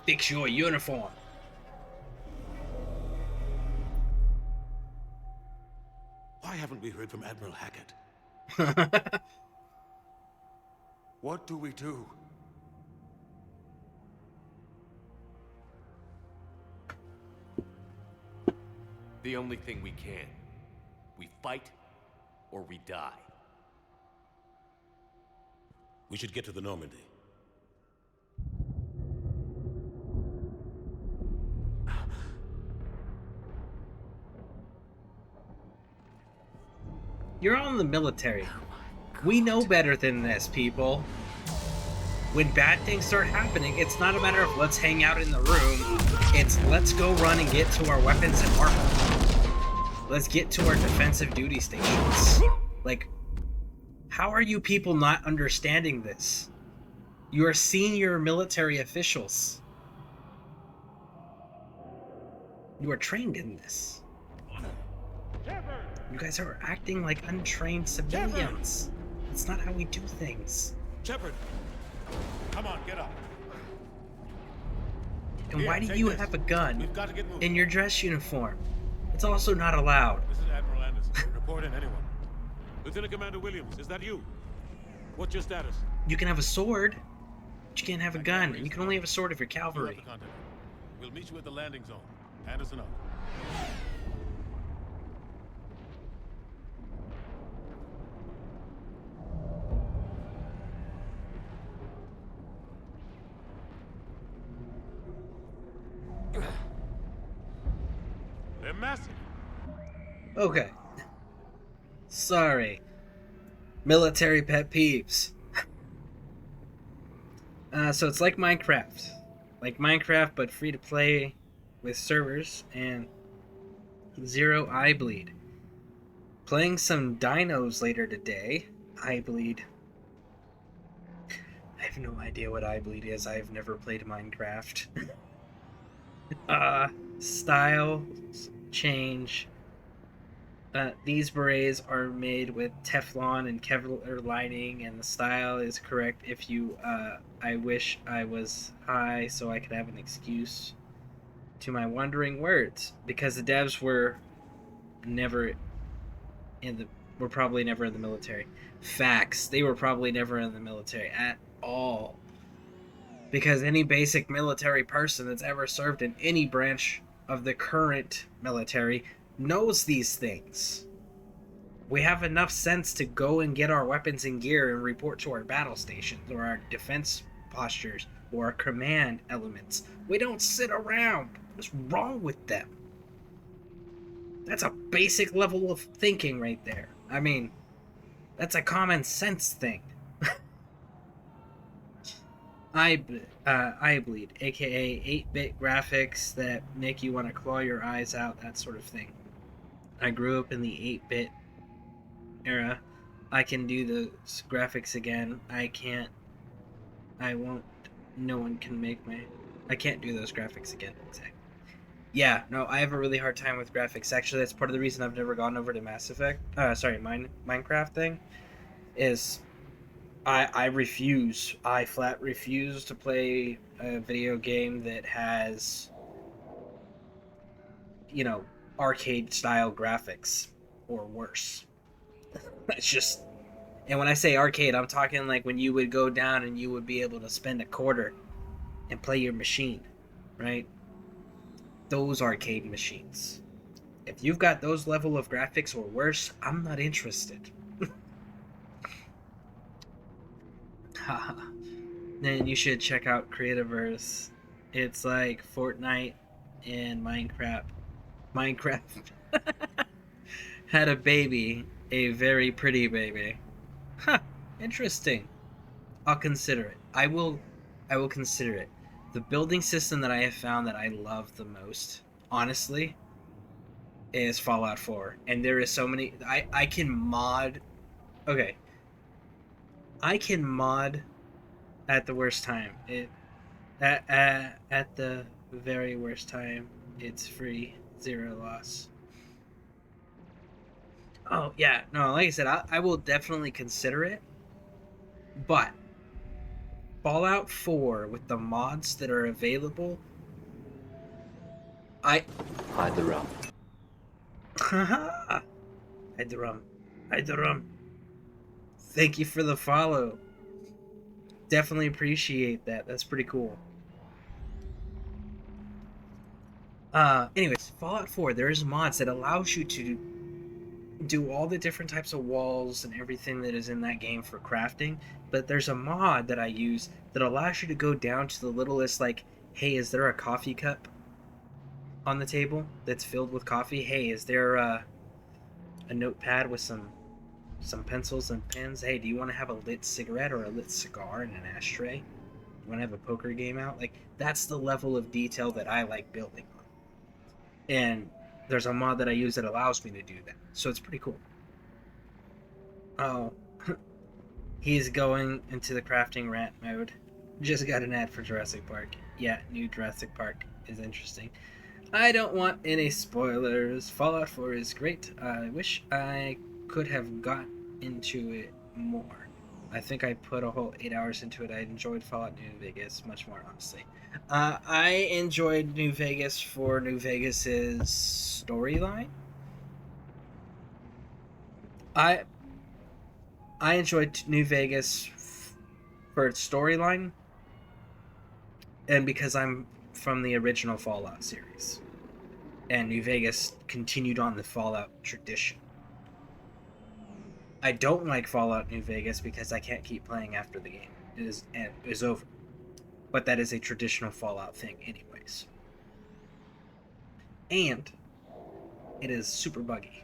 Fix your uniform. Why haven't we heard from Admiral Hackett? What do we do? The only thing we can. We fight, or we die. We should get to the Normandy. You're all in the military. We know better than this, people. When bad things start happening, it's not a matter of let's hang out in the room. It's let's go run and get to our weapons and armor. Let's get to our defensive duty stations. Like, how are you people not understanding this? You are senior military officials. You are trained in this. You guys are acting like untrained civilians. It's not how we do things. Shepard! Come on, get up. And Here, why do take you this. have a gun We've got to get moving. in your dress uniform? It's also not allowed. This is Admiral Anderson. Report in, anyone. Lieutenant Commander Williams, is that you? What's your status? You can have a sword, but you can't have a gun. And you can only have a sword if you're You have cavalry. the contact. We'll meet you at the landing zone. Anderson up. They're massive. Okay. Sorry. Military pet peeves. So it's like Minecraft. Like Minecraft, but free to play with servers and zero eye bleed. Playing some dinos later today. Eye bleed. I have no idea what eye bleed is. I've never played Minecraft. Style change. These berets are made with Teflon and Kevlar lining, and the style is correct. If you, I wish I was high so I could have an excuse to my wandering words, because the devs were probably never in the military. Facts. They were probably never in the military at all. Because any basic military person that's ever served in any branch of the current military knows these things. We have enough sense to go and get our weapons and gear and report to our battle stations or our defense postures or our command elements. We don't sit around. What's wrong with them? That's a basic level of thinking right there. I mean, that's a common sense thing. I bleed, aka 8-bit graphics that make you want to claw your eyes out, that sort of thing. I grew up in the 8-bit era. I can do those graphics again. I won't. No one can make I can't do those graphics again. Exactly. Yeah, no, I have a really hard time with graphics. Actually, that's part of the reason I've never gone over to Mass Effect. Minecraft thing. Is I flat refuse to play a video game that has, arcade style graphics or worse. That's just, and when I say arcade, I'm talking like when you would go down and you would be able to spend a quarter and play your machine, right? Those arcade machines. If you've got those level of graphics or worse, I'm not interested. Then you should check out Creativerse. It's like Fortnite and Minecraft. Minecraft had a baby, a very pretty baby. Huh, interesting. I'll consider it. I will consider it. The building system that I have found that I love the most, honestly, is Fallout 4. And there is so many... I can mod... Okay. I can mod at the worst time. At the very worst time, it's free. 0 loss. Oh, yeah. No, like I said, I will definitely consider it. But Fallout 4, with the mods that are available, Hide the rum. Hide the rum. Hide the rum. Thank you for the follow. Definitely appreciate that. That's pretty cool. Anyways, Fallout 4, there's mods that allows you to do all the different types of walls and everything that is in that game for crafting, but there's a mod that I use that allows you to go down to the littlest, like, hey, is there a coffee cup on the table that's filled with coffee? Hey, is there a notepad with some pencils and pens? Hey, do you want to have a lit cigarette or a lit cigar in an ashtray? You want to have a poker game out? Like, that's the level of detail that I like building on. And there's a mod that I use that allows me to do that. So it's pretty cool. Oh. He's going into the crafting rant mode. Just got an ad for Jurassic Park. Yeah, new Jurassic Park is interesting. I don't want any spoilers. Fallout 4 is great. I wish I could have got into it more. I think I put a whole 8 hours into it. I enjoyed Fallout New Vegas much more, honestly. I enjoyed New Vegas for New Vegas's storyline. I enjoyed New Vegas for its storyline, and because I'm from the original Fallout series, and New Vegas continued on the Fallout tradition. I don't like Fallout New Vegas because I can't keep playing after the game is over. But that is a traditional Fallout thing anyways. And it is super buggy.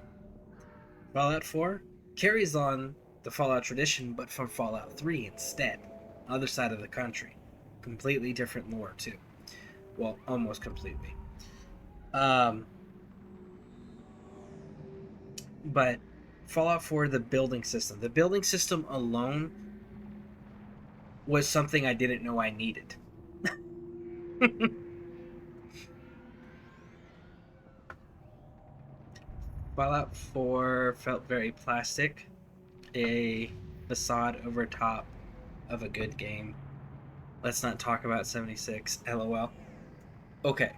Fallout 4 carries on the Fallout tradition, but from Fallout 3 instead. Other side of the country. Completely different lore too. Well, almost completely. But Fallout 4, the building system. The building system alone was something I didn't know I needed. Fallout 4 felt very plastic. A facade over top of a good game. Let's not talk about 76. LOL. Okay.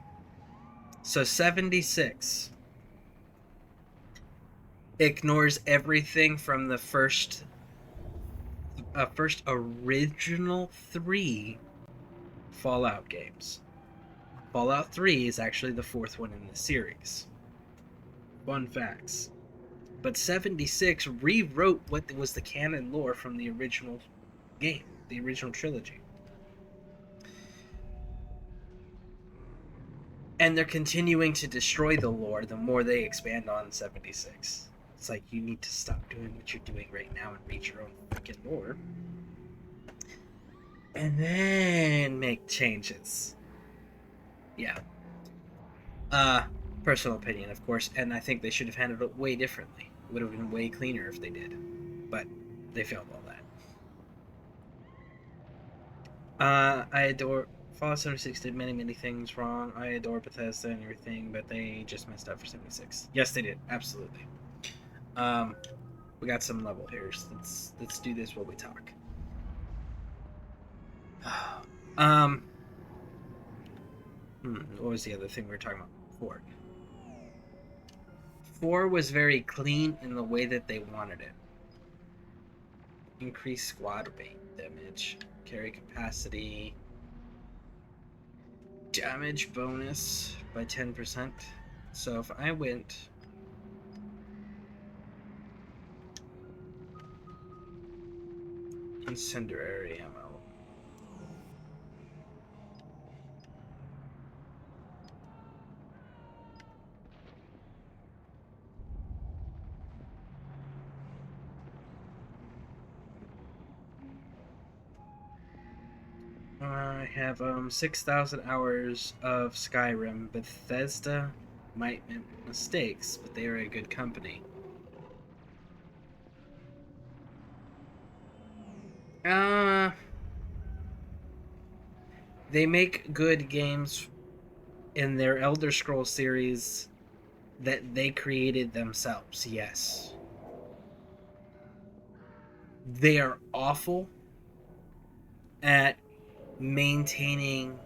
So 76 ignores everything from the first original 3 Fallout games. Fallout 3 is actually the 4th one in the series. Fun facts. But 76 rewrote what was the canon lore from the original game, the original trilogy. And they're continuing to destroy the lore the more they expand on 76. It's like, you need to stop doing what you're doing right now and read your own freaking lore. And then make changes. Yeah. Personal opinion, of course, and I think they should have handled it way differently. It would have been way cleaner if they did. But they failed all that. I adore... Fallout 76 did many things wrong. I adore Bethesda and everything, but they just messed up for 76. Yes, they did. Absolutely. We got some level here. So let's do this while we talk. What was the other thing we were talking about? 4. 4 was very clean in the way that they wanted it. Increase squad weight damage, carry capacity, damage bonus by 10%. So if I went incendiary ammo, I have 6,000 hours of Skyrim. Bethesda might make mistakes, but they are a good company. They make good games in their Elder Scrolls series that they created themselves, yes. They are awful at maintaining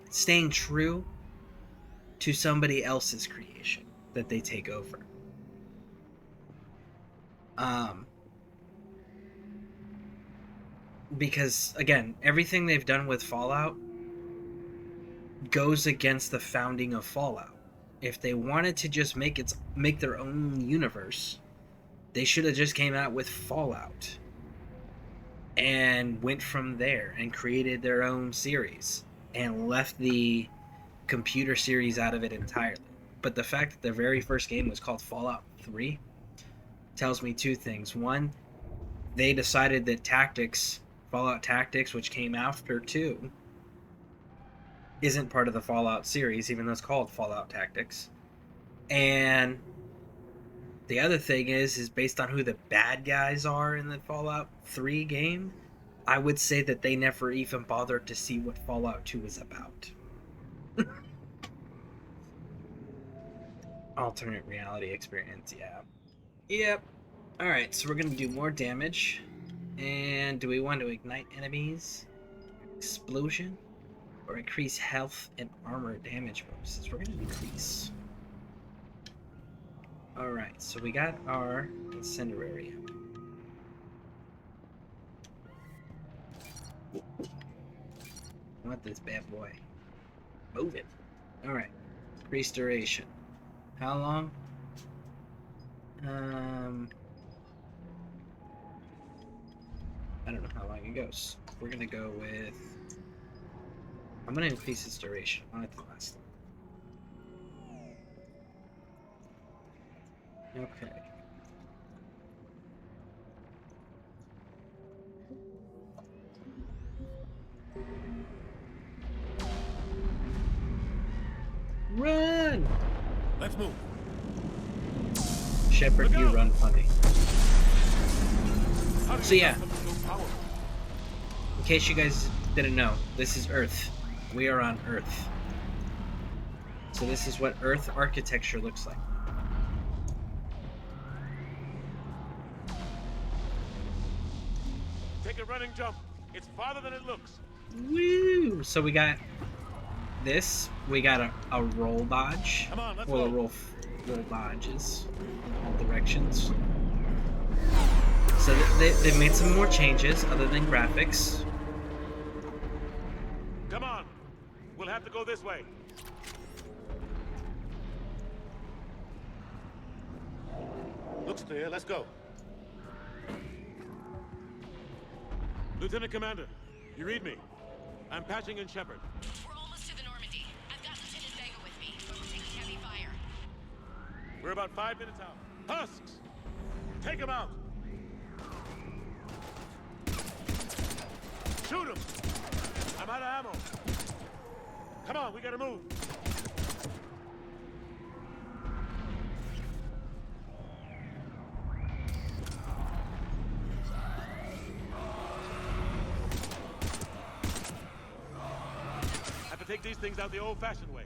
staying true to somebody else's creation that they take over. Because again, everything they've done with Fallout goes against the founding of Fallout. If they wanted to just make their own universe, they should have just came out with Fallout and went from there and created their own series and left the computer series out of it entirely. But the fact that their very first game was called Fallout 3 tells me two things. One, they decided that Fallout Tactics, which came after 2, isn't part of the Fallout series, even though it's called Fallout Tactics. And the other thing is based on who the bad guys are in the Fallout 3 game, I would say that they never even bothered to see what Fallout 2 is about. Alternate reality experience, yeah. Yep. Alright, so we're going to do more damage. And do we want to ignite enemies? Explosion? Or increase health and armor damage bonuses? We're going to increase. Alright, so we got our incendiary. I want this bad boy. Move it. Alright. Increase duration. How long? I don't know how long it goes. We're gonna go with... I'm gonna increase its duration. I want it to last long. Okay. Run! Let's move. Shepard, you run funny. So yeah, in case you guys didn't know, this is Earth. We are on Earth. So this is what Earth architecture looks like. Take a running jump. It's farther than it looks. Woo! So we got this. We got a roll dodge. Come on, let's well, go. roll dodges in all directions. So they've made some more changes other than graphics. Come on. We'll have to go this way. Looks clear. Let's go. Lieutenant Commander, you read me. I'm patching in Shepard. We're almost to the Normandy. I've got Lieutenant Vega with me. Taking heavy fire. We're about 5 minutes out. Husks! Take him out! Shoot him! I'm out of ammo. Come on, we gotta move. Have to take these things out the old-fashioned way.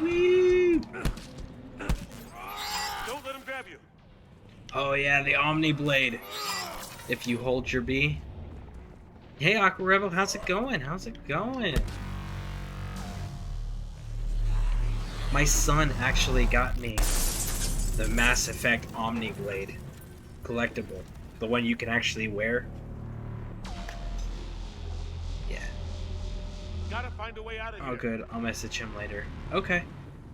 Woo! Don't let him grab you. Oh yeah, the Omni Blade. If you hold your B. Hey Aqua Rebel, how's it going? How's it going? My son actually got me the Mass Effect Omni Blade collectible. The one you can actually wear. Yeah. Gotta find a way out of here. Oh good, I'll message him later. Okay.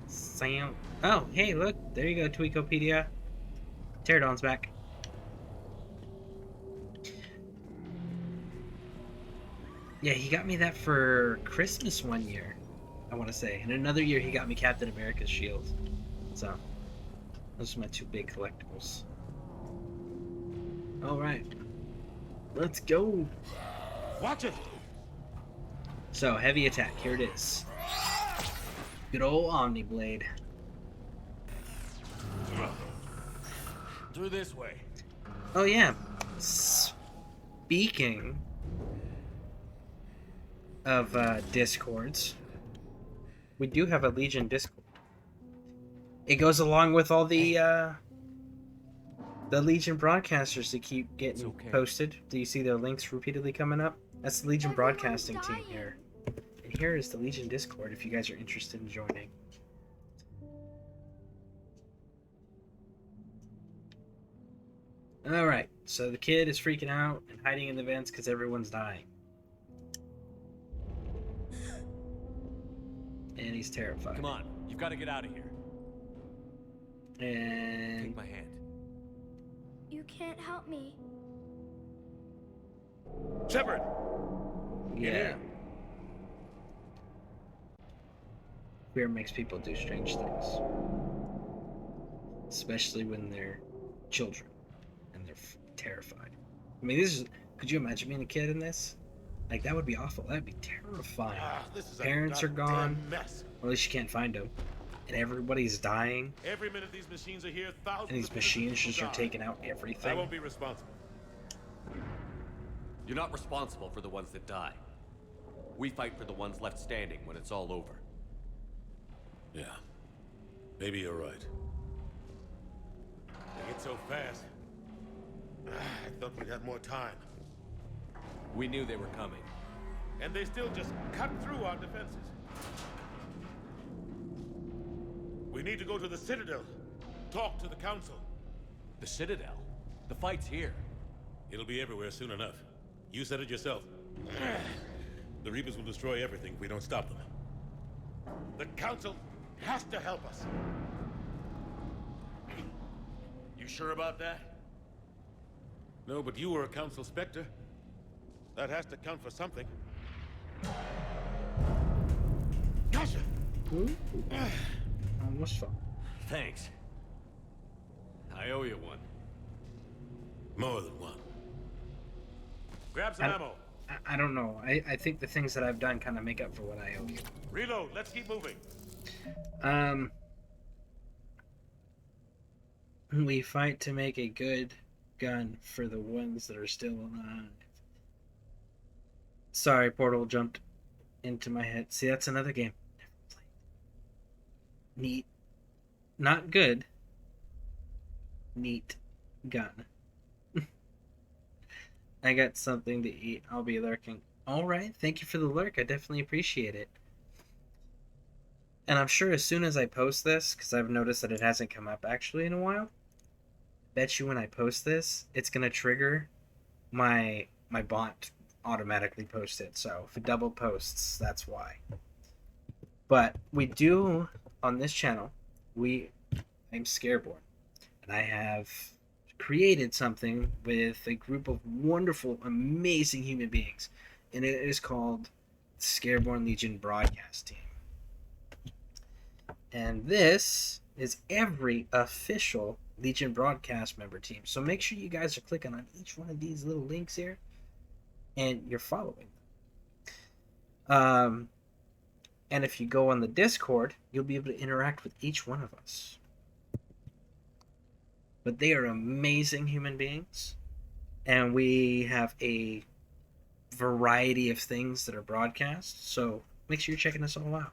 Sam. Oh, hey, look. There you go, Tweakopedia. Pterodon's back. Yeah, he got me that for Christmas one year, I want to say. And another year he got me Captain America's shield. So, those are my two big collectibles. All right. Let's go. Watch it. So, heavy attack. Here it is. Good old Omniblade. Through this way. Oh, yeah. Speaking of Discords, we do have a Legion Discord. It goes along with all the Legion broadcasters that keep getting posted. Do you see their links repeatedly coming up? That's the Legion broadcasting team here. And here is the Legion Discord if you guys are interested in joining. Alright, so the kid is freaking out and hiding in the vents because everyone's dying. And he's terrified. Come on, you've got to get out of here. And... Take my hand. You can't help me. Shepard! Yeah. Fear makes people do strange things. Especially when they're children. And they're terrified. I mean, this is... Could you imagine being a kid in this? Like, that would be awful. That would be terrifying. Parents are gone. Mess. Or at least you can't find them. And everybody's dying. Every minute these machines are here, thousands And these of machines people just are die. taking out everything. I won't be responsible. You're not responsible for the ones that die. We fight for the ones left standing when it's all over. Yeah. Maybe you're right. They get so fast. I thought we'd have more time. We knew they were coming. And they still just cut through our defenses. We need to go to the Citadel. Talk to the Council. The Citadel? The fight's here. It'll be everywhere soon enough. You said it yourself. The Reapers will destroy everything if we don't stop them. The Council has to help us. You sure about that? No, but you were a Council Spectre. That has to count for something. Gotcha! Almost fun. Thanks. I owe you one. More than one. Grab some ammo. I don't know. I think the things that I've done kind of make up for what I owe you. Reload. Let's keep moving. We fight to make a good gun for the ones that are still alive. Sorry, Portal jumped into my head. See, that's another game. Never played. Neat. Not good. Neat gun. I got something to eat. I'll be lurking. Alright, thank you for the lurk. I definitely appreciate it. And I'm sure as soon as I post this, because I've noticed that it hasn't come up actually in a while, bet you when I post this, it's going to trigger my bot automatically post it. So if it double posts, that's why. But we do, on this channel, I'm Scareborn. And I have created something with a group of wonderful, amazing human beings. And it is called Scareborn Legion Broadcast Team. And this is every official Legion Broadcast member team. So make sure you guys are clicking on each one of these little links here. And you're following them. And if you go on the Discord, you'll be able to interact with each one of us. But they are amazing human beings. And we have a variety of things that are broadcast. So make sure you're checking us all out.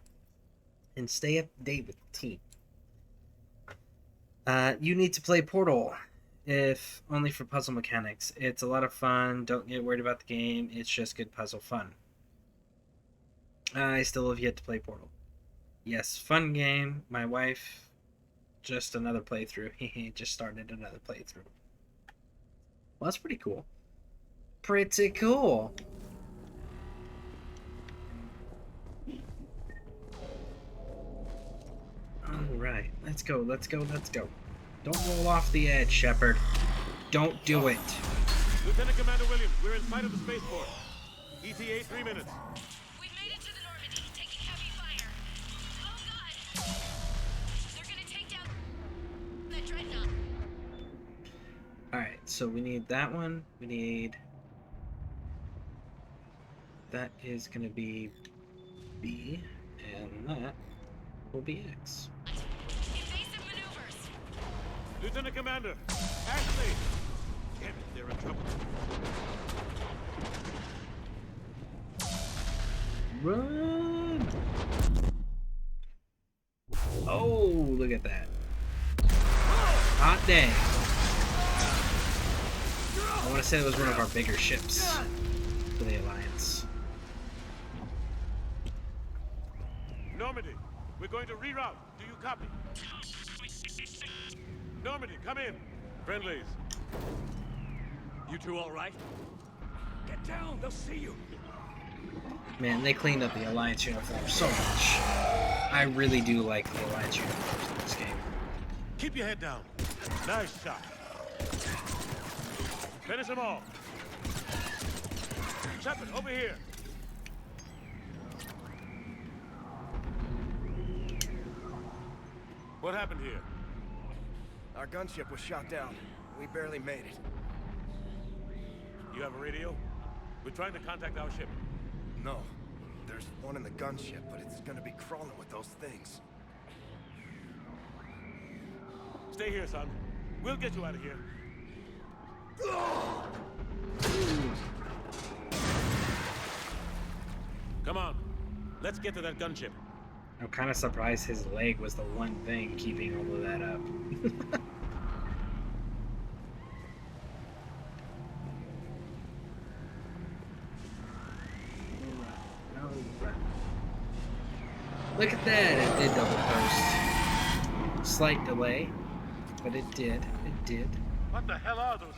And stay up to date with the team. You need to play Portal. If only for puzzle mechanics. It's a lot of fun. Don't get worried about the game. It's just good puzzle fun. I still have yet to play Portal. Yes, fun game. My wife, just another playthrough. Just started another playthrough. Well, that's pretty cool. Pretty cool. Alright, let's go, let's go, let's go. Don't roll off the edge, Shepard. Don't do it. Lieutenant Commander Williams, we're in sight of the spaceport. ETA 3 minutes. We've made it to the Normandy, taking heavy fire. Oh god! They're gonna take down that dreadnought. Alright, So we need that one. We need... That is going to be B, and that will be X. Invasive maneuvers. Lieutenant Commander, Ashley! Damn it, they're in trouble. Run! Oh, look at that. Hot day. I want to say it was one of our bigger ships for the Alliance. Normandy, we're going to reroute. Do you copy? Normandy, come in. Friendlies. You two all right? Get down, they'll see you. Man, they cleaned up the Alliance uniform so much. I really do like the Alliance uniforms in this game. Keep your head down. Nice shot. Finish them all. Shepard, over here. What happened here? Our gunship was shot down. We barely made it. You have a radio? We're trying to contact our ship. No. There's one in the gunship, but it's gonna be crawling with those things. Stay here, son. We'll get you out of here. Come on. Let's get to that gunship. I'm kind of surprised his leg was the one thing keeping all of that up. Look at that, it did double post. Slight delay, but it did. It did. What the hell are those things?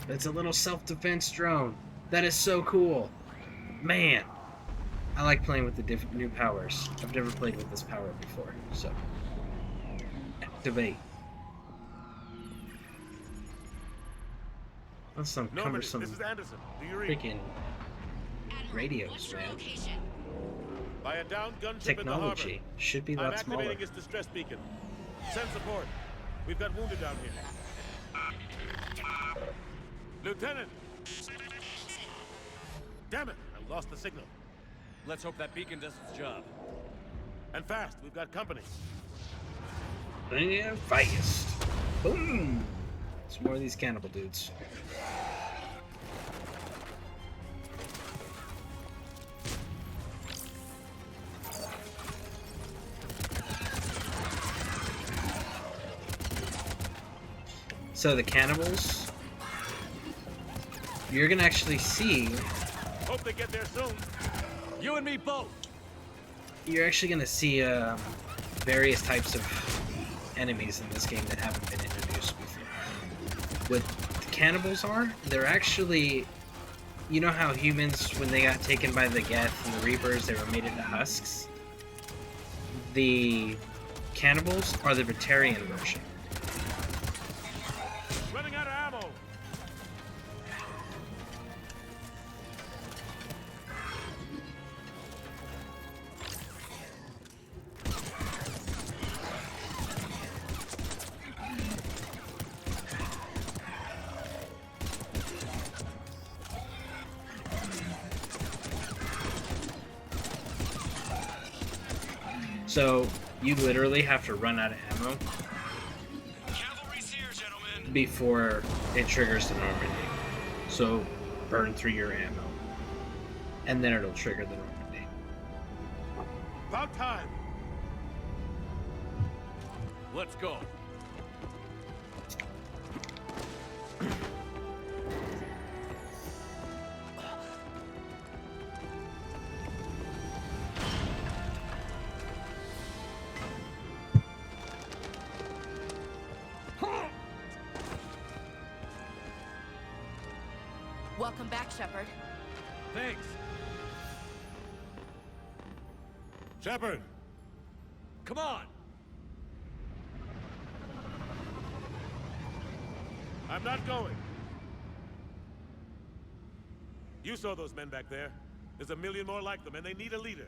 It's a little self-defense drone. That is so cool. Man, I like playing with the different new powers. I've never played with this power before, so activate. That's some cumbersome this is Anderson. Do you read? freaking radios, man. By a downed gunship Technology in the harbor. should be a I'm lot smaller. activating its distress beacon. Send support. We've got wounded down here. Lieutenant! Damn it! I lost the signal. Let's hope that beacon does its job. And fast. We've got company. And fast. Boom! It's more of these cannibal dudes. So the cannibals, you're gonna actually see. Hope they get there soon. You and me both. You're actually gonna see various types of enemies in this game that haven't been introduced before. What the cannibals are, they're actually, you know how humans, when they got taken by the Geth and the Reapers, they were made into husks? The cannibals are the Batarian version. Running out of ammo. So you literally have to run out of ammo before it triggers the Normandy. So burn through your ammo, and then it'll trigger the Normandy. About time. Let's go. Shepard. Thanks. Shepard! Come on! I'm not going. You saw those men back there. There's a million more like them, and they need a leader.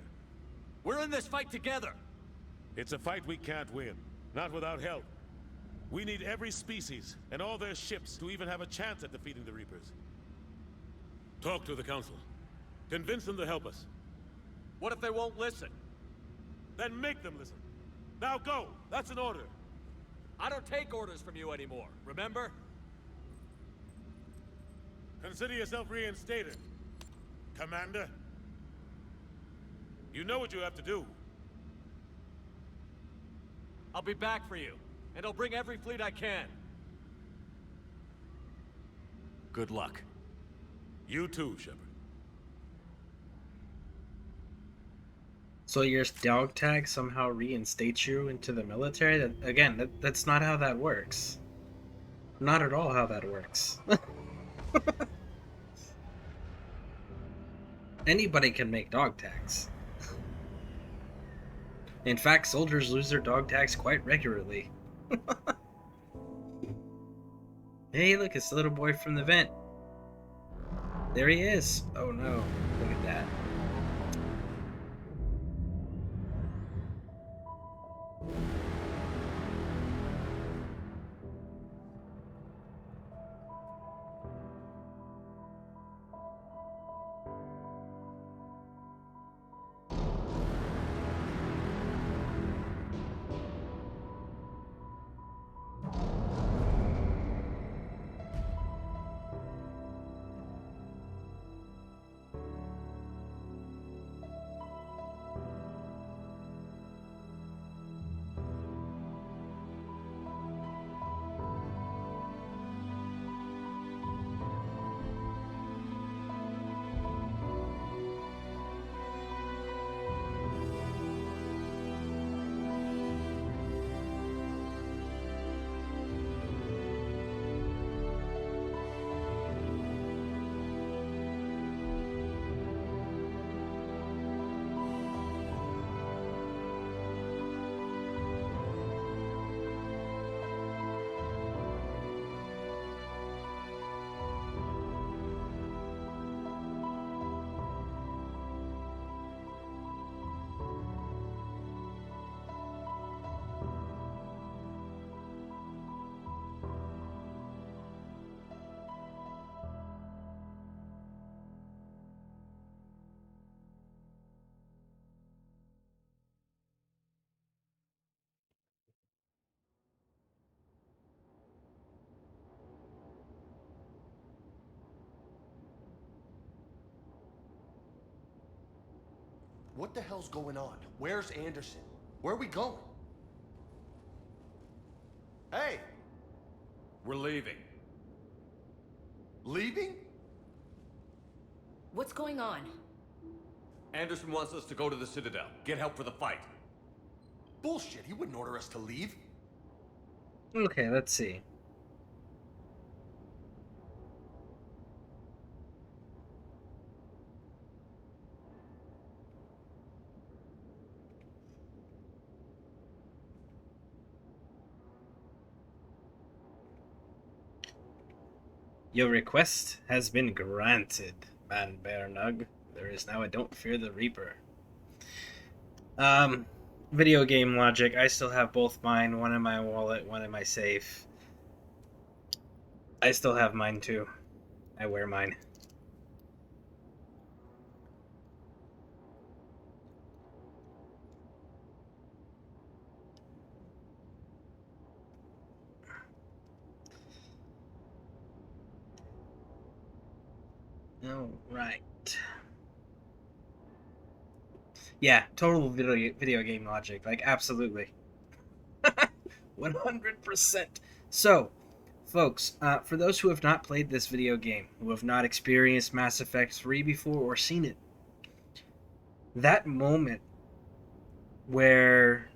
We're in this fight together. It's a fight we can't win. Not without help. We need every species and all their ships to even have a chance at defeating the Reapers. Talk to the Council. Convince them to help us. What if they won't listen? Then make them listen. Now go! That's an order. I don't take orders from you anymore, remember? Consider yourself reinstated, Commander. You know what you have to do. I'll be back for you, and I'll bring every fleet I can. Good luck. You too, Shepard. So your dog tag somehow reinstates you into the military? That's not how that works. Not at all how that works. Anybody can make dog tags. In fact, soldiers lose their dog tags quite regularly. Hey, look, it's the little boy from the vent. There he is. Oh no, look at that. What the hell's going on? Where's Anderson? Where are we going? Hey! We're leaving. Leaving? What's going on? Anderson wants us to go to the Citadel. Get help for the fight. Bullshit, he wouldn't order us to leave. Okay, let's see. Your request has been granted, Man Bear Nug. There is now a Don't Fear the Reaper. Video game logic. I still have both mine. One in my wallet, one in my safe. I still have mine too. I wear mine. All right. Yeah, total video game logic. Like, absolutely. 100%. So, folks, for those who have not played this video game, who have not experienced Mass Effect 3 before or seen it, that moment where...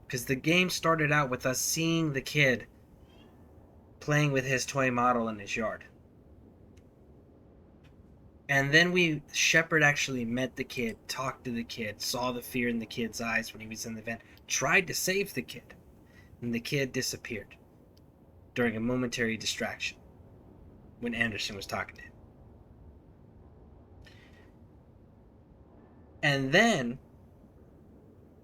Because the game started out with us seeing the kid playing with his toy model in his yard. And then Shepard actually met the kid, talked to the kid, saw the fear in the kid's eyes when he was in the vent, tried to save the kid, and the kid disappeared during a momentary distraction when Anderson was talking to him. And then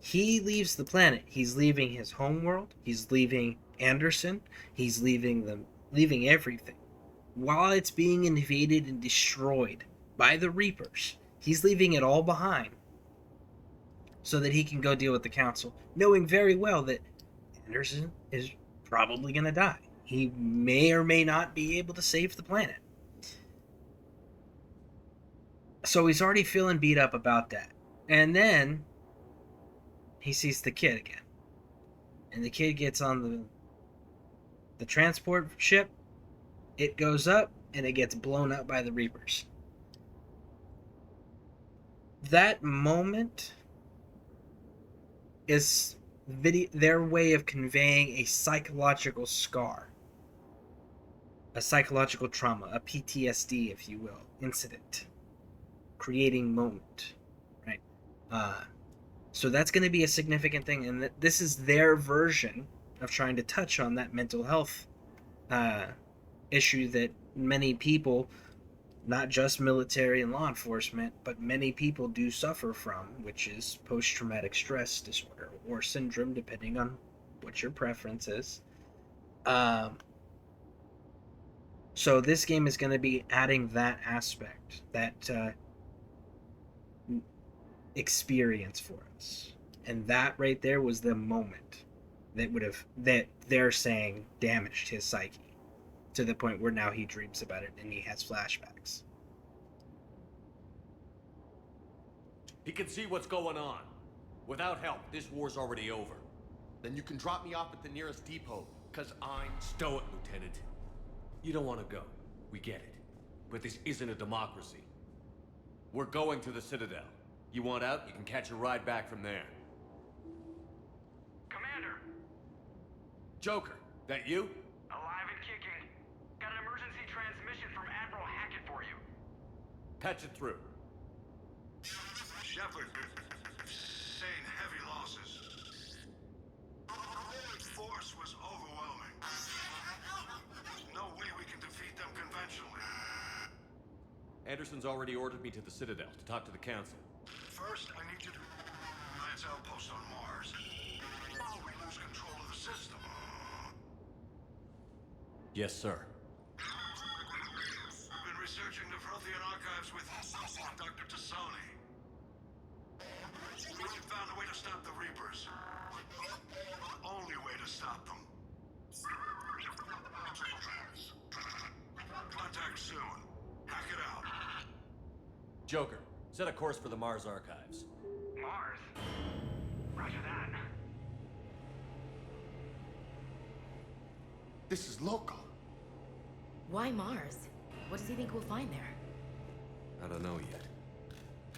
he leaves the planet. He's leaving his homeworld. He's leaving Anderson. He's leaving everything. While it's being invaded and destroyed by the Reapers, he's leaving it all behind so that he can go deal with the Council, knowing very well that Anderson is probably going to die. He may or may not be able to save the planet. So he's already feeling beat up about that. And then he sees the kid again. And the kid gets on the transport ship. It goes up and it gets blown up by the Reapers. That moment is their way of conveying a psychological scar. A psychological trauma, a PTSD, if you will, incident. Creating moment, right? So that's going to be a significant thing, and this is their version of trying to touch on that mental health issue that many people, not just military and law enforcement, but many people do suffer from, which is post-traumatic stress disorder or syndrome, depending on what your preference is. So this game is going to be adding that aspect, that experience for us. And that right there was the moment that they're saying damaged his psyche to the point where now he dreams about it and he has flashbacks. He can see what's going on. Without help, this war's already over. Then you can drop me off at the nearest depot, because I'm... Stow it, Lieutenant. You don't want to go. We get it. But this isn't a democracy. We're going to the Citadel. You want out, you can catch a ride back from there. Commander! Joker, that you? Alive and kicking. Got an emergency transmission from Admiral Hackett for you. Patch it through. Shepard, sustained heavy losses. The force was overwhelming. There's no way we can defeat them conventionally. Anderson's already ordered me to the Citadel to talk to the Council. First, I need you to Lance outpost on Mars. Now we lose control of the system. Yes, sir. We've been researching the Prothean archives with Dr. Tassoni. We found a way to stop the Reapers. The only way to stop them. Contact soon. Hack it out. Joker, set a course for the Mars archives. Mars? Roger that. This is local. Why Mars? What does he think we'll find there? I don't know yet.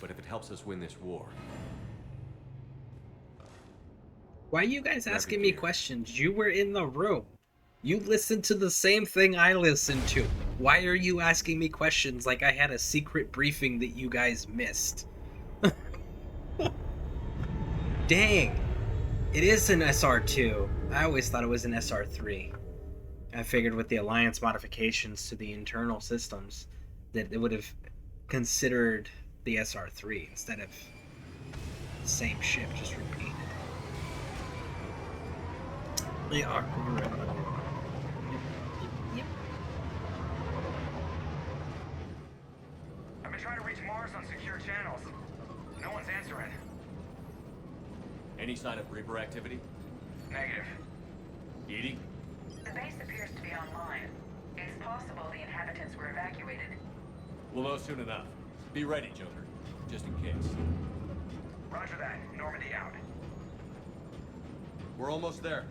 But if it helps us win this war... Why are you guys asking me questions? You were in the room. You listened to the same thing I listened to. Why are you asking me questions like I had a secret briefing that you guys missed? Dang. It is an SR2. I always thought it was an SR3. I figured with the Alliance modifications to the internal systems that it would have considered the SR3 instead of the same ship, just repeated. Yeah, I've been trying to reach Mars on secure channels. No one's answering. Any sign of Reaper activity? Negative. Edie? The base appears to be online. It's possible the inhabitants were evacuated. We'll know soon enough. Be ready, Joker. Just in case. Roger that. Normandy out. We're almost there.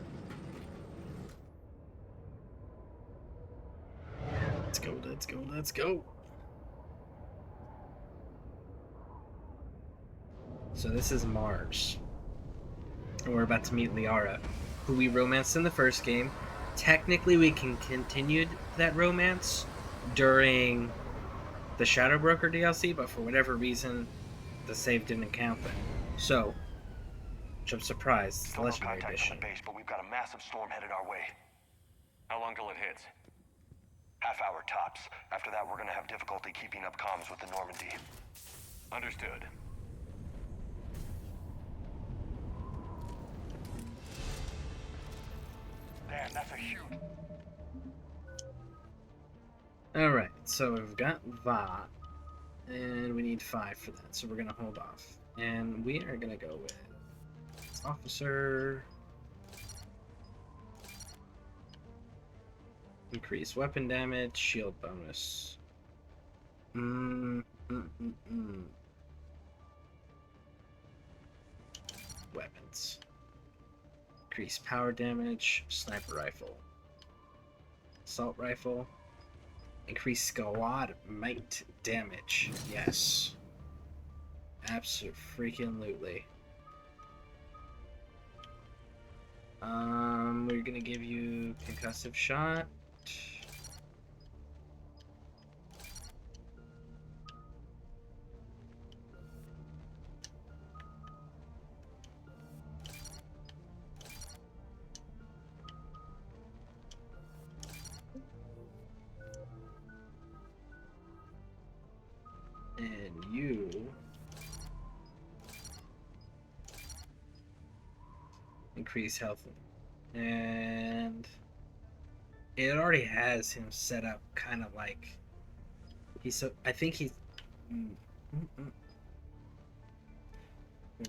Let's go, let's go, let's go. So this is Mars. And we're about to meet Liara, who we romanced in the first game. Technically, we can continue that romance during the Shadow Broker DLC, but for whatever reason, the save didn't count then. So, which I'm surprised, it's a legendary edition. Base, but we've got a massive storm headed our way. How long till it hits? Half hour tops. After that, we're gonna have difficulty keeping up comms with the Normandy. Understood. Damn, that's a huge... Alright, so we've got that, and we need 5 for that, so we're gonna hold off. And we are gonna go with Officer. Increase weapon damage, shield bonus. Weapons. Increase power damage, sniper rifle. Assault rifle. Increase squad mate damage. Yes. Absolutely. We're gonna give you concussive shot. And you increase health, and it already has him set up kind of like he's so I think he's we're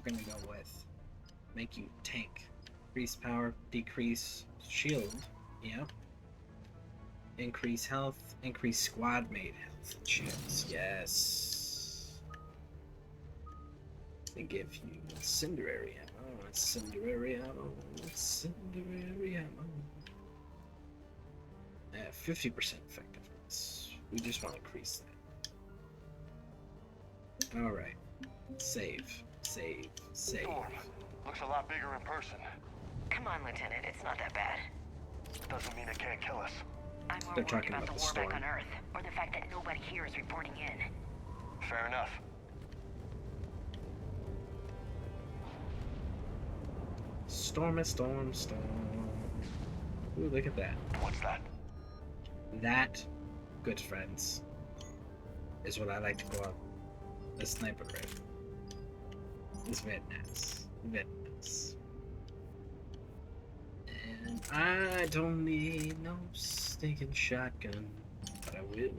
gonna go with make you tank, increase power, decrease shield, yep, increase health, increase squad mate health and shields, yes. They give you incendiary ammo, incendiary ammo, incendiary ammo. 50% effectiveness. We just want to increase that. Alright. Save. Storm. Looks a lot bigger in person. Come on, Lieutenant. It's not that bad. Doesn't mean it can't kill us. I'm more They're worried talking about about the the war storm. back on Earth, or the fact that nobody here is reporting in. Fair enough. Storm. Ooh, look at that. What's that? That, good friends, is what I like to call the sniper rifle. It's very nice. Very nice. And I don't need no stinking shotgun, but I will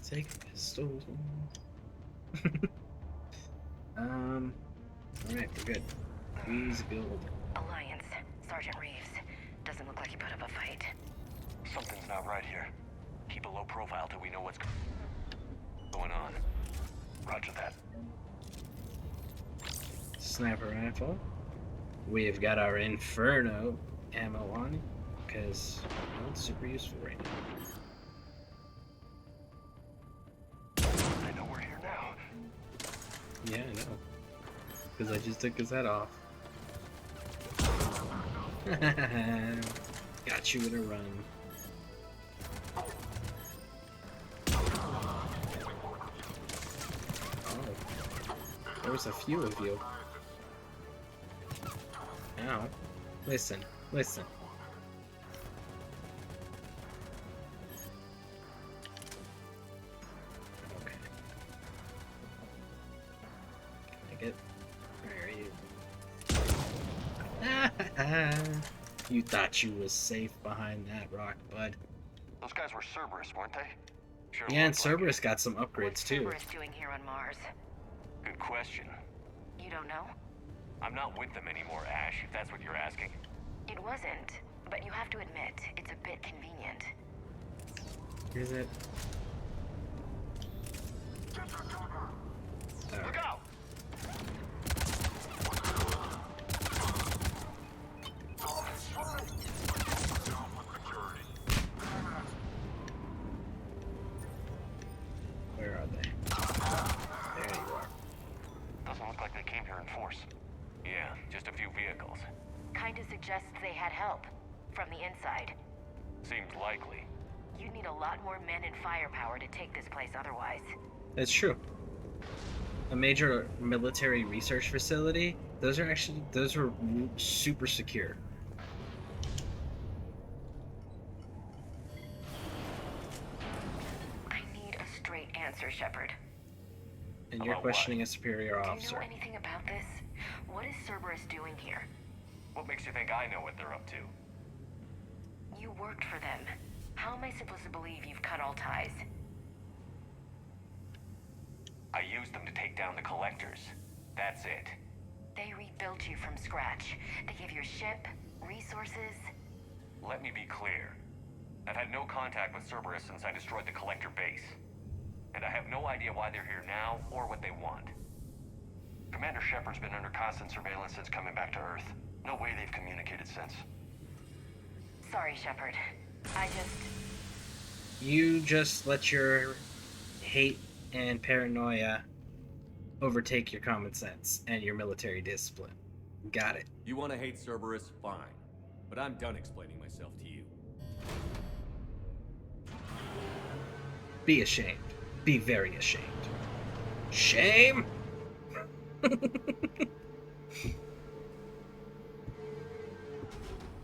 take a pistol. Alright, we're good. Please build. Alliance. Sergeant Reeves. Doesn't look like he put up a fight. Something's not right here. Keep a low profile till we know what's going on. Roger that. Sniper rifle. We've got our Inferno ammo on, because it's super useful right now. I know we're here now. Yeah, I know. Because I just took his head off. Got you in a run. Oh. There was a few of you. Ow. Listen. Okay. Can I get... Where are you? You thought you was safe behind that rock, bud. Those guys were Cerberus, weren't they? Sure. Yeah, and Cerberus got some upgrades What's too. Cerberus doing here on Mars? Good question. You don't know? I'm not with them anymore, Ash, if that's what you're asking. It wasn't, but you have to admit, it's a bit convenient. Is it? Look out! Where are they? There you are. Doesn't look like they came here in force. Yeah, just a few vehicles. Kinda suggests they had help. From the inside. Seems likely. You'd need a lot more men and firepower to take this place otherwise. That's true. A major military research facility. Those are super secure. I need a straight answer, Shepard. And you're questioning a superior officer. Do you know anything about this? What is Cerberus doing here? What makes you think I know what they're up to? You worked for them. How am I supposed to believe you've cut all ties? I used them to take down the Collectors. That's it. They rebuilt you from scratch. They gave you a ship, resources. Let me be clear. I've had no contact with Cerberus since I destroyed the Collector base. And I have no idea why they're here now or what they want. Commander Shepard's been under constant surveillance since coming back to Earth. No way they've communicated since. Sorry, Shepard. You just let your hate and paranoia overtake your common sense and your military discipline. Got it. You want to hate Cerberus? Fine. But I'm done explaining myself to you. Be ashamed. Be very ashamed. Shame?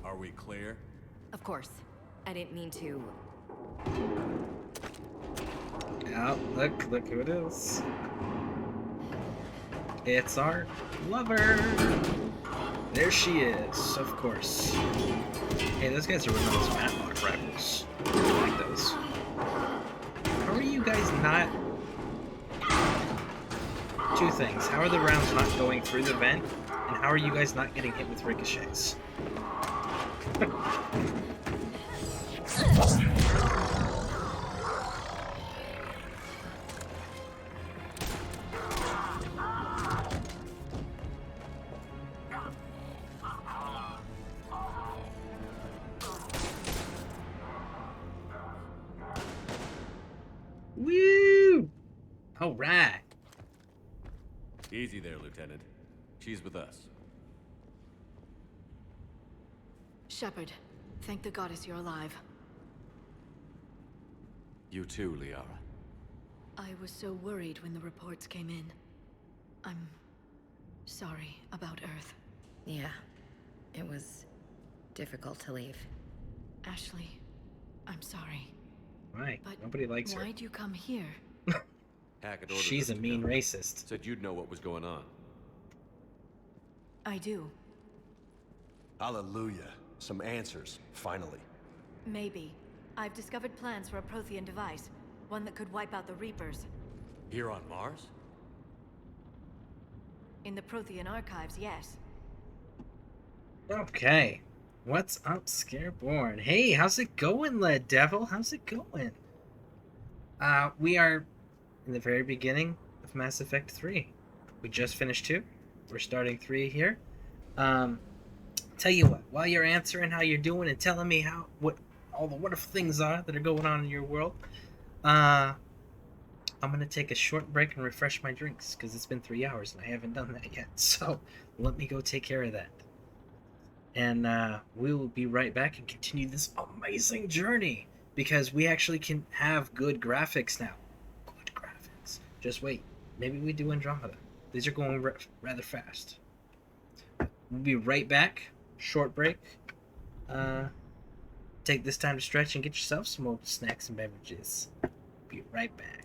Are we clear? Of course. I didn't mean to. Oh, look who it is. It's our lover. There she is, of course. Hey, those guys are running those Matlock rifles. I like those. How are you guys not... Two things. How are the rounds not going through the vent? And how are you guys not getting hit with ricochets? Woo! All right. Easy there, Lieutenant. She's with us. Shepard, thank the goddess you're alive. You too, Liara. I was so worried when the reports came in. I'm sorry about Earth. Yeah, it was difficult to leave. Ashley, I'm sorry. Why? But nobody likes her. Why'd you come here? Hackett ordered She's us a to mean come. racist. Said you'd know what was going on. I do. Hallelujah. Some answers, finally. Maybe. I've discovered plans for a Prothean device. One that could wipe out the Reapers. Here on Mars? In the Prothean archives, yes. Okay. What's up, Scareborn? Hey, how's it going, Lead Devil? How's it going? We are in the very beginning of Mass Effect 3. We just finished 2. We're starting 3 here. Tell you what, while you're answering how you're doing and telling me what all the wonderful things are that are going on in your world, I'm gonna take a short break and refresh my drinks because it's been 3 hours and I haven't done that yet. So let me go take care of that. And we will be right back and continue this amazing journey because we actually can have good graphics now. Good graphics. Just wait. Maybe we do Andromeda. These are going rather fast. We'll be right back. Short break. Take this time to stretch and get yourself some more snacks and beverages. Be right back.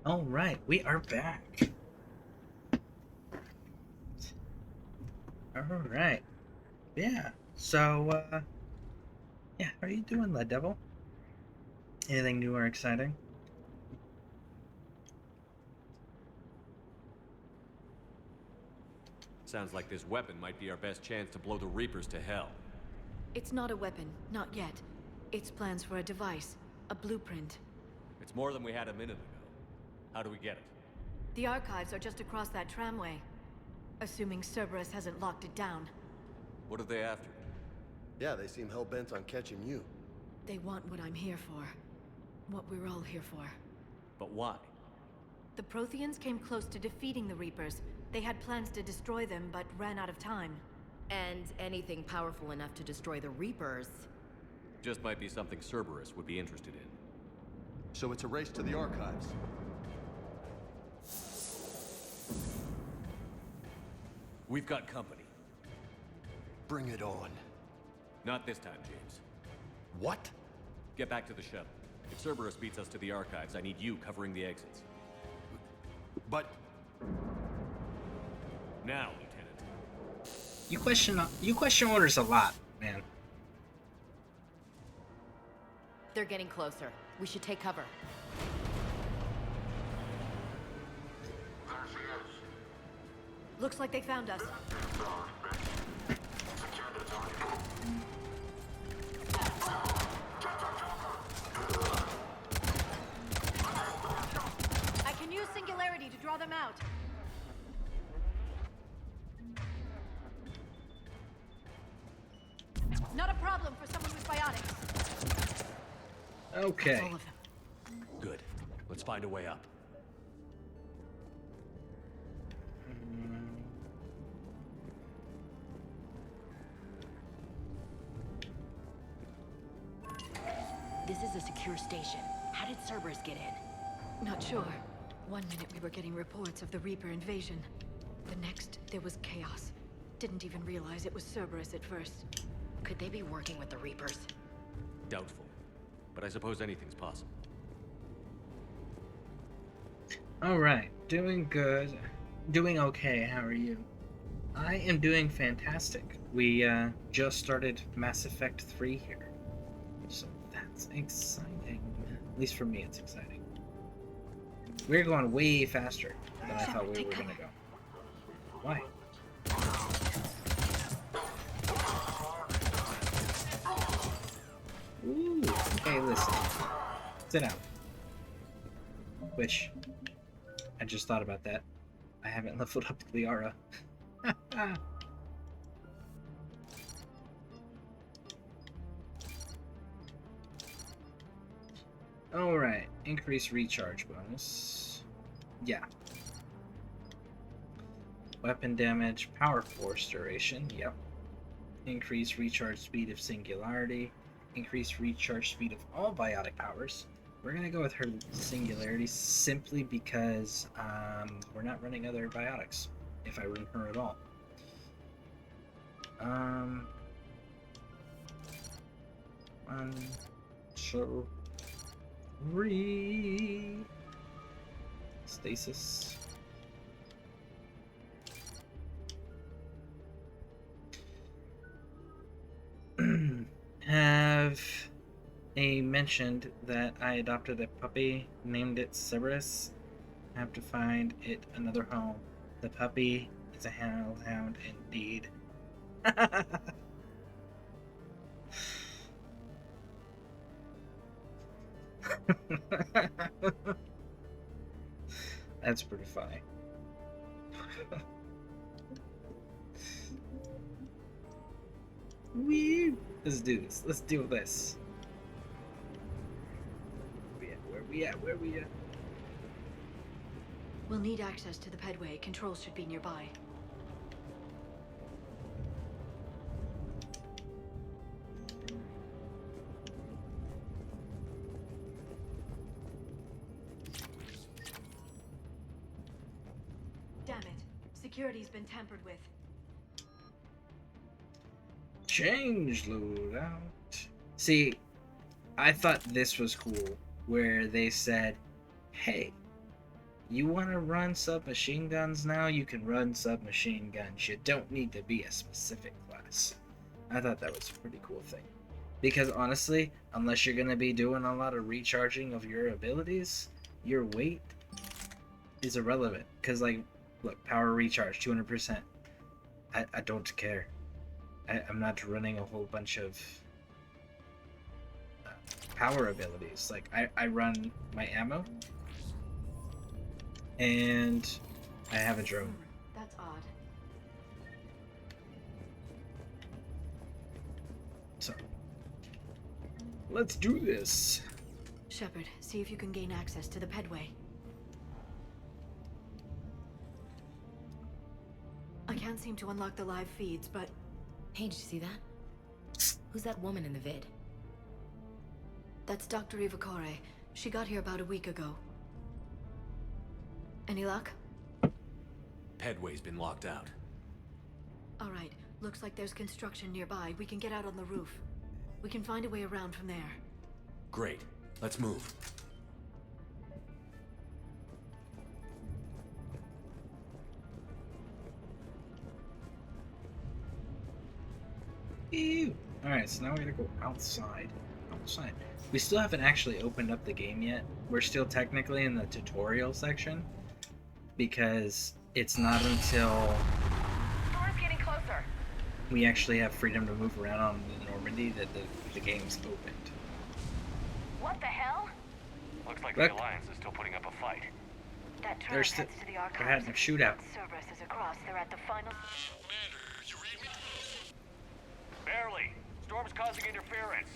All right, we are back. All right. Yeah. So, yeah, how are you doing, Lead Devil? Anything new or exciting? Sounds like this weapon might be our best chance to blow the Reapers to hell. It's not a weapon, not yet. It's plans for a device, a blueprint. It's more than we had a minute ago. How do we get it? The archives are just across that tramway. Assuming Cerberus hasn't locked it down. What are they after? Yeah, they seem hell-bent on catching you. They want what I'm here for. What we're all here for. But why? The Protheans came close to defeating the Reapers. They had plans to destroy them, but ran out of time. And anything powerful enough to destroy the Reapers. Just might be something Cerberus would be interested in. So it's a race to the archives. We've got company. Bring it on. Not this time, James. What? Get back to the shuttle. If Cerberus beats us to the archives, I need you covering the exits. But... Now, Lieutenant. You question orders a lot, man. They're getting closer. We should take cover. Looks like they found us. I can use Singularity to draw them out. Not a problem for someone with biotics. Okay. All of them. Good. Let's find a way up. This is a secure station. How did Cerberus get in? Not sure. One minute we were getting reports of the Reaper invasion. The next, there was chaos. Didn't even realize it was Cerberus at first. Could they be working with the Reapers? Doubtful. But I suppose anything's possible. Alright, doing good. Doing okay, how are you? I am doing fantastic. We just started Mass Effect 3 here. So that's exciting. At least for me, it's exciting. We're going way faster than I thought we were going to go. Why? Ooh, okay, listen. Sit down. Which, I just thought about that. I haven't leveled up Liara. Alright, increase recharge bonus. Yeah. Weapon damage, power force duration, yep. Increase recharge speed of Singularity. Increase recharge speed of all biotic powers. We're gonna go with her Singularity simply because we're not running other biotics, if I run her at all. One, two, three. Stasis. Have mentioned that I adopted a puppy, named it Cerberus. I have to find it another home. The puppy is a hellhound indeed. That's pretty funny. Let's do this. Let's do this. Where we at? Where we at? We'll need access to the pedway. Controls should be nearby. Damn it. Security's been tampered with. Change loadout. See, I thought this was cool, where they said, hey, You want to run submachine guns now? You can run submachine guns. You don't need to be a specific class. I thought that was a pretty cool thing. Because honestly, unless you're going to be doing a lot of recharging of your abilities, your weight is irrelevant. Because, like, look, power recharge, 200%. I don't care. I'm not running a whole bunch of power abilities. Like, I run my ammo, and I have a drone. That's odd. So, let's do this. Shepard, see if you can gain access to the pedway. I can't seem to unlock the live feeds, but... Hey, did you see that? Who's that woman in the vid? That's Dr. Ivakore. She got here about a week ago. Any luck? Pedway's been locked out. Alright, looks like there's construction nearby. We can get out on the roof. We can find a way around from there. Great. Let's move. Ew. Alright, so now we gotta go outside. Outside. We still haven't actually opened up the game yet. We're still technically in the tutorial section. Because it's not until Storm's getting closer. we actually have freedom to move around on the Normandy that the game's opened. What the hell? Looks like Look. the Alliance is still putting up a fight. That train There's heads to the they're archives. having a shootout. Cerberus is across. They're at the final... Barely. Storm's causing interference.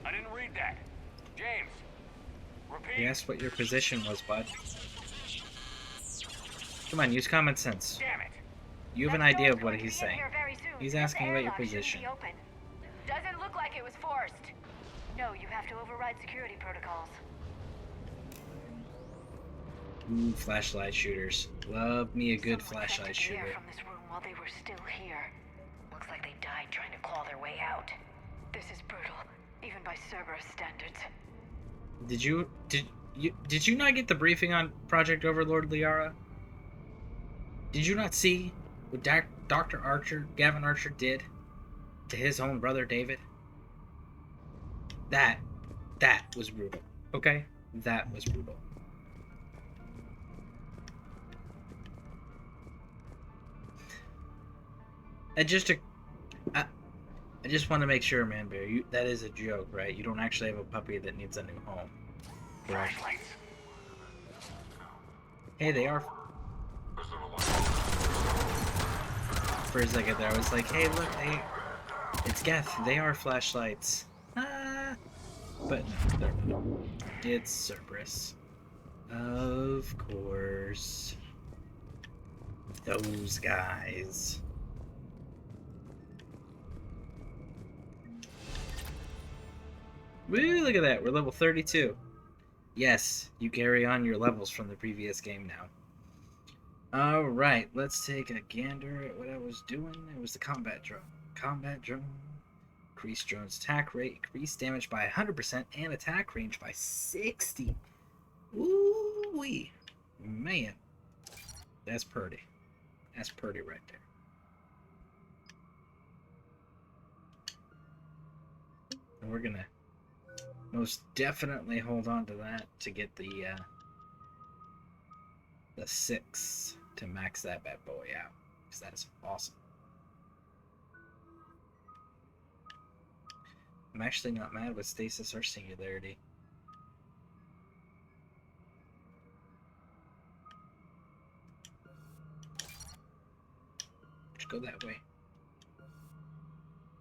I didn't read that. James, repeat. He asked what your position was, bud. Come on, use common sense. Damn it. You have an idea of what he's saying. He's asking about your position. Doesn't look like it was forced. No, you have to override security protocols. Ooh, flashlight shooters. Love me a good flashlight Sent the air shooter. from this room while they were still here. Looks like they died trying to claw their way out. This is brutal, even by Cerberus standards. Did you not get the briefing on Project Overlord, Liara? Did you not see what Dr. Archer, Gavin Archer, did to his own brother David? That was brutal. Okay? That was brutal. I just want to make sure, man, Bear, that is a joke, right? You don't actually have a puppy that needs a new home. Correct? Hey, they are. For a second there, I was like, hey, look, it's Geth. They are flashlights. Ah. But no, they're not. It's Cerberus. Of course. Those guys. Woo, look at that. We're level 32. Yes, you carry on your levels from the previous game now. Alright, let's take a gander at what I was doing. It was the combat drone. Combat drone. Increase drone's attack rate. Increase damage by 100% and attack range by 60. Ooh-wee. Man. That's pretty. That's pretty right there. And we're gonna most definitely hold on to that to get the 6 to max that bad boy out, because that is awesome. I'm actually not mad with stasis or singularity. Just go that way.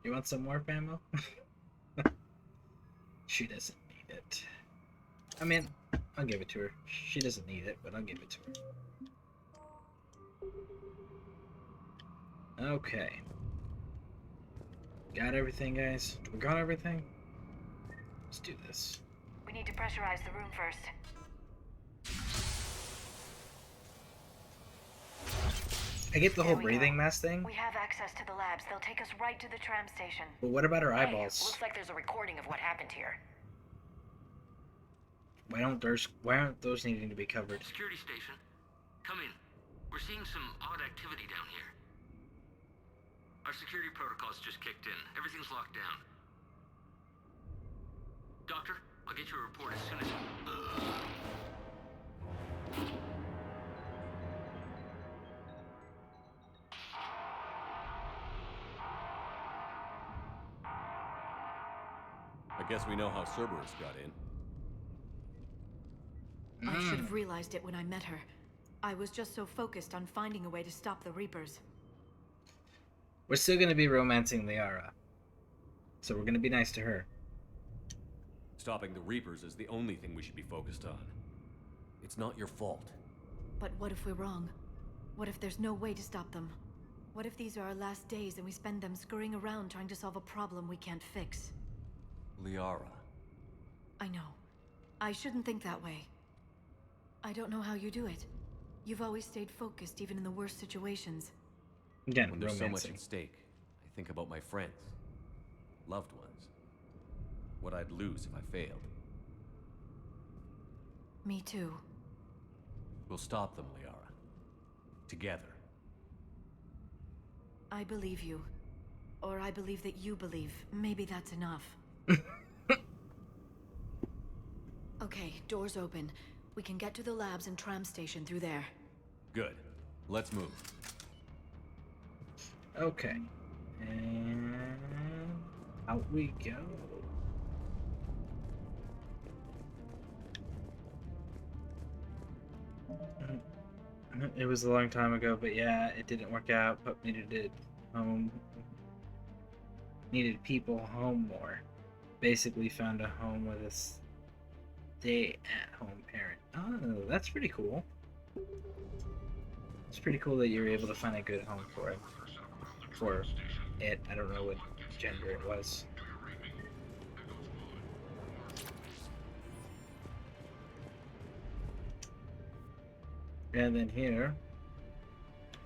You want some warp ammo? She doesn't need it. I mean, I'll give it to her. She doesn't need it, but I'll give it to her. Okay. Got everything, guys? We got everything? Let's do this. We need to pressurize the room first. I get the whole There we breathing go. mask thing, We have access to the labs. They'll take us right to the tram station. but what about her Hey, eyeballs? looks like there's a recording of what happened here. Why aren't those needing to be covered? Security station. Come in. We're seeing some odd activity down here. Our security protocols just kicked in. Everything's locked down. Doctor, I'll get you a report as soon as... I guess we know how Cerberus got in. I should have realized it when I met her. I was just so focused on finding a way to stop the Reapers. We're still gonna be romancing Liara, so we're gonna be nice to her. Stopping the Reapers is the only thing we should be focused on. It's not your fault. But what if we're wrong? What if there's no way to stop them? What if these are our last days and we spend them scurrying around trying to solve a problem we can't fix? Liara. I know. I shouldn't think that way. I don't know how you do it. You've always stayed focused even in the worst situations. Again, when there's so much romancing. at stake, I think about my friends, loved ones, what I'd lose if I failed. Me too. We'll stop them, Liara. Together. I believe you. Or I believe that you believe. Maybe that's enough. Okay, doors open. We can get to the labs and tram station through there. Good. Let's move. Okay. And out we go. It was a long time ago, but yeah, it didn't work out. Pup needed it home. Needed people home more. Basically found a home with a stay-at-home parent. Oh, that's pretty cool. It's pretty cool that you were able to find a good home for it. For it. I don't know what gender it was. And then here,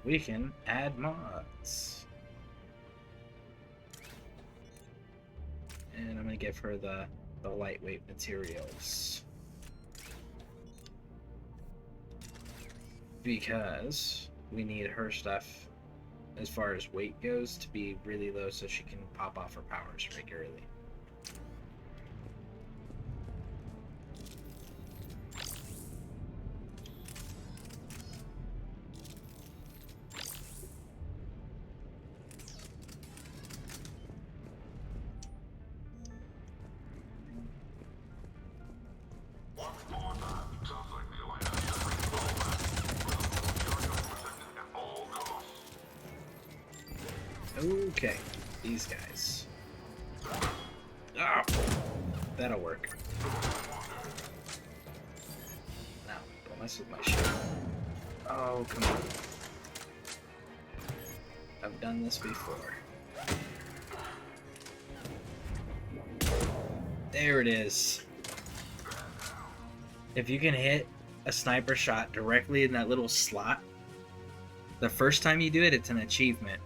we can add mods. And I'm gonna give her the lightweight materials. Because we need her stuff, as far as weight goes, to be really low so she can pop off her powers regularly. Okay, these guys. Ah, that'll work. No, don't mess with my shit. Oh, come on. I've done this before. There it is. If you can hit a sniper shot directly in that little slot, the first time you do it, it's an achievement.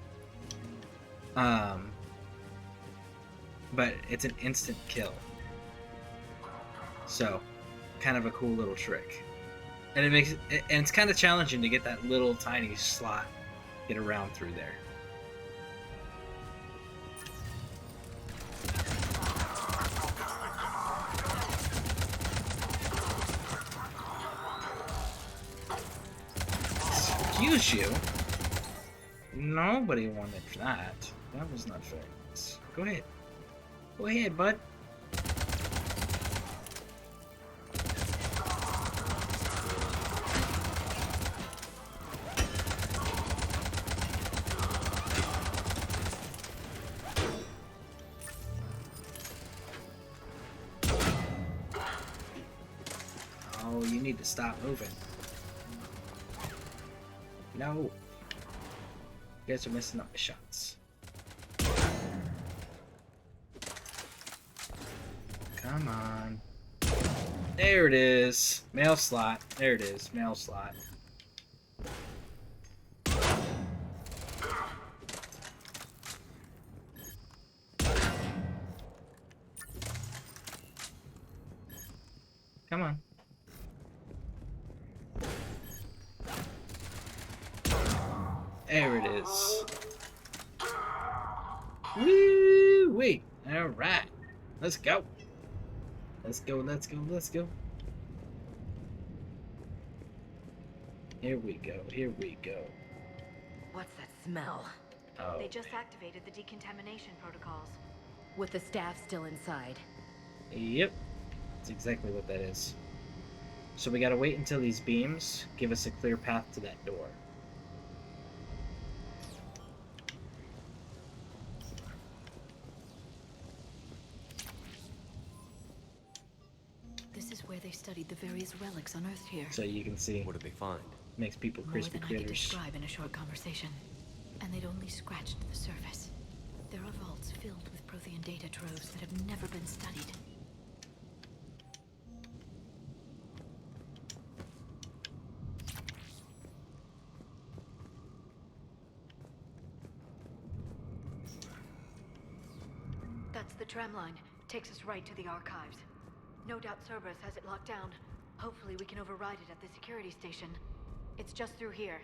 But it's an instant kill. So, kind of a cool little trick. And it makes it, and it's kind of challenging to get that little tiny slot, get around through there. Excuse you? Nobody wanted that. That was not fair. Go ahead. Go ahead, bud. Oh, you need to stop moving. No. You guys are messing up my shots. Come on. There it is. Mail slot. There it is. Mail slot. Come on. There it is. Woo! Wait. All right. Let's go. Let's go. Let's go. Let's go. Here we go. Here we go. What's that smell? Oh. They just activated the decontamination protocols. With the staff still inside. Yep. That's exactly what that is. So we gotta wait until these beams give us a clear path to that door. This is where they studied the various relics unearthed here. So you can see. What did they find? Makes people More crispy than I could critters. describe in a short conversation. And they'd only scratched the surface. There are vaults filled with Prothean data troves that have never been studied. That's the tram line. Takes us right to the archives. No doubt Cerberus has it locked down. Hopefully we can override it at the security station. It's just through here.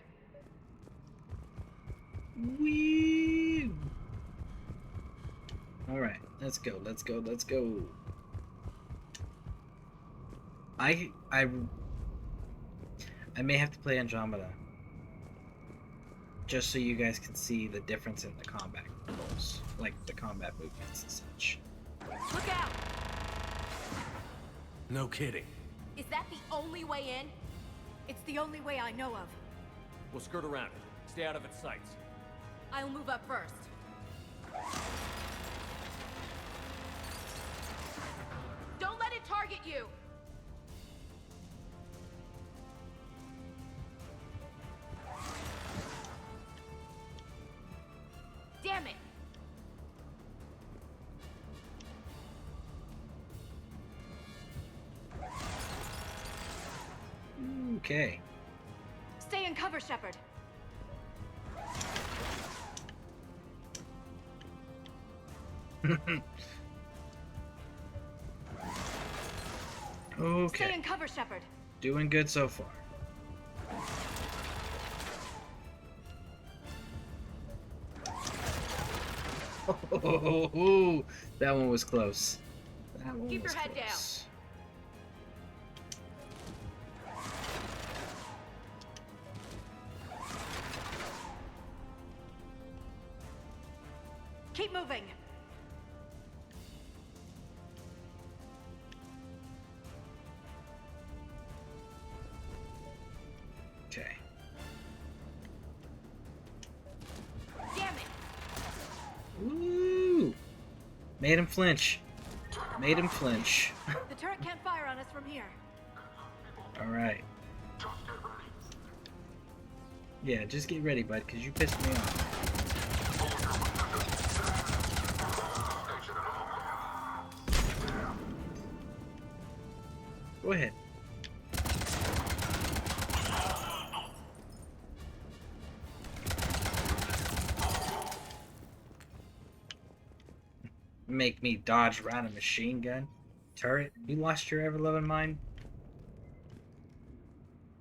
Wee. All right, let's go. Let's go. Let's go. I may have to play Andromeda just so you guys can see the difference in the combat controls, like the combat movements and such. Look out! No kidding. Is that the only way in? It's the only way I know of. We'll skirt around it. Stay out of its sights. I'll move up first. Don't let it target you! Damn it! Okay. Stay in cover, Shepard. Okay. Stay in cover, Shepard. Doing good so far. Oh, that one was close. That one Keep was your head close. Keep moving. Okay. Damn it! Woo! Made him flinch. Made him flinch. The turret can't fire on us from here. All right. Yeah, just get ready, bud, because you pissed me off. Go ahead. Make me dodge around a machine gun? Turret? You lost your ever-loving mind?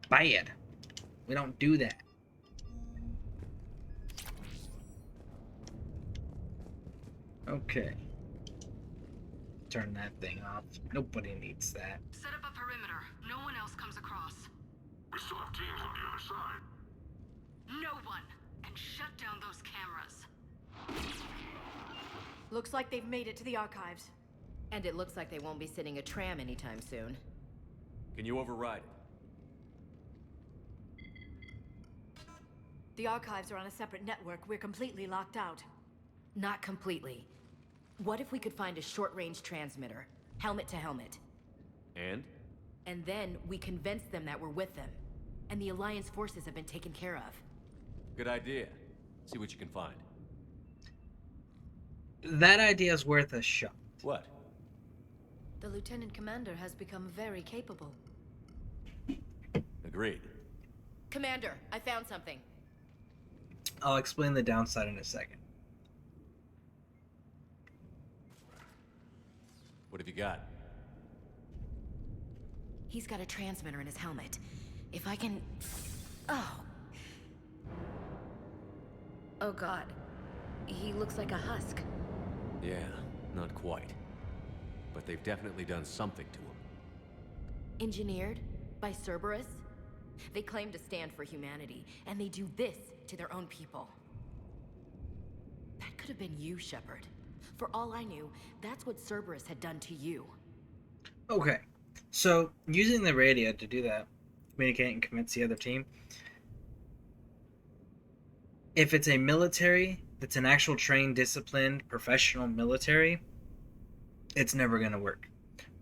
Bad. We don't do that. Okay. Turn that thing off. Nobody needs that. Set up a perimeter. No one else comes across. We still have teams on the other side. No one. And shut down those cameras. Looks like they've made it to the archives. And it looks like they won't be sitting a tram anytime soon. Can you override it? The archives are on a separate network. We're completely locked out. Not completely. What if we could find a short-range transmitter, helmet to helmet? And? And then we convince them that we're with them. And the Alliance forces have been taken care of. Good idea. See what you can find. That idea is worth a shot. What? The Lieutenant Commander has become very capable. Agreed. Commander, I found something. I'll explain the downside in a second. What have you got? He's got a transmitter in his helmet. If I can... Oh. Oh god. He looks like a husk. Yeah, not quite. But they've definitely done something to him. Engineered by Cerberus? They claim to stand for humanity, and they do this to their own people. That could have been you, Shepard. For all I knew, that's what Cerberus had done to you. Okay, so using the radio to do that, communicate and convince the other team. If it's a military that's an actual trained, disciplined, professional military, it's never going to work.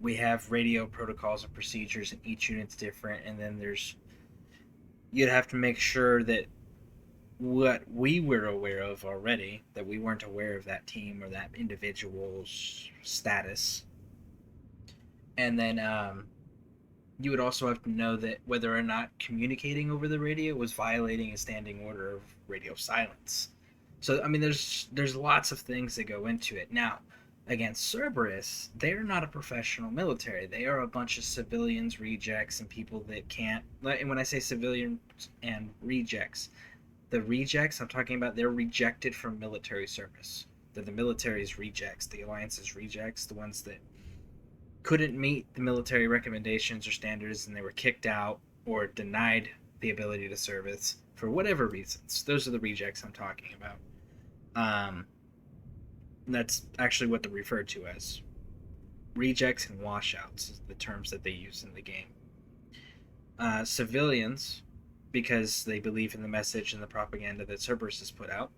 We have radio protocols and procedures, and each unit's different, and then you'd have to make sure that what we were aware of already, that we weren't aware of that team or that individual's status. And then you would also have to know that whether or not communicating over the radio was violating a standing order of radio silence. So, I mean, there's lots of things that go into it. Now, against Cerberus, they're not a professional military. They are a bunch of civilians, rejects, and people that can't... And when I say civilians and rejects, the rejects, I'm talking about they're rejected from military service. They're the military's rejects, the Alliance's rejects, the ones that couldn't meet the military recommendations or standards, and they were kicked out or denied the ability to service for whatever reasons. Those are the rejects I'm talking about. That's actually what they're referred to as. Rejects and washouts is the terms that they use in the game. Civilians, because they believe in the message and the propaganda that Cerberus has put out.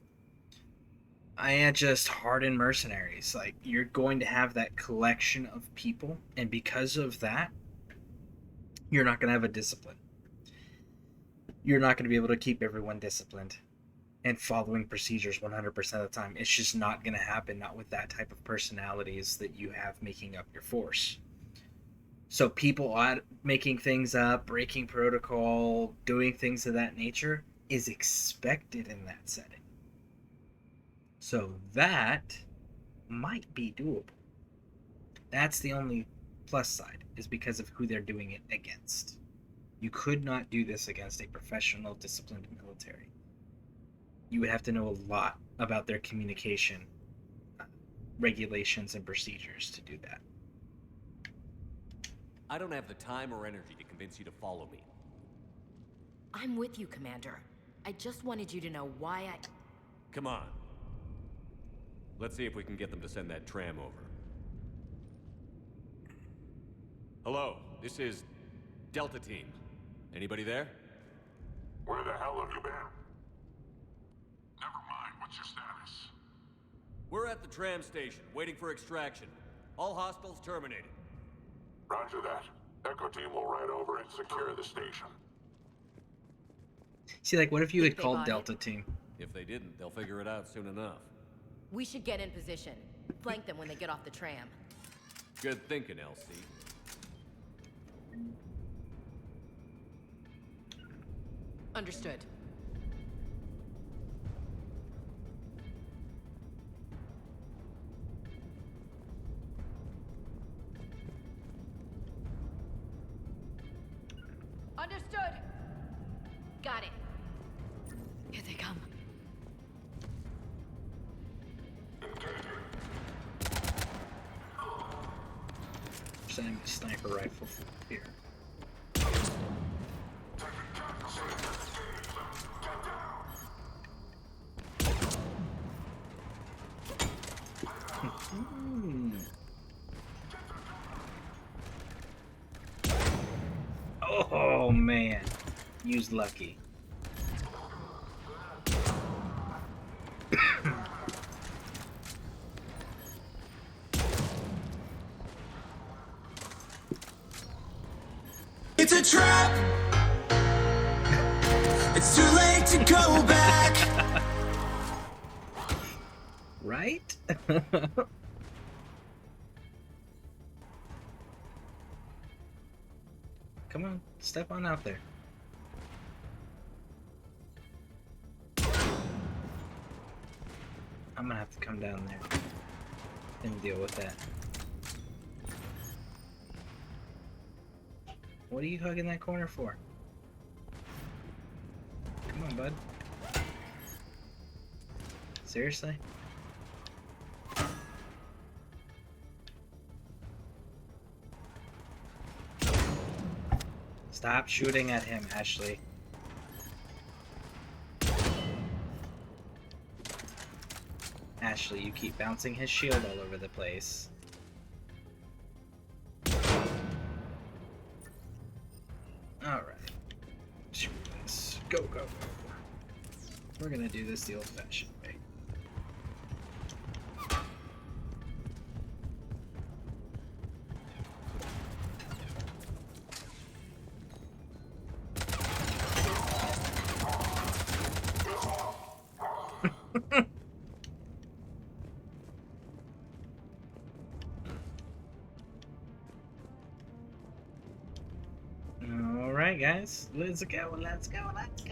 Just hardened mercenaries. Like, you're going to have that collection of people, and because of that, you're not going to have a discipline. You're not going to be able to keep everyone disciplined and following procedures 100% of the time. It's just not going to happen, not with that type of personalities that you have making up your force. So people making things up, breaking protocol, doing things of that nature is expected in that setting. So that might be doable. That's the only plus side, is because of who they're doing it against. You could not do this against a professional, disciplined military. You would have to know a lot about their communication regulations and procedures to do that. I don't have the time or energy to convince you to follow me. I'm with you, Commander. I just wanted you to know why I... Come on. Let's see if we can get them to send that tram over. Hello, this is Delta Team. Anybody there? Where the hell have you been? Never mind, what's your status? We're at the tram station, waiting for extraction. All hostiles terminated. Roger that. Echo Team will ride over and secure the station. See, like, what if you had called Delta Team? If they didn't, they'll figure it out soon enough. We should get in position. Flank them when they get off the tram. Good thinking, LC. Understood. Understood. Got it. Here they come. Sending a sniper rifle here. Oh man, used lucky. It's a trap. It's too late to go back. Right? Come on, step on out there. I'm gonna have to come down there and deal with that. What are you hugging that corner for? Come on, bud. Seriously? Stop shooting at him, Ashley. Ashley, you keep bouncing his shield all over the place. Alright. Screw this. Go, go, go. We're gonna do this the old-fashioned way. Alright guys, let's go, let's go, let's go.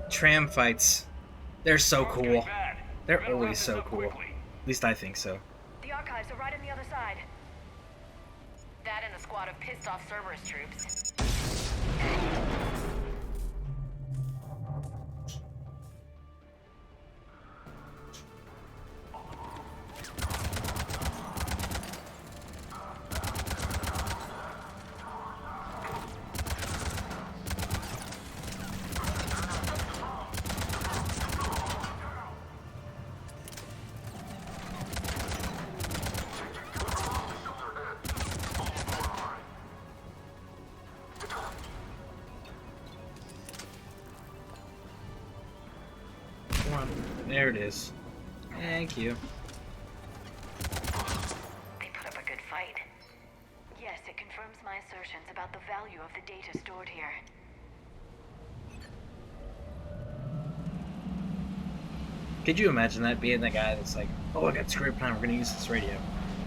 Tram fights. They're so cool. They're always so cool. At least I think so. The archives are right on the other side. That and a squad of pissed off Cerberus troops. There it is. Thank you. They put up a good fight. Yes, it confirms my assertions about the value of the data stored here. Could you imagine that being the guy that's like, oh, I got script time, we're gonna use this radio.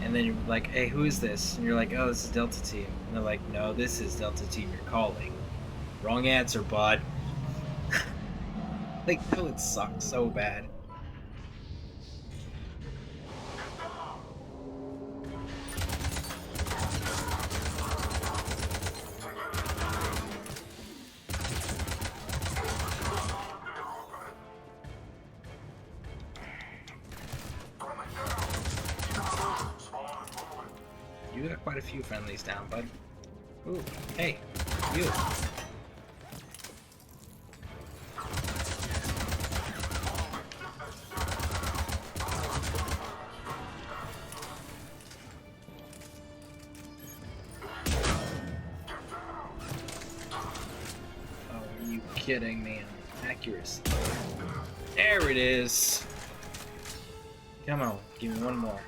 And then you're like, hey, who is this? And you're like, oh, this is Delta Team. And they're like, no, this is Delta Team you're calling. Wrong answer, bud. Like, that would suck so bad. You got quite a few friendlies down, bud. Ooh, hey, you. Kidding me on accuracy. There it is. Come on, give me one more.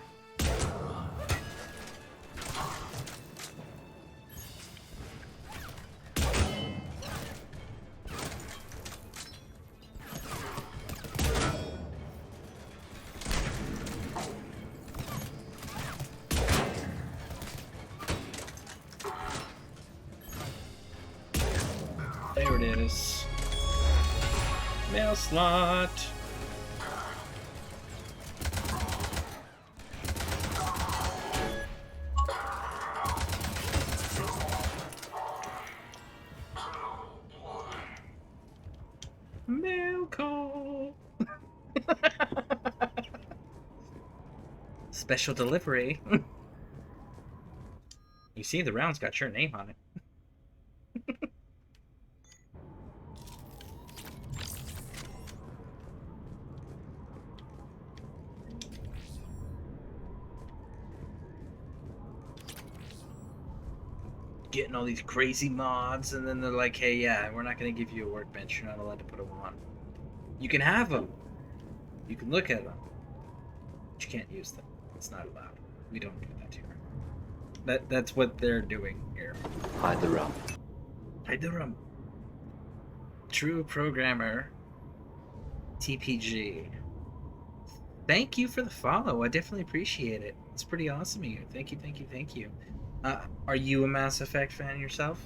There it is. Mail slot. Mail call. Special delivery. You see, the round's got your name on it. Getting all these crazy mods, and then they're like, hey, yeah, we're not going to give you a workbench. You're not allowed to put them on. You can have them. You can look at them. But you can't use them. It's not allowed. We don't do that here. That's what they're doing here. Hide the room. Hide the room. True programmer. TPG. Thank you for the follow. I definitely appreciate it. It's pretty awesome of you. Thank you, thank you, thank you. Are you a Mass Effect fan yourself?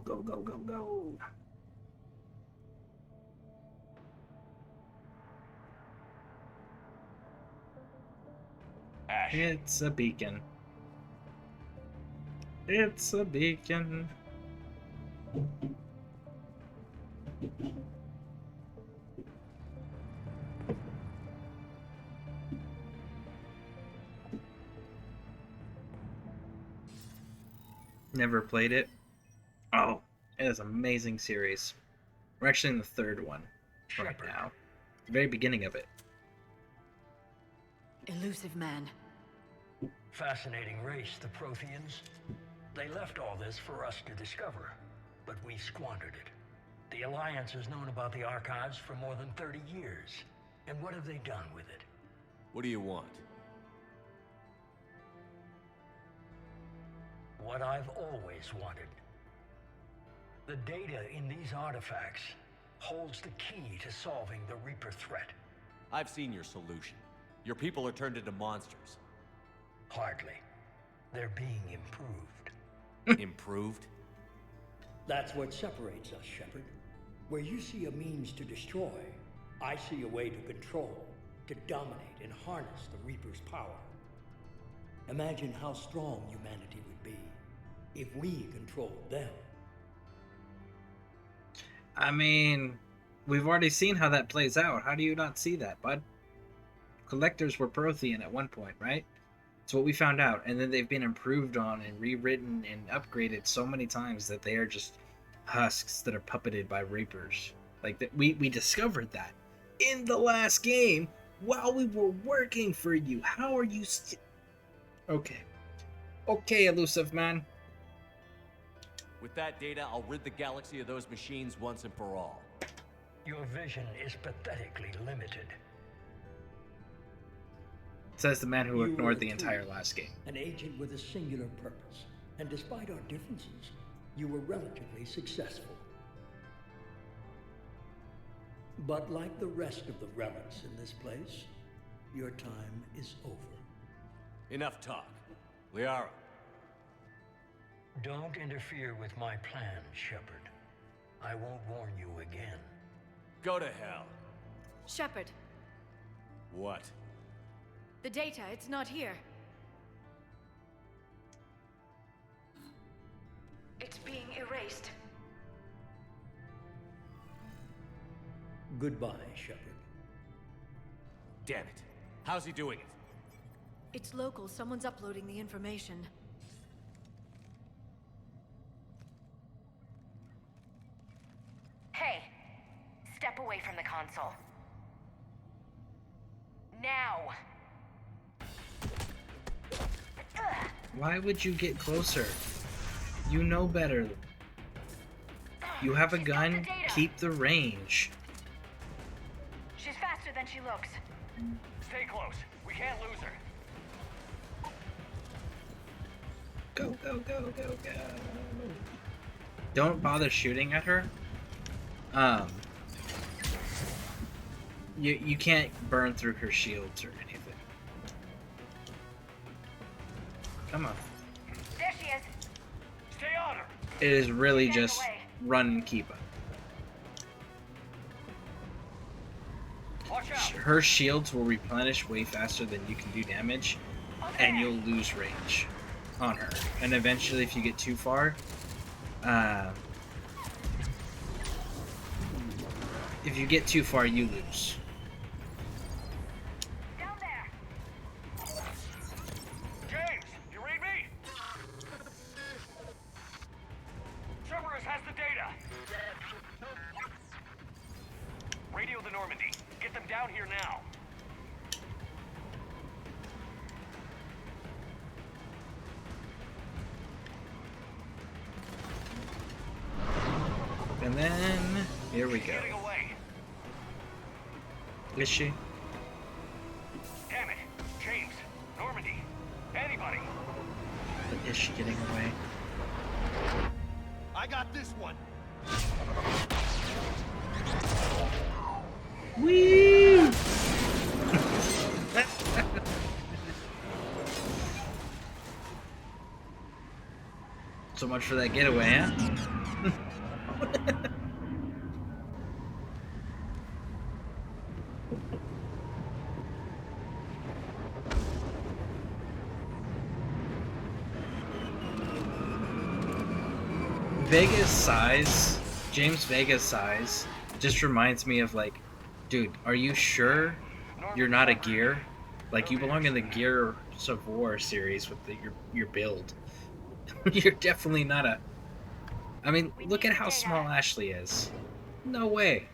go, go, go, go. Ash. It's a beacon. It's a beacon. Never played it. Oh, it is an amazing series. We're actually in the third one right now. The very beginning of it. Elusive man. Fascinating race, the Protheans. They left all this for us to discover, but we squandered it. The Alliance has known about the archives for more than 30 years. And what have they done with it? What do you want? What I've always wanted. The data in these artifacts holds the key to solving the Reaper threat. I've seen your solution. Your people are turned into monsters. Hardly. They're being improved. Improved? That's what separates us, Shepard. Where you see a means to destroy, I see a way to control, to dominate and harness the Reaper's power. Imagine how strong humanity would be if we controlled them. I mean, we've already seen how that plays out. How do you not see that, bud? Collectors were Prothean at one point, right? It's what we found out. And then they've been improved on and rewritten and upgraded so many times that they are just husks that are puppeted by Reapers. Like, that we discovered that in the last game while we were working for you. How are you Okay. Okay, Elusive Man. With that data, I'll rid the galaxy of those machines once and for all. Your vision is pathetically limited. Says the man who ignored the entire last game. An agent with a singular purpose. And despite our differences, you were relatively successful. But like the rest of the relics in this place, your time is over. Enough talk. Liara. Don't interfere with my plans, Shepard. I won't warn you again. Go to hell. Shepard, What? the data, it's not here. It's being erased. Goodbye, Shepard. Damn it. How's he doing it? It's local. Someone's uploading the information. Hey, step away from the console. Now. Why would you get closer? You know better. You have a gun, keep the range. She's faster than she looks. Stay close. We can't lose her. Go, go, go, go, go. Don't bother shooting at her. You can't burn through her shields or anything. Come on. There she is. Stay on her. It is really just run and keep up. Watch out. Her shields will replenish way faster than you can do damage, and you'll lose range on her. And eventually, if you get too far, you lose. Down there. James, you read me? Cerberus has the data. Radio the Normandy. Get them down here now. And then here we go. Getting away. Is she? Damn it. James, Normandy, anybody. But is she getting away? I got this one. Whee! So much for that getaway, huh? Vega's size, James Vega's size, just reminds me of like, dude, are you sure you're not a Gear? Like, you belong in the Gears of War series with your build. You're definitely not a... I mean, look at how small Ashley is. No way.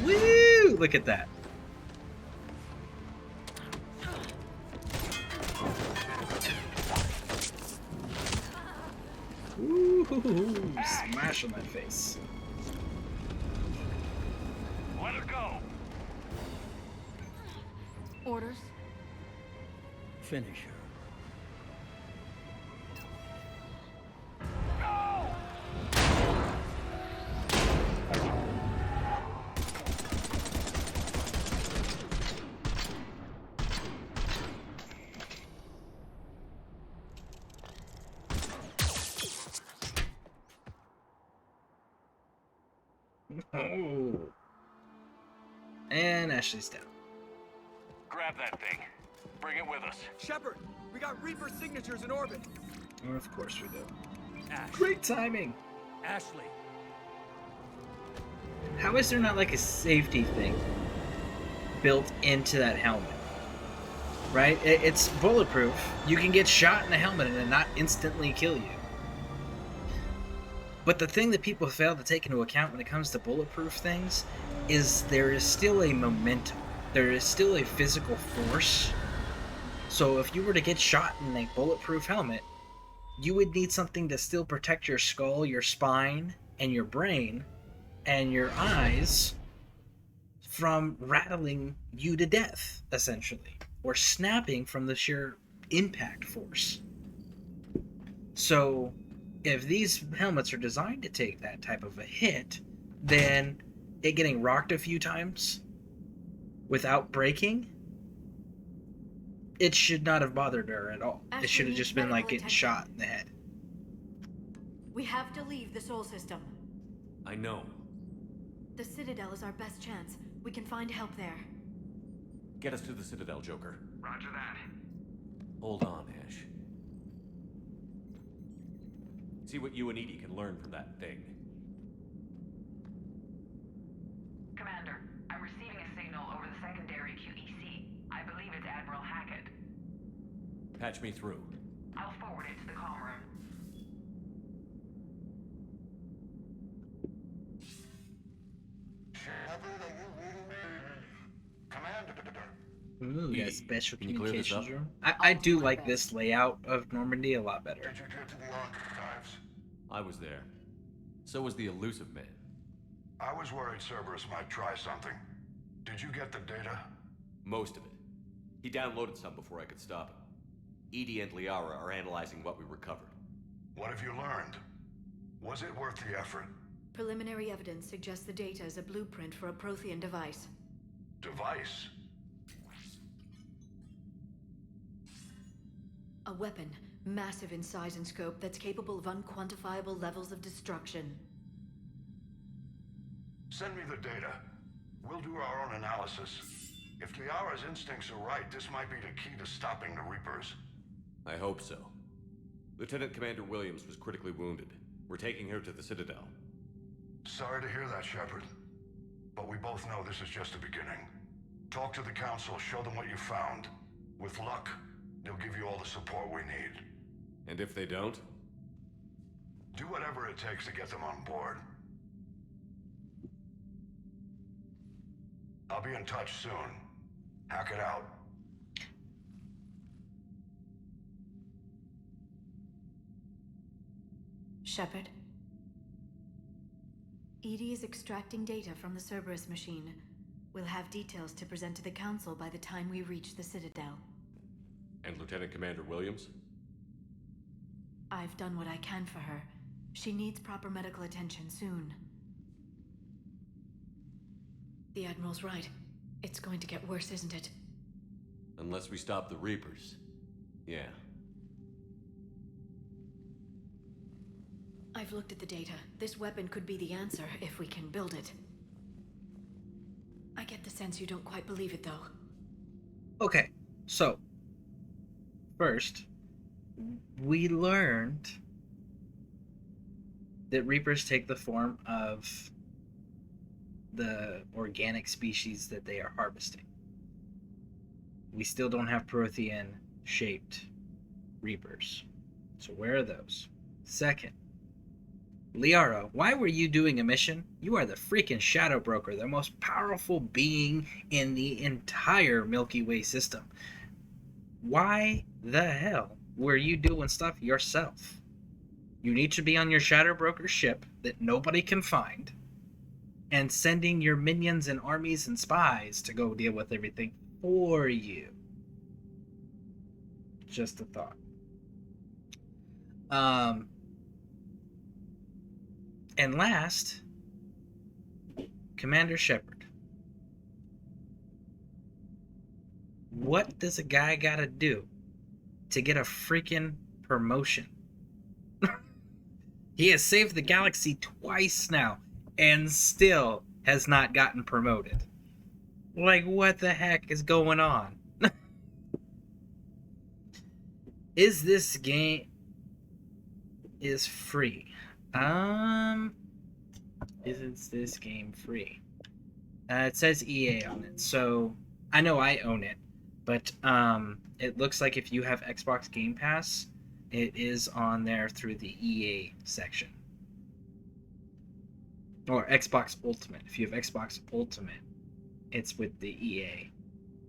Woo! Look at that. Ooh, smash on that face. Let her go. Orders? Finish her. Oh. And Ashley's down. Grab that thing. Bring it with us. Shepard, we got Reaper signatures in orbit. Well, of course we do. Ash. Great timing. Ashley. How is there not like a safety thing built into that helmet? Right? It's bulletproof. You can get shot in the helmet and it not instantly kill you. But the thing that people fail to take into account when it comes to bulletproof things is there is still a momentum. There is still a physical force. So if you were to get shot in a bulletproof helmet, you would need something to still protect your skull, your spine, and your brain, and your eyes from rattling you to death, essentially, or snapping from the sheer impact force. So if these helmets are designed to take that type of a hit, then it getting rocked a few times without breaking, it should not have bothered her at all. It should have just been like getting shot in the head. We have to leave the Sol system. I know. The Citadel is our best chance. We can find help there. Get us to the Citadel, Joker. Roger that. Hold on, Ash. See what you and Edie can learn from that thing. Commander, I'm receiving a signal over the secondary QEC. I believe it's Admiral Hackett. Patch me through. I'll forward it to the comm room. Ooh, yeah, special Can you clear this communications up? room. I do like this layout of Normandy a lot better. Did you get to the archives? I was there. So was the elusive man. I was worried Cerberus might try something. Did you get the data? Most of it. He downloaded some before I could stop him. Edie and Liara are analyzing what we recovered. What have you learned? Was it worth the effort? Preliminary evidence suggests the data is a blueprint for a Prothean device. Device? A weapon, massive in size and scope, that's capable of unquantifiable levels of destruction. Send me the data. We'll do our own analysis. If Liara's instincts are right, this might be the key to stopping the Reapers. I hope so. Lieutenant Commander Williams was critically wounded. We're taking her to the Citadel. Sorry to hear that, Shepard. But we both know this is just the beginning. Talk to the Council, show them what you found. With luck, they'll give you all the support we need. And if they don't? Do whatever it takes to get them on board. I'll be in touch soon. Hack it out. Shepard? Edie is extracting data from the Cerberus machine. We'll have details to present to the Council by the time we reach the Citadel. And Lieutenant Commander Williams? I've done what I can for her. She needs proper medical attention soon. The Admiral's right. It's going to get worse, isn't it? Unless we stop the Reapers. Yeah. I've looked at the data. This weapon could be the answer if we can build it. I get the sense you don't quite believe it, though. Okay, so first, we learned that Reapers take the form of the organic species that they are harvesting. We still don't have Prothean-shaped Reapers. So where are those? Second, Liara, why were you doing a mission? You are the freaking Shadow Broker, the most powerful being in the entire Milky Way system. Why the hell were you doing stuff yourself? You need to be on your Shadow Broker ship that nobody can find and sending your minions and armies and spies to go deal with everything for you. Just a thought. And last, Commander Shepard. What does a guy gotta do to get a freaking promotion? He has saved the galaxy twice now and still has not gotten promoted. Like, what the heck is going on? Is this game is free? Isn't this game free? It says EA on it, so I know I own it, but it looks like if you have Xbox Game Pass, it is on there through the EA section. Or Xbox Ultimate. If you have Xbox Ultimate, it's with the EA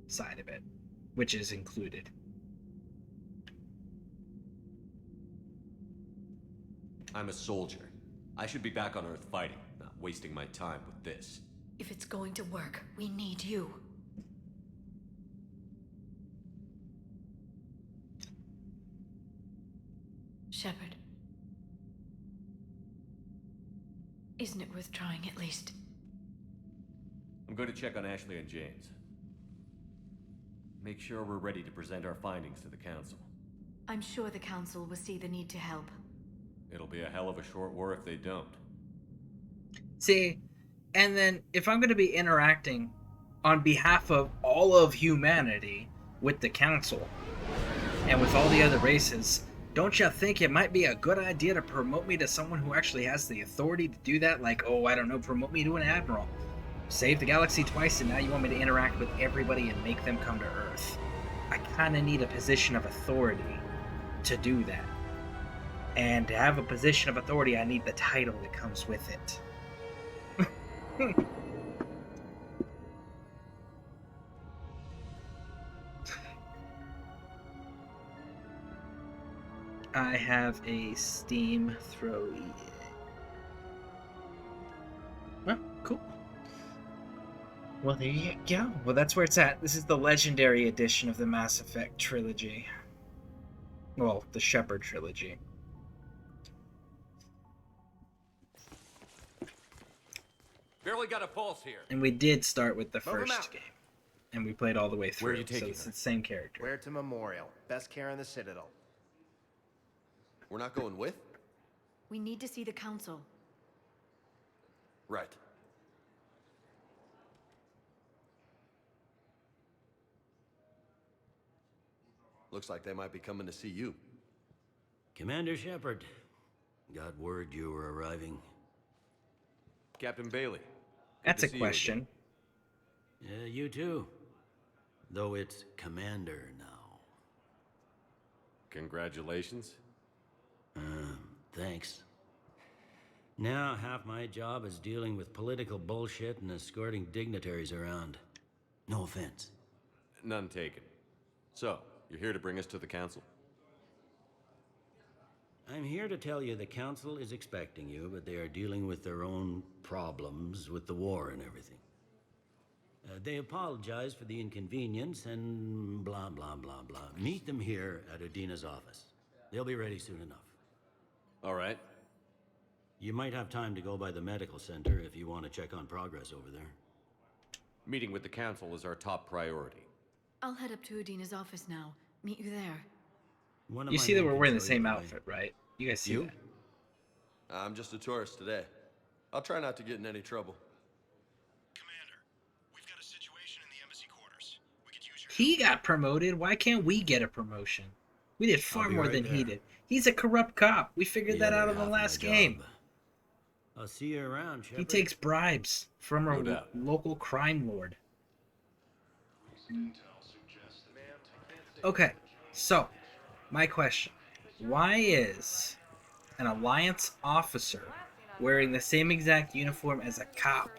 side of it, which is included. I'm a soldier. I should be back on Earth fighting, not wasting my time with this. If it's going to work, we need you. Shepard. Isn't it worth trying at least? I'm going to check on Ashley and James. Make sure we're ready to present our findings to the Council. I'm sure the Council will see the need to help. It'll be a hell of a short war if they don't. See, and then if I'm going to be interacting on behalf of all of humanity with the Council and with all the other races, don't you think it might be a good idea to promote me to someone who actually has the authority to do that? Like, oh, I don't know, promote me to an admiral. Save the galaxy twice and now you want me to interact with everybody and make them come to Earth. I kind of need a position of authority to do that. And to have a position of authority, I need the title that comes with it. I have a Steam throw. Well, cool. Well, there you go. Well, that's where it's at. This is the Legendary Edition of the Mass Effect trilogy. Well, the Shepard trilogy. Barely got a pulse here. And we did start with the Move 'em first out. game. And we played all the way through. Where are you taking so it's her? the same character. Where to Memorial? Best care in the Citadel. We're not going with? We need to see the Council. Right. Looks like they might be coming to see you. Commander Shepard, got word you were arriving. Captain Bailey. That's a question. Yeah, you too. Though it's Commander now. Congratulations. Thanks. Now half my job is dealing with political bullshit and escorting dignitaries around. No offense. None taken. So, you're here to bring us to the Council? I'm here to tell you the Council is expecting you, but they are dealing with their own problems with the war and everything. They apologize for the inconvenience and blah, blah, blah, blah. Meet them here at Udina's office. They'll be ready soon enough. All right. You might have time to go by the medical center if you want to check on progress over there. Meeting with the Council is our top priority. I'll head up to Udina's office now. Meet you there. You see that we're wearing the same outfit, right? You guys see that? I'm just a tourist today. I'll try not to get in any trouble. He got promoted. Why can't we get a promotion? We did far I'll be more right than he there. did. He's a corrupt cop. We figured The that out other in the half of my last game. job. I'll see you around, Shepard. He takes bribes from a No doubt. local crime lord. Okay, so my question: why is an Alliance officer wearing the same exact uniform as a cop?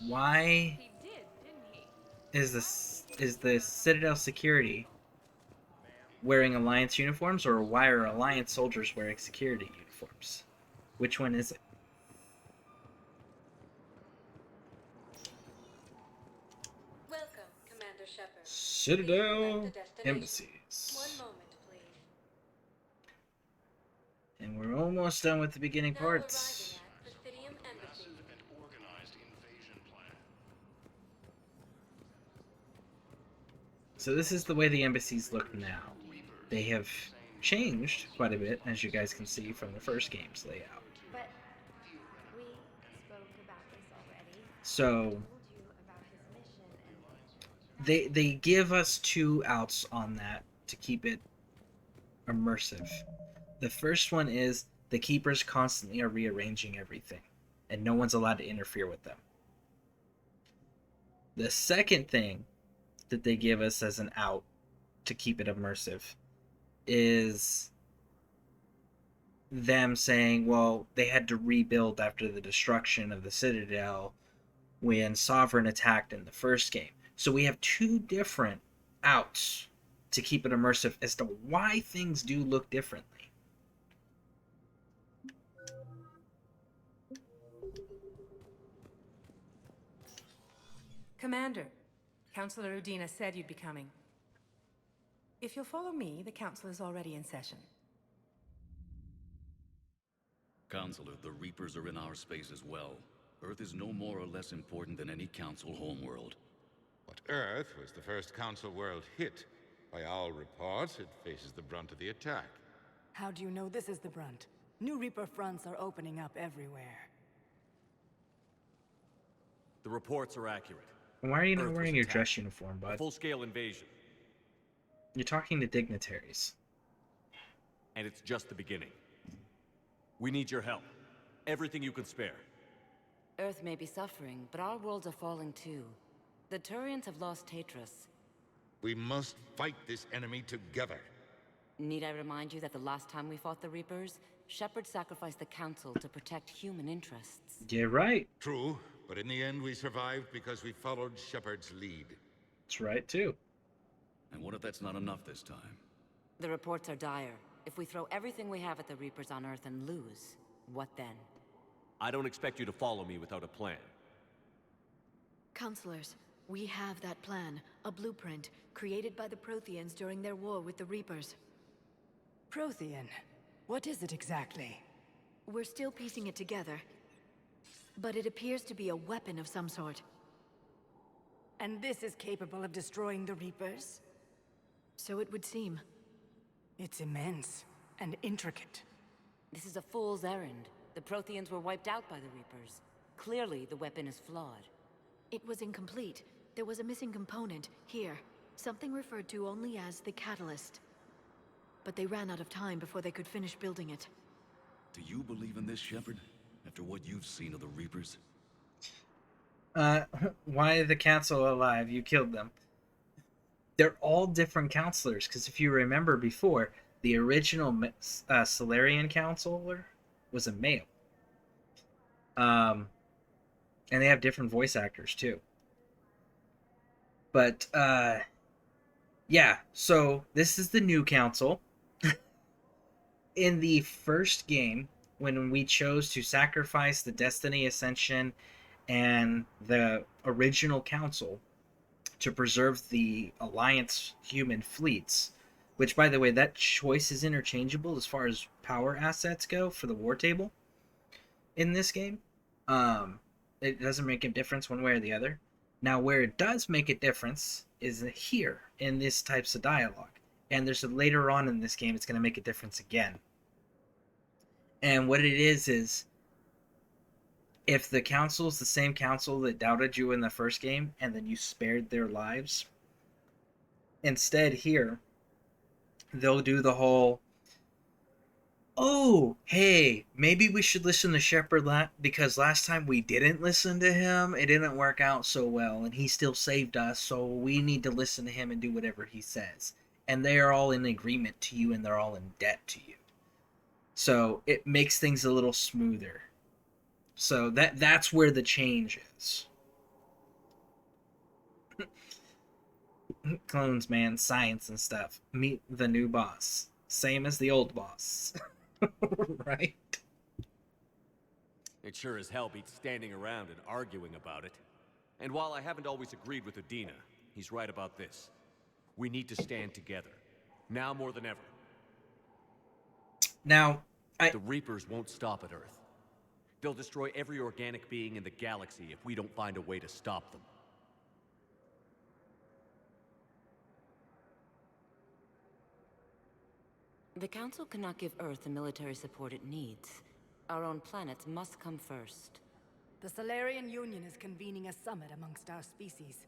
Why is the Citadel security wearing Alliance uniforms, or why are Alliance soldiers wearing security uniforms? Which one is it? Welcome, Commander Shepard. Citadel embassies. One moment, please. And we're almost done with the beginning parts. Presidium Embassy. So this is the way the embassies look now. They have changed quite a bit, as you guys can see from the first game's layout. But we spoke about this already. So they give us two outs on that to keep it immersive. The first one is the Keepers constantly are rearranging everything, and no one's allowed to interfere with them. The second thing that they give us as an out to keep it immersive is them saying, well, they had to rebuild after the destruction of the Citadel when Sovereign attacked in the first game. So we have two different outs to keep it immersive as to why things do look differently. Commander, Councilor Udina said you'd be coming. If you'll follow me, the council is already in session. Counselor, the Reapers are in our space as well. Earth is no more or less important than any Council homeworld. But Earth was the first Council world hit. By all reports, it faces the brunt of the attack. How do you know this is the brunt? New Reaper fronts are opening up everywhere. The reports are accurate. Why are you not Earth was wearing your attacked. dress uniform, A bud? full-scale invasion. You're talking to dignitaries. And it's just the beginning. We need your help. Everything you can spare. Earth may be suffering, but our worlds are falling too. The Turians have lost Tatris. We must fight this enemy together. Need I remind you that the last time we fought the Reapers, Shepard sacrificed the Council to protect human interests? Yeah, right. True, but in the end we survived because we followed Shepard's lead. That's right, too. And what if that's not enough this time? The reports are dire. If we throw everything we have at the Reapers on Earth and lose, what then? I don't expect you to follow me without a plan. Counselors, we have that plan, a blueprint, created by the Protheans during their war with the Reapers. Prothean? What is it exactly? We're still piecing it together, but it appears to be a weapon of some sort. And this is capable of destroying the Reapers? So it would seem. It's immense and intricate. This is a fool's errand. The Protheans were wiped out by the Reapers. Clearly, the weapon is flawed. It was incomplete. There was a missing component, here. Something referred to only as the Catalyst. But they ran out of time before they could finish building it. Do you believe in this, Shepard? After what you've seen of the Reapers? Why the Council alive? You killed them. They're all different counselors, because if you remember before, the original Salarian counselor was a male. And they have different voice actors, too. But, yeah, so this is the new council. In the first game, when we chose to sacrifice the Destiny Ascension and the original council to preserve the Alliance human fleets, which, by the way, that choice is interchangeable as far as power assets go for the war table in this game. It doesn't make a difference one way or the other. Now, where it does make a difference is here in this types of dialogue. And there's later on in this game, it's going to make a difference again. And what it is if the council is the same council that doubted you in the first game, and then you spared their lives, Instead, here, they'll do the whole, oh, hey, maybe we should listen to Shepard because last time we didn't listen to him, it didn't work out so well, and he still saved us, so we need to listen to him and do whatever he says. And they are all in agreement to you, and they're all in debt to you. So it makes things a little smoother. So that's where the change is. Clones, man, science and stuff. Meet the new boss. Same as the old boss. Right? It sure as hell beats standing around and arguing about it. And while I haven't always agreed with Udina, he's right about this. We need to stand together. Now more than ever. Now, the Reapers won't stop at Earth. They'll destroy every organic being in the galaxy if we don't find a way to stop them. The Council cannot give Earth the military support it needs. Our own planets must come first. The Solarian Union is convening a summit amongst our species.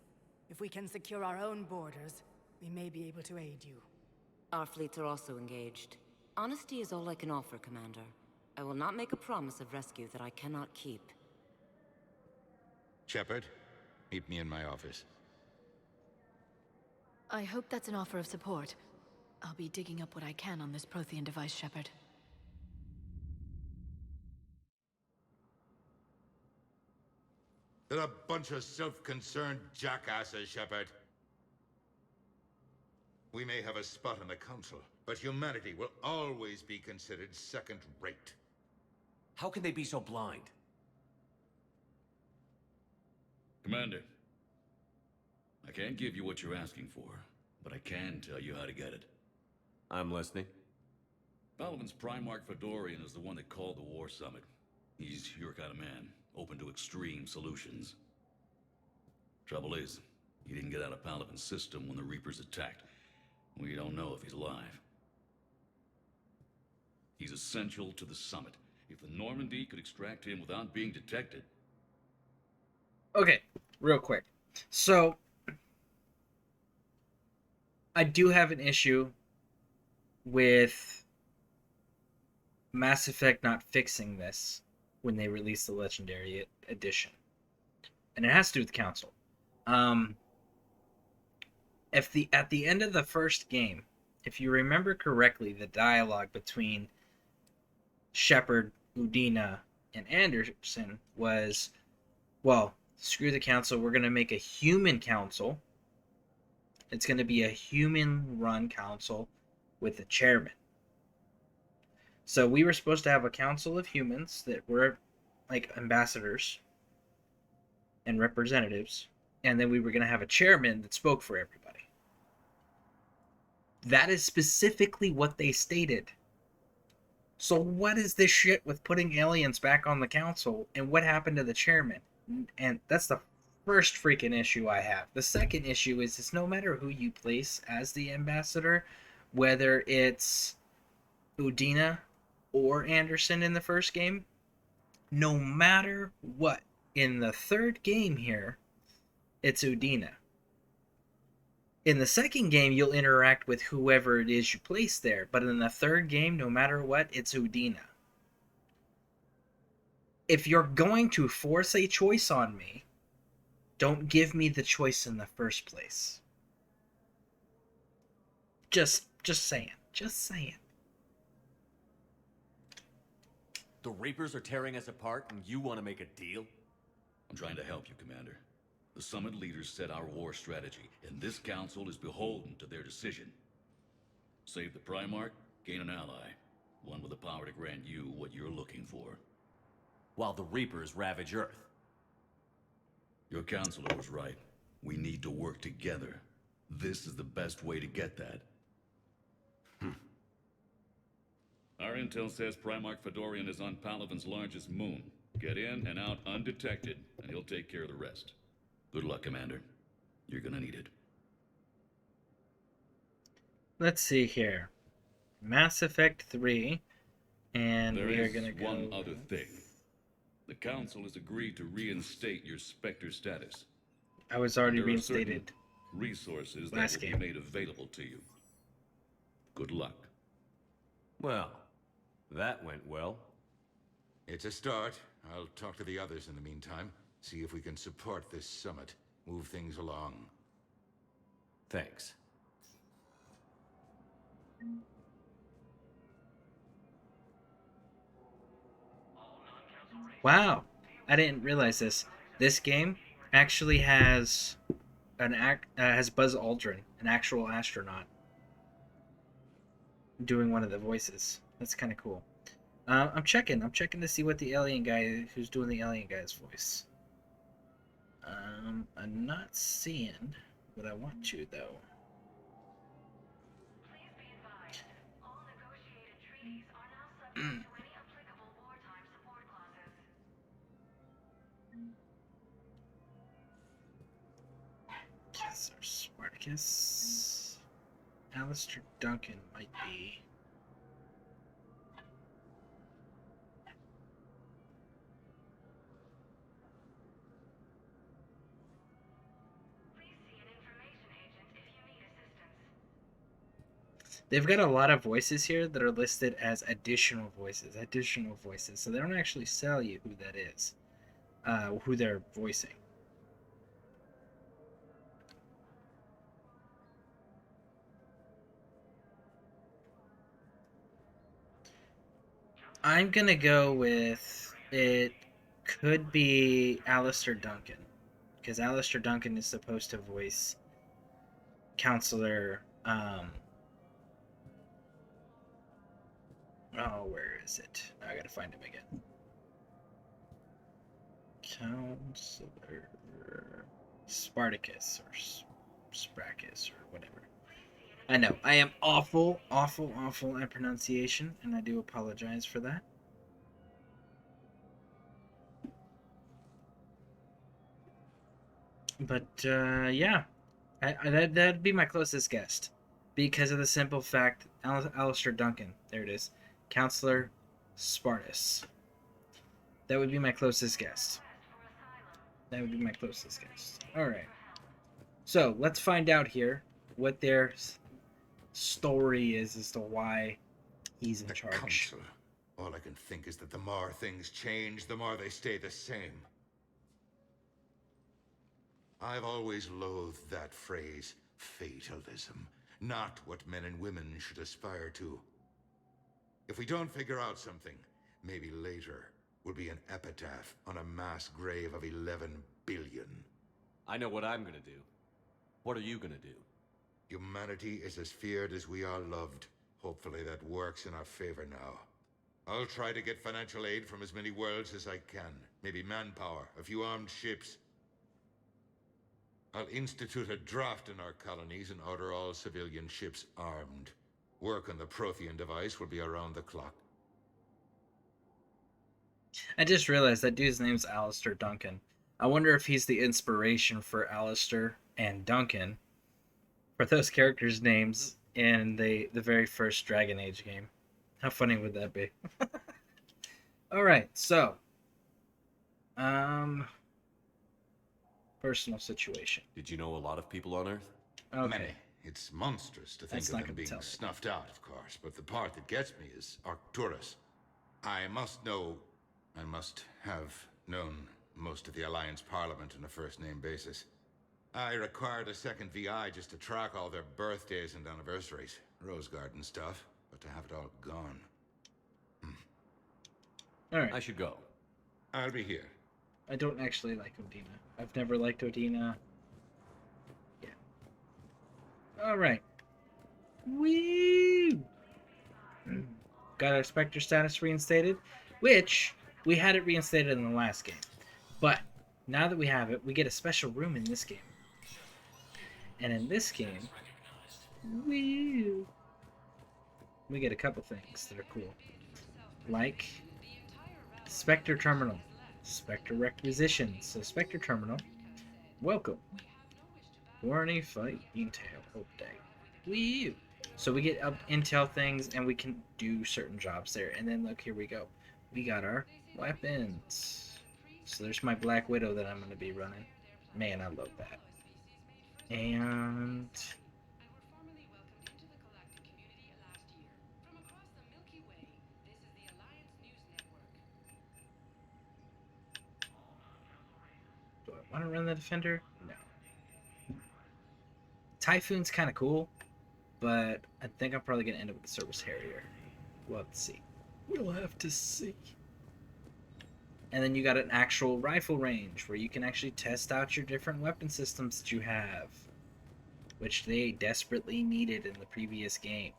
If we can secure our own borders, we may be able to aid you. Our fleets are also engaged. Honesty is all I can offer, Commander. I will not make a promise of rescue that I cannot keep. Shepard, meet me in my office. I hope that's an offer of support. I'll be digging up what I can on this Prothean device, Shepard. They're a bunch of self-concerned jackasses, Shepard. We may have a spot in the Council, but humanity will always be considered second-rate. How can they be so blind? Commander, I can't give you what you're asking for, but I can tell you how to get it. I'm listening. Palaven's Primarch Fedorian is the one that called the War Summit. He's your kind of man, open to extreme solutions. Trouble is, he didn't get out of Palaven's system when the Reapers attacked. We don't know if he's alive. He's essential to the summit. If the Normandy could extract him without being detected... Okay, real quick. So, I do have an issue with Mass Effect not fixing this when they release the Legendary Edition. And it has to do with the Council. At the end of the first game, if you remember correctly, the dialogue between Shepard, Udina, and Anderson was, well, screw the Council, we're going to make a human council. It's going to be a human-run council with a chairman. So we were supposed to have a council of humans that were like ambassadors and representatives, and then we were going to have a chairman that spoke for everybody. That is specifically what they stated. So what is this shit with putting aliens back on the council, and what happened to the chairman? And that's the first freaking issue I have. The second issue is it's no matter who you place as the ambassador, whether it's Udina or Anderson in the first game, no matter what, in the third game here, it's Udina. In the second game, you'll interact with whoever it is you place there, but in the third game, no matter what, it's Udina. If you're going to force a choice on me, don't give me the choice in the first place. Just saying. Just saying. The Reapers are tearing us apart, and you want to make a deal? I'm trying to help you, Commander. The Summit leaders set our war strategy, and this council is beholden to their decision. Save the Primarch, gain an ally. One with the power to grant you what you're looking for. While the Reapers ravage Earth. Your counselor was right. We need to work together. This is the best way to get that. Our intel says Primarch Fedorian is on Palaven's largest moon. Get in and out undetected, and he'll take care of the rest. Good luck, Commander. You're gonna need it. Let's see here. Mass Effect 3. And There we are is going to go... one other thing. The Council has agreed to reinstate your Spectre status. I was already Under a certain reinstated. Resources Last that will game. be made available to you. Good luck. Well, that went well. It's a start. I'll talk to the others in the meantime. See if we can support this summit. Move things along. Thanks. Wow, I didn't realize this. This game actually has has Buzz Aldrin, an actual astronaut, doing one of the voices. That's kind of cool. I'm checking to see what the alien guy who's doing the alien guy's voice. I'm not seeing what I want to though. Yes, there's Spartacus. Alistair Duncan might be. They've got a lot of voices here that are listed as additional voices. So they don't actually tell you who that is, who they're voicing. I'm gonna go with it could be Alistair Duncan, because Alistair Duncan is supposed to voice Counselor. Oh, where is it? I gotta find him again. Counselor Spartacus or Spracus or whatever. I know I am awful at pronunciation, and I do apologize for that. But yeah, that'd be my closest guess, because of the simple fact, Alistair Duncan. There it is. Counselor Spartus. That would be my closest guess. Alright. So, let's find out here what their story is as to why he's in charge. Council. All I can think is that the more things change, the more they stay the same. I've always loathed that phrase, fatalism. Not what men and women should aspire to. If we don't figure out something, maybe later will be an epitaph on a mass grave of 11 billion. I know what I'm gonna do. What are you gonna do? Humanity is as feared as we are loved. Hopefully that works in our favor now. I'll try to get financial aid from as many worlds as I can. Maybe manpower, a few armed ships. I'll institute a draft in our colonies and order all civilian ships armed. Work on the Prothean device will be around the clock. I just realized that dude's name's Alistair Duncan. I wonder if he's the inspiration for Alistair and Duncan, for those characters' names in the very first Dragon Age game. How funny would that be? Alright, so. Personal situation. Did you know a lot of people on Earth? Okay. Many. It's monstrous to think That's of not them gonna being tell me. snuffed out, of course, but the part that gets me is Arcturus. I must have known most of the Alliance Parliament on a first-name basis. I required a second VI just to track all their birthdays and anniversaries. Rose Garden stuff, but to have it all gone. Alright. I should go. I'll be here. I don't actually like Odina. I've never liked Odina. Yeah. Alright. Woo! Got our Spectre status reinstated, which we had it reinstated in the last game. But now that we have it, we get a special room in this game. And in this game, woo, we get a couple things that are cool. Like Spectre Terminal. Spectre Requisitions. So Spectre Terminal, welcome. Warning fight intel update. Woo! So we get intel things and we can do certain jobs there. And then look, here we go. We got our weapons. So there's my Black Widow that I'm going to be running. Man, I love that. And do I want to run the Defender? No. Typhoon's kind of cool, but I think I'm probably going to end up with the Cerberus Harrier. We'll have to see. We'll have to see. And then you got an actual rifle range where you can actually test out your different weapon systems that you have, which they desperately needed in the previous game,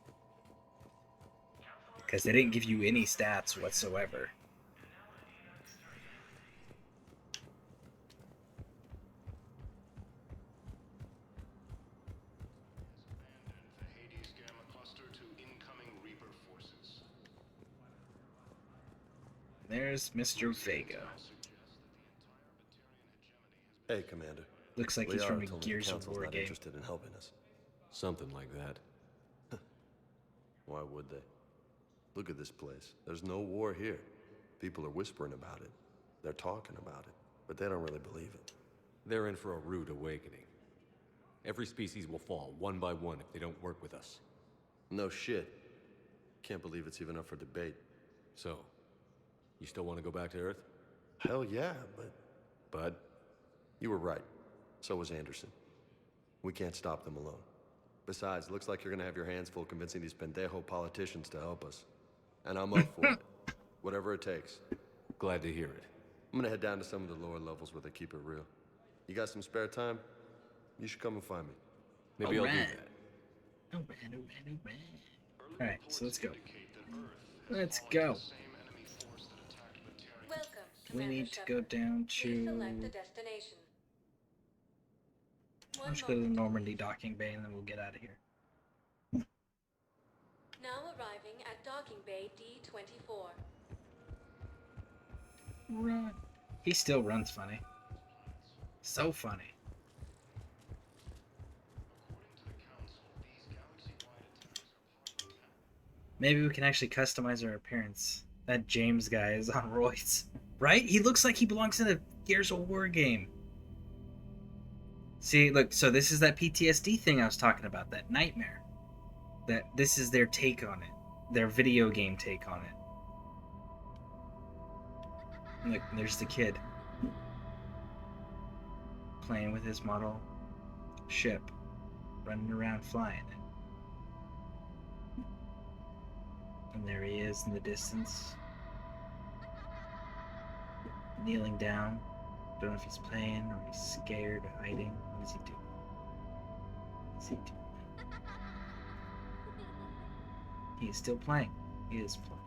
because they didn't give you any stats whatsoever. There's Mr. Vega. Hey, Commander. Looks like he's from a told me the Gears of Council's War not game. interested in helping us. Something like that. Why would they? Look at this place. There's no war here. People are whispering about it. They're talking about it, but they don't really believe it. They're in for a rude awakening. Every species will fall, one by one, if they don't work with us. No shit. Can't believe it's even up for debate. So, you still want to go back to Earth? Hell yeah, but you were right. So was Anderson. We can't stop them alone. Besides, looks like you're gonna have your hands full convincing these pendejo politicians to help us. And I'm up for it. Whatever it takes. Glad to hear it. I'm gonna head down to some of the lower levels where they keep it real. You got some spare time? You should come and find me. Maybe I'll do that. Alright, so let's go. Let's go. We need to go down to... Let's go to the Normandy docking bay and then we'll get out of here. Now arriving at docking bay D-24. Run. He still runs funny. So funny. Maybe we can actually customize our appearance. That James guy is on roids. Right? He looks like he belongs in a Gears of War game. See, look, so this is that PTSD thing I was talking about, that nightmare. That this is their take on it. Their video game take on it. Look, there's the kid. Playing with his model ship. Running around flying it. And there he is in the distance. Kneeling down. Don't know if he's playing or he's scared or hiding. What is he doing? What is he doing? He is still playing. He is playing.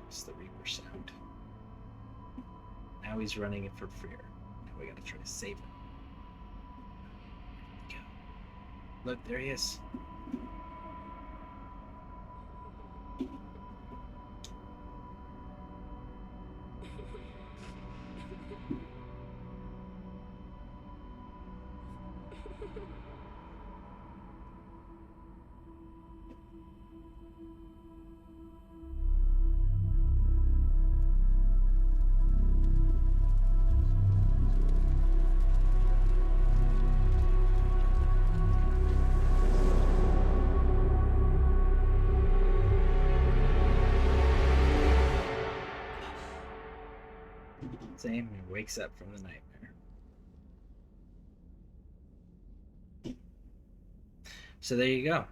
It's the Reaper sound. Now he's running it for fear. Now we gotta try to save him. Look, there he is. Same, and wakes up from the nightmare. So there you go.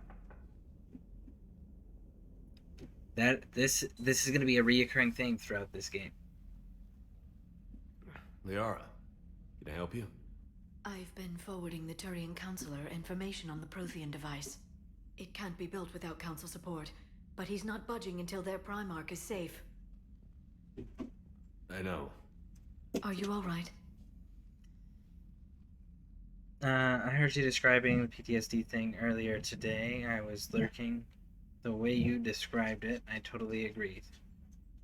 This is going to be a reoccurring thing throughout this game. Liara, can I help you? I've been forwarding the Turian Counselor information on the Prothean device. It can't be built without Council support, but he's not budging until their Primarch is safe. I know. Are you all right? I heard you describing the PTSD thing earlier today. I was lurking. The way you described it, I totally agreed.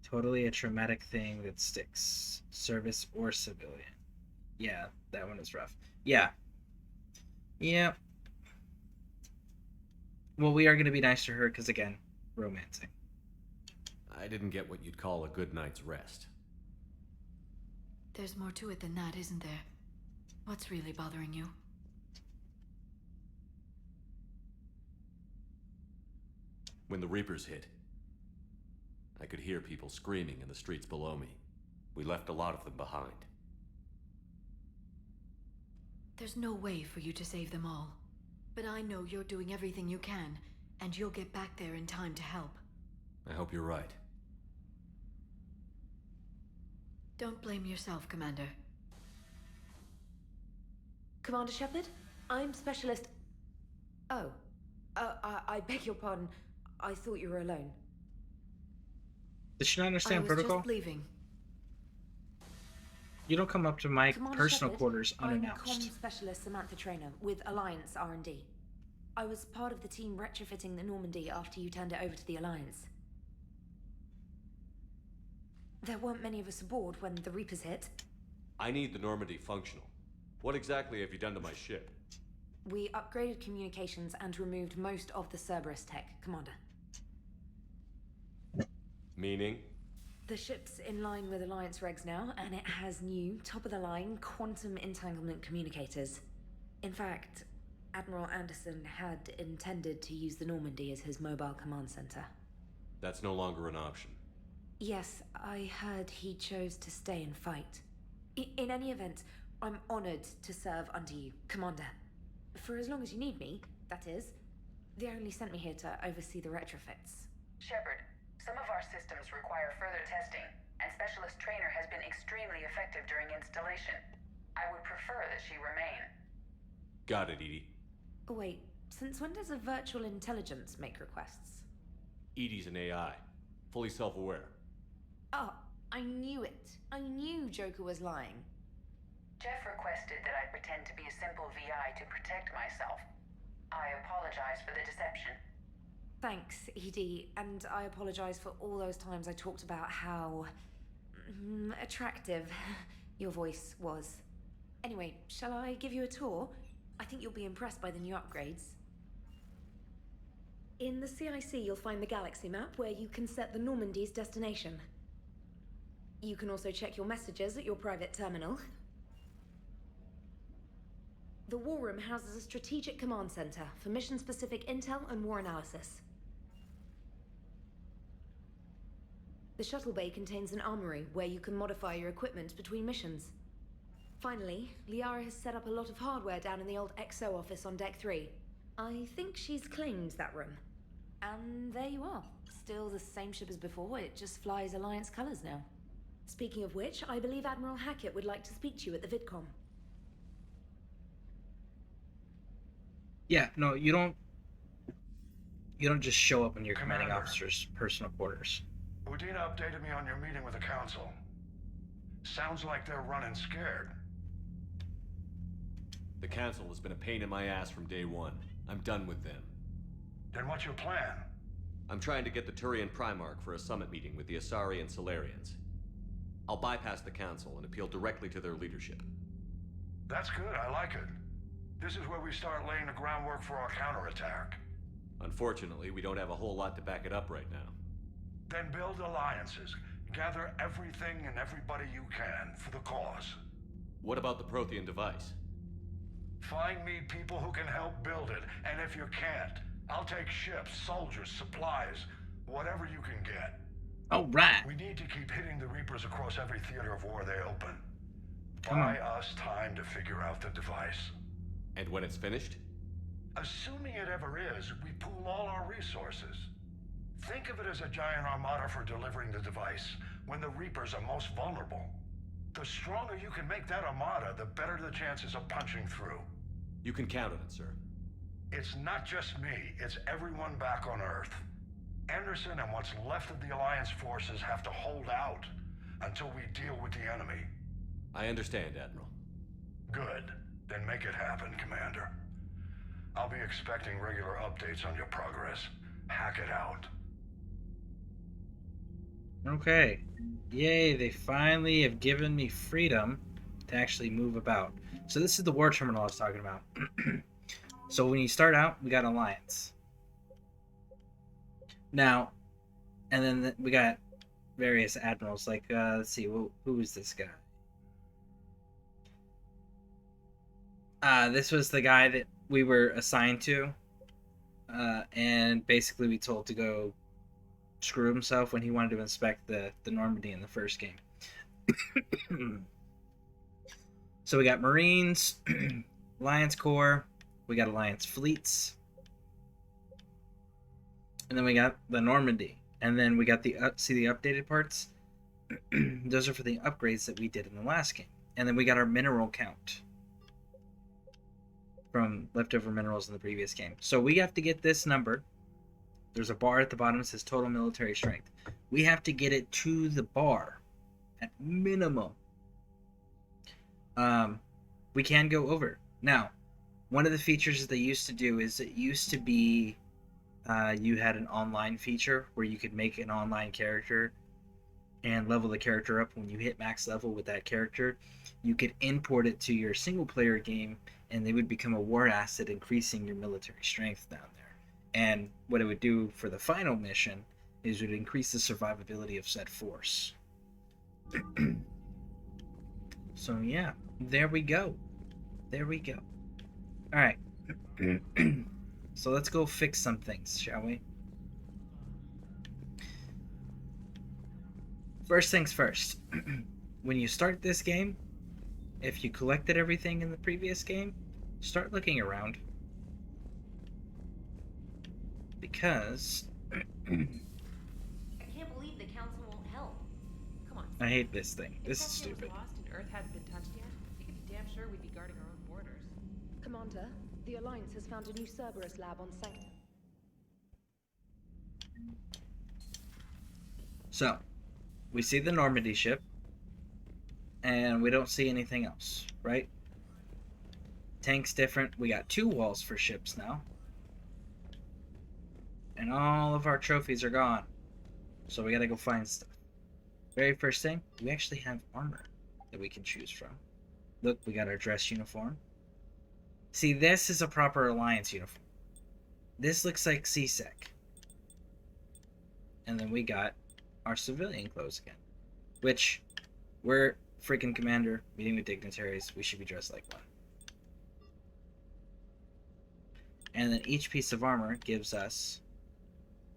Totally a traumatic thing that sticks. Service or civilian. Yeah, that one is rough. Yeah. Yeah. Well, we are going to be nice to her because, again, romancing. I didn't get what you'd call a good night's rest. There's more to it than that, isn't there? What's really bothering you? When the Reapers hit, I could hear people screaming in the streets below me. We left a lot of them behind. There's no way for you to save them all. But I know you're doing everything you can, and you'll get back there in time to help. I hope you're right. Don't blame yourself, Commander. Commander Shepard? I'm Specialist... Oh. I beg your pardon. I thought you were alone. Did she not understand protocol? I was just leaving. You don't come up to my Commander personal Shepard, quarters I'm unannounced. Comm Specialist Samantha Traynor with Alliance R&D. I was part of the team retrofitting the Normandy after you turned it over to the Alliance. There weren't many of us aboard when the Reapers hit. I need the Normandy functional. What exactly have you done to my ship? We upgraded communications and removed most of the Cerberus tech, Commander. Meaning? The ship's in line with Alliance regs now, and it has new, top-of-the-line quantum entanglement communicators. In fact, Admiral Anderson had intended to use the Normandy as his mobile command center. That's no longer an option. Yes, I heard he chose to stay and fight. In any event, I'm honored to serve under you, Commander. For as long as you need me, that is. They only sent me here to oversee the retrofits. Shepard, some of our systems require further testing, and Specialist Traynor has been extremely effective during installation. I would prefer that she remain. Got it, Edie. Wait, since when does a virtual intelligence make requests? Edie's an AI, fully self-aware. Oh, I knew it. I knew Joker was lying. Jeff requested that I pretend to be a simple VI to protect myself. I apologize for the deception. Thanks, Edie, and I apologize for all those times I talked about how... attractive your voice was. Anyway, shall I give you a tour? I think you'll be impressed by the new upgrades. In the CIC, you'll find the galaxy map where you can set the Normandy's destination. You can also check your messages at your private terminal. The War Room houses a strategic command center for mission-specific intel and war analysis. The shuttle bay contains an armory where you can modify your equipment between missions. Finally, Liara has set up a lot of hardware down in the old XO office on Deck 3. I think she's claimed that room. And there you are. Still the same ship as before, it just flies Alliance colors now. Speaking of which, I believe Admiral Hackett would like to speak to you at the VidCom. Yeah, no, you don't just show up in your commanding officer's personal quarters. Udina updated me on your meeting with the Council. Sounds like they're running scared. The Council has been a pain in my ass from day one. I'm done with them. Then what's your plan? I'm trying to get the Turian Primarch for a summit meeting with the Asari and Salarians. I'll bypass the Council and appeal directly to their leadership. That's good, I like it. This is where we start laying the groundwork for our counterattack. Unfortunately, we don't have a whole lot to back it up right now. Then build alliances. Gather everything and everybody you can for the cause. What about the Prothean device? Find me people who can help build it, and if you can't, I'll take ships, soldiers, supplies, whatever you can get. All right. We need to keep hitting the Reapers across every theater of war they open. Come on. Buy us time to figure out the device. And when it's finished? Assuming it ever is, we pool all our resources. Think of it as a giant armada for delivering the device when the Reapers are most vulnerable. The stronger you can make that armada, the better the chances of punching through. You can count on it, sir. It's not just me, it's everyone back on Earth. Anderson and what's left of the Alliance forces have to hold out until we deal with the enemy. I understand, Admiral. Good. Then make it happen, Commander. I'll be expecting regular updates on your progress. Hack it out. Okay. Yay, they finally have given me freedom to actually move about. So this is the war terminal I was talking about. So when you start out, we got Alliance. Now, and then we got various admirals. Like, let's see, who is this guy? This was the guy that we were assigned to, and basically we told to go screw himself when he wanted to inspect the Normandy in the first game. So we got Marines, Alliance Corps, we got Alliance Fleets, and then we got the Normandy, and then we got the updated parts. Those are for the upgrades that we did in the last game, and then we got our mineral count from leftover minerals in the previous game. So we have to get this number. There's a bar at the bottom that says total military strength. We have to get it to the bar at minimum. We can go over. Now, one of the features that they used to do is it used to be you had an online feature where you could make an online character and level the character up. When you hit max level with that character, you could import it to your single player game and they would become a war asset, increasing your military strength down there. And what it would do for the final mission is it would increase the survivability of said force. So yeah, there we go. There we go. Alright. So let's go fix some things, shall we? First things first. When you start this game, if you collected everything in the previous game, start looking around. Because I can't believe the council won't help. Come on. I hate this thing. This is If Cethia was stupid. lost and Earth hadn't been touched yet, you could be damn sure we'd be guarding our own borders. Commander, the Alliance has found a new Cerberus lab on Sanctum. So, we see the Normandy ship, and we don't see anything else, right? Tank's different. We got 2 walls for ships now. And all of our trophies are gone. So we gotta go find stuff. Very first thing, we actually have armor that we can choose from. Look, we got our dress uniform. See, this is a proper Alliance uniform. This looks like CSEC. And then we got our civilian clothes again. Which, we're freaking commander, meeting with dignitaries, we should be dressed like one. And then each piece of armor gives us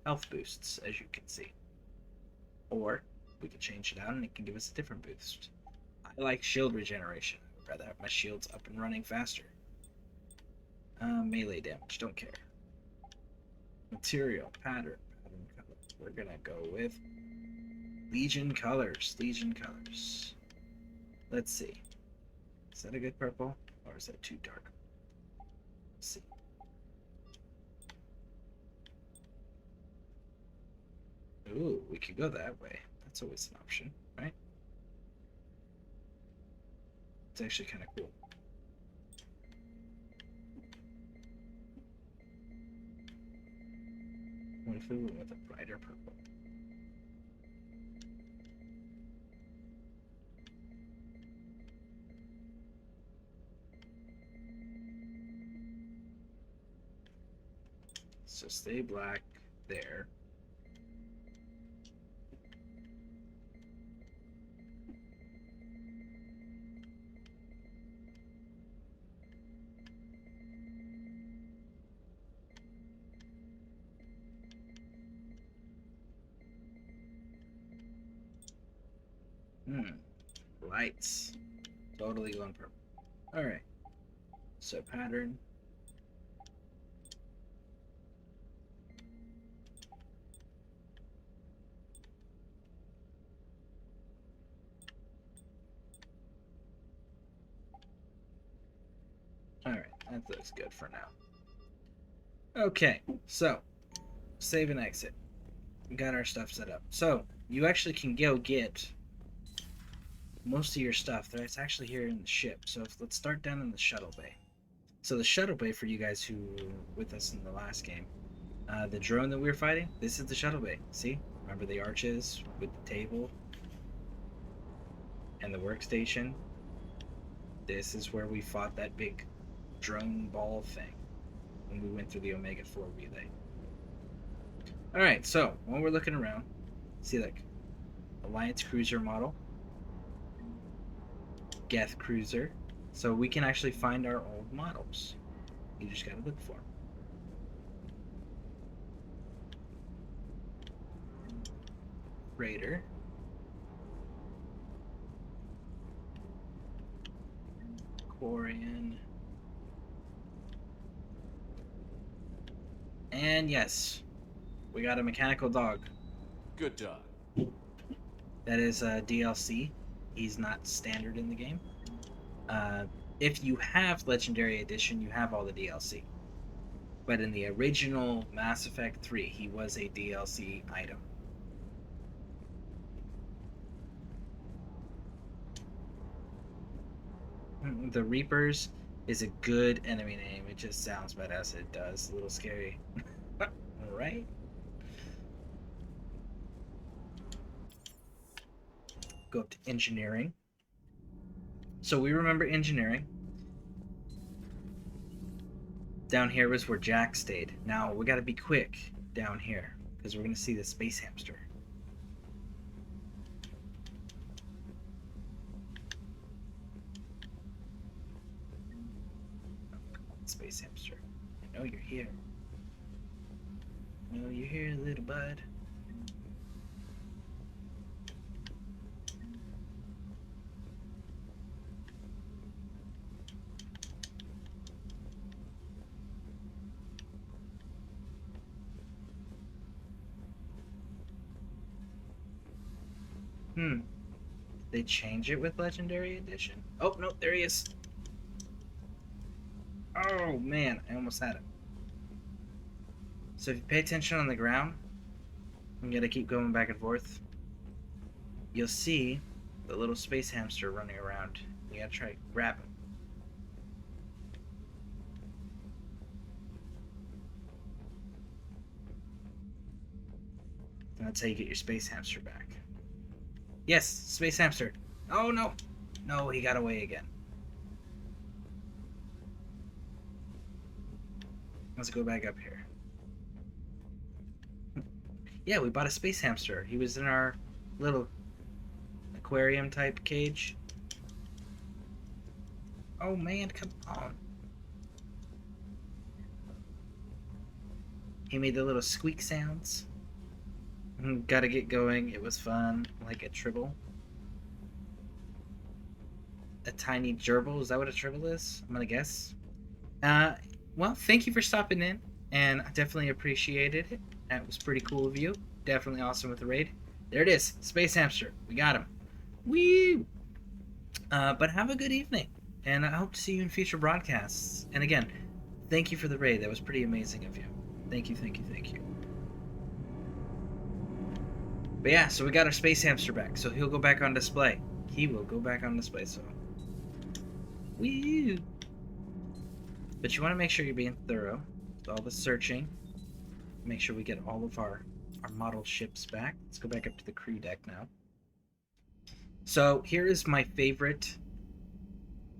health boosts, as you can see. Or, we can change it out and it can give us a different boost. I like shield regeneration. I'd rather have my shields up and running faster. Melee damage, don't care. Material, pattern colors. We're gonna go with Legion colors. Legion colors. Let's see. Is that a good purple? Or is that too dark? Let's see. Ooh, we could go that way. That's always an option, right? It's actually kind of cool. What if we went with a brighter purple? So stay black there. Lights. Totally going purple. Alright. So pattern. Alright, that looks good for now. Okay, so save and exit. We got our stuff set up. So you actually can go get most of your stuff that's actually here in the ship. So let's start down in the shuttle bay. So the shuttle bay, for you guys who were with us in the last game, the drone that we were fighting, this is the shuttle bay. See? Remember the arches with the table and the workstation? This is where we fought that big drone ball thing when we went through the Omega 4 relay. Alright, so when we're looking around, see like Alliance Cruiser model, Geth Cruiser, so we can actually find our old models. You just gotta look for them. Raider. Quarian. And yes, we got a mechanical dog. Good dog. That is a DLC. He's not standard in the game. If you have Legendary Edition, you have all the DLC. But in the original Mass Effect 3, he was a DLC item. The Reapers is a good enemy name. It just sounds badass. It does. A little scary. Alright. Go up to engineering. So we remember engineering. Down here was where Jack stayed. Now we gotta be quick down here because we're gonna see the space hamster. Space hamster. I know you're here. I know you're here, little bud. Did they change it with Legendary Edition? Oh, no, there he is. Oh, man, I almost had him. So if you pay attention on the ground, I'm gonna keep going back and forth. You'll see the little space hamster running around. You gotta try to grab him. And that's how you get your space hamster back. Yes, space hamster. Oh no! No, he got away again. Let's go back up here. Yeah, we bought a space hamster. He was in our little aquarium type cage. Oh man, come on. He made the little squeak sounds. Gotta get going. It was fun. Like a tribble. A tiny gerbil. Is that what a tribble is? I'm gonna guess. Well, thank you for stopping in. And I definitely appreciated it. That was pretty cool of you. Definitely awesome with the raid. There it is. Space hamster. We got him. Woo! But have a good evening. And I hope to see you in future broadcasts. And again, thank you for the raid. That was pretty amazing of you. Thank you, thank you, thank you. But yeah, so we got our space hamster back, so he'll go back on display. He will go back on display, so... Woo! But you want to make sure you're being thorough with all the searching. Make sure we get all of our model ships back. Let's go back up to the crew deck now. So here is my favorite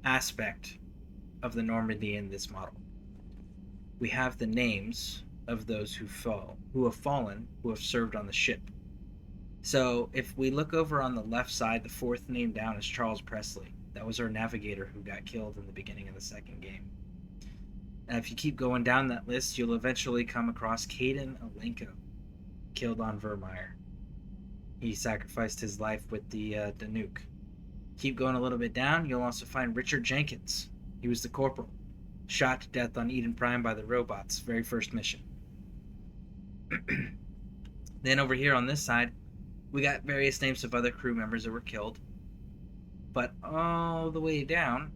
aspect of the Normandy in this model. We have the names of those who have fallen, who have served on the ship. So if we look over on the left side, the fourth name down is Charles Presley. That was our navigator who got killed in the beginning of the second game. And if you keep going down that list, you'll eventually come across Kaidan Alenko, killed on Virmire. He sacrificed his life with the nuke. Keep going a little bit down, you'll also find Richard Jenkins. He was the corporal, shot to death on Eden Prime by the robots, very first mission. Then over here on this side, we got various names of other crew members that were killed. But all the way down,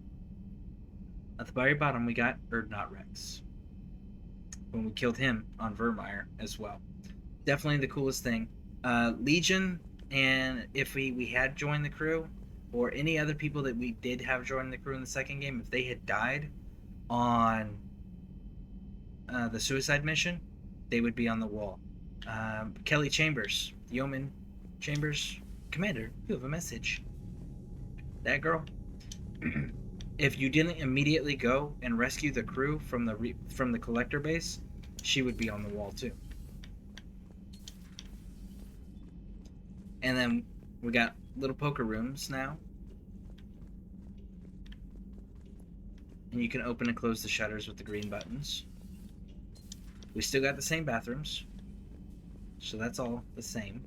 at the very bottom, we got Urdnot Rex, when we killed him on Virmire as well. Definitely the coolest thing. Legion, and if we had joined the crew, or any other people that we did have joined the crew in the second game, if they had died on the suicide mission, they would be on the wall. Kelly Chambers, Yeoman Chambers, Commander, you have a message. That girl. If you didn't immediately go and rescue the crew from the collector base, she would be on the wall too. And then we got little poker rooms now. And you can open and close the shutters with the green buttons. We still got the same bathrooms. So that's all the same.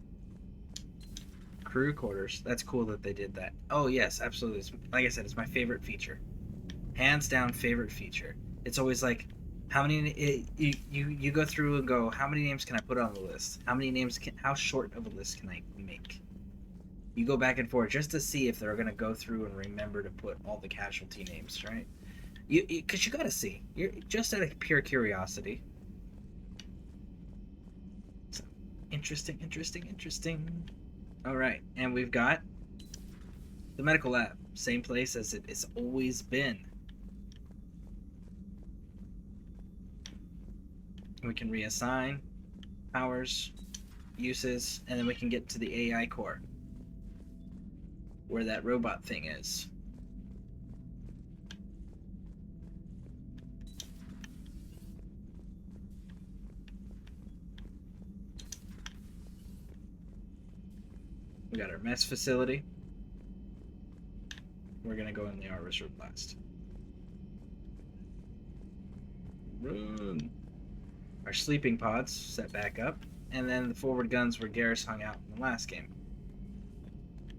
Crew quarters. That's cool that they did that. Oh yes, absolutely. Like I said, it's my favorite feature. Hands down favorite feature. It's always like, how many you go through and go, how many names can I put on the list? How short of a list can I make? You go back and forth just to see if they're gonna go through and remember to put all the casualty names, right? Because you gotta see. You're just out of pure curiosity. So, interesting. All right, and we've got the medical lab, same place as it has always been. We can reassign powers, uses, and then we can get to the AI core, where that robot thing is. We got our mess facility. We're gonna go in the Arvis room last. Run. Our sleeping pods set back up, and then the forward guns where Garrus hung out in the last game.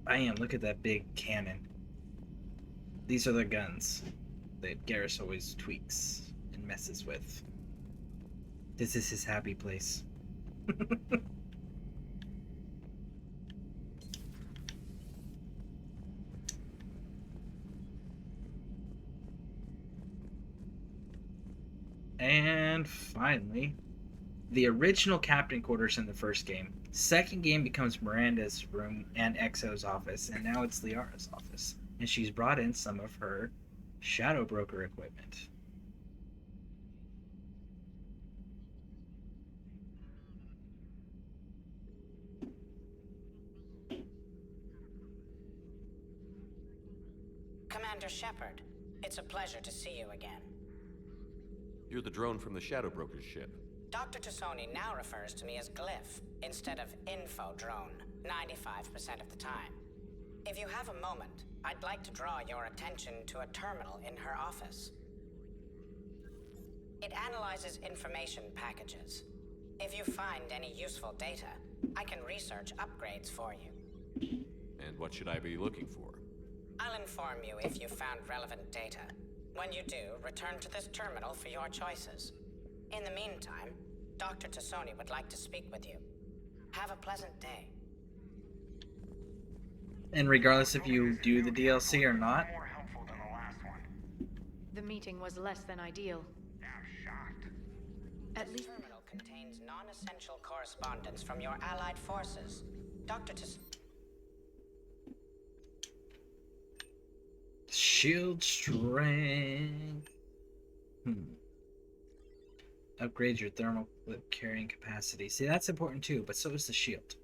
Bam! Look at that big cannon. These are the guns that Garrus always tweaks and messes with. This is his happy place. And finally, the original captain quarters in the first game. Second game becomes Miranda's room and Exo's office, and now it's Liara's office. And she's brought in some of her Shadow Broker equipment. Commander Shepard, it's a pleasure to see you again. You're the drone from the Shadow Broker's ship. Dr. Tassoni now refers to me as Glyph instead of Info Drone, 95% of the time. If you have a moment, I'd like to draw your attention to a terminal in her office. It analyzes information packages. If you find any useful data, I can research upgrades for you. And what should I be looking for? I'll inform you if you found relevant data. When you do, return to this terminal for your choices. In the meantime, Dr. Tassoni would like to speak with you. Have a pleasant day. And regardless if you do the DLC or not, The meeting was less than ideal. At least the terminal contains non-essential correspondence from your allied forces. Dr. Tassoni... shield strength. Upgrade your thermal clip carrying capacity. See, that's important too, but so is the shield.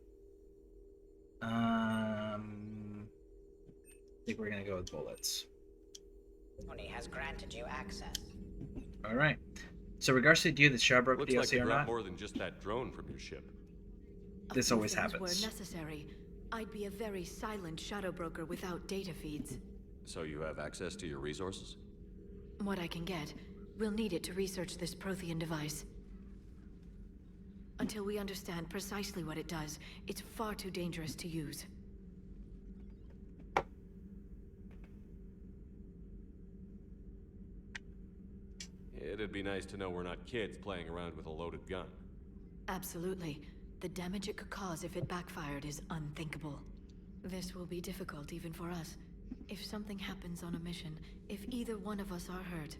I think we're gonna go with bullets. Tassoni has granted you access. All right. So, regardless if you do the Shadowbrook Looks DLC like you or got not, more than just that drone from your ship. this A few always things happens. Were necessary. I'd be a very silent shadow broker without data feeds. So you have access to your resources? What I can get, we'll need it to research this Prothean device. Until we understand precisely what it does, it's far too dangerous to use. It'd be nice to know we're not kids playing around with a loaded gun. Absolutely. The damage it could cause if it backfired is unthinkable. This will be difficult even for us. If something happens on a mission, if either one of us are hurt,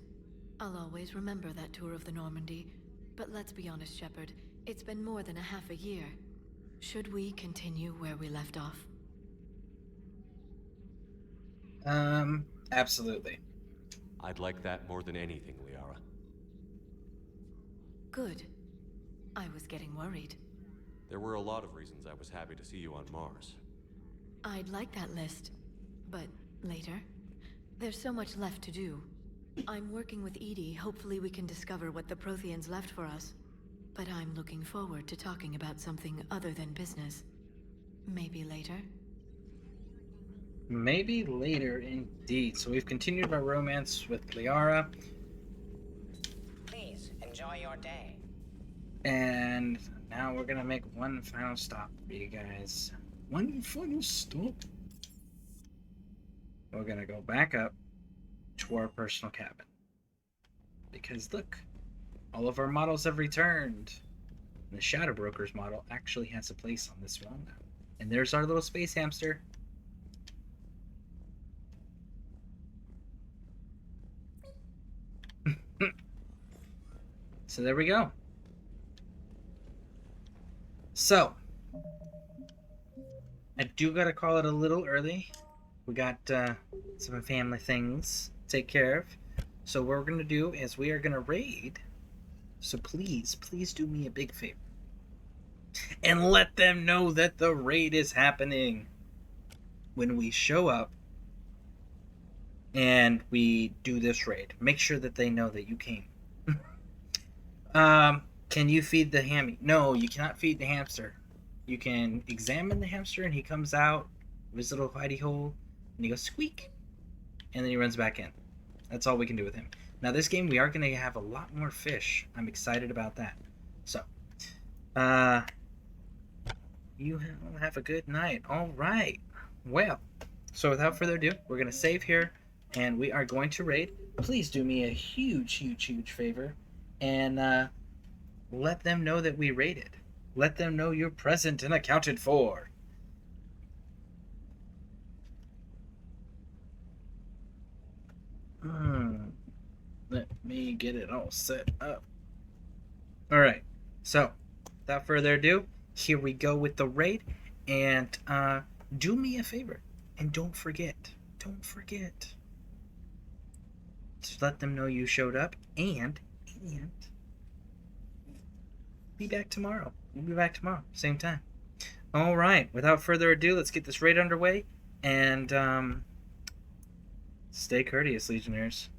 I'll always remember that tour of the Normandy. But let's be honest, Shepard. It's been more than a half a year. Should we continue where we left off? Absolutely. I'd like that more than anything, Liara. Good. I was getting worried. There were a lot of reasons I was happy to see you on Mars. I'd like that list, but later. There's so much left to do. I'm working with EDI. Hopefully we can discover what the Protheans left for us. But I'm looking forward to talking about something other than business. Maybe later. Maybe later, indeed. So we've continued our romance with Liara. Please, enjoy your day. And now we're gonna make one final stop for you guys. One final stop. We're gonna go back up to our personal cabin. Because look, all of our models have returned. And the Shadow Broker's model actually has a place on this wall now. And there's our little space hamster. So there we go. So, I do gotta call it a little early. We got some family things to take care of. So what we're gonna do is we are gonna raid. So please do me a big favor. And let them know that the raid is happening. When we show up and we do this raid, make sure that they know that you came. Can you feed the hammy? No, you cannot feed the hamster. You can examine the hamster and he comes out of his little hidey hole and he goes squeak. And then he runs back in. That's all we can do with him. Now this game we are going to have a lot more fish. I'm excited about that. So, you have a good night. All right. Well, so without further ado, we're going to save here and we are going to raid. Please do me a huge favor and let them know that we raided. Let them know you're present and accounted for. Let me get it all set up. Alright, so without further ado, here we go with the raid. And do me a favor. And don't forget to let them know you showed up and be back tomorrow. We'll be back tomorrow, same time. All right, without further ado, let's get this raid underway and stay courteous, Legionnaires.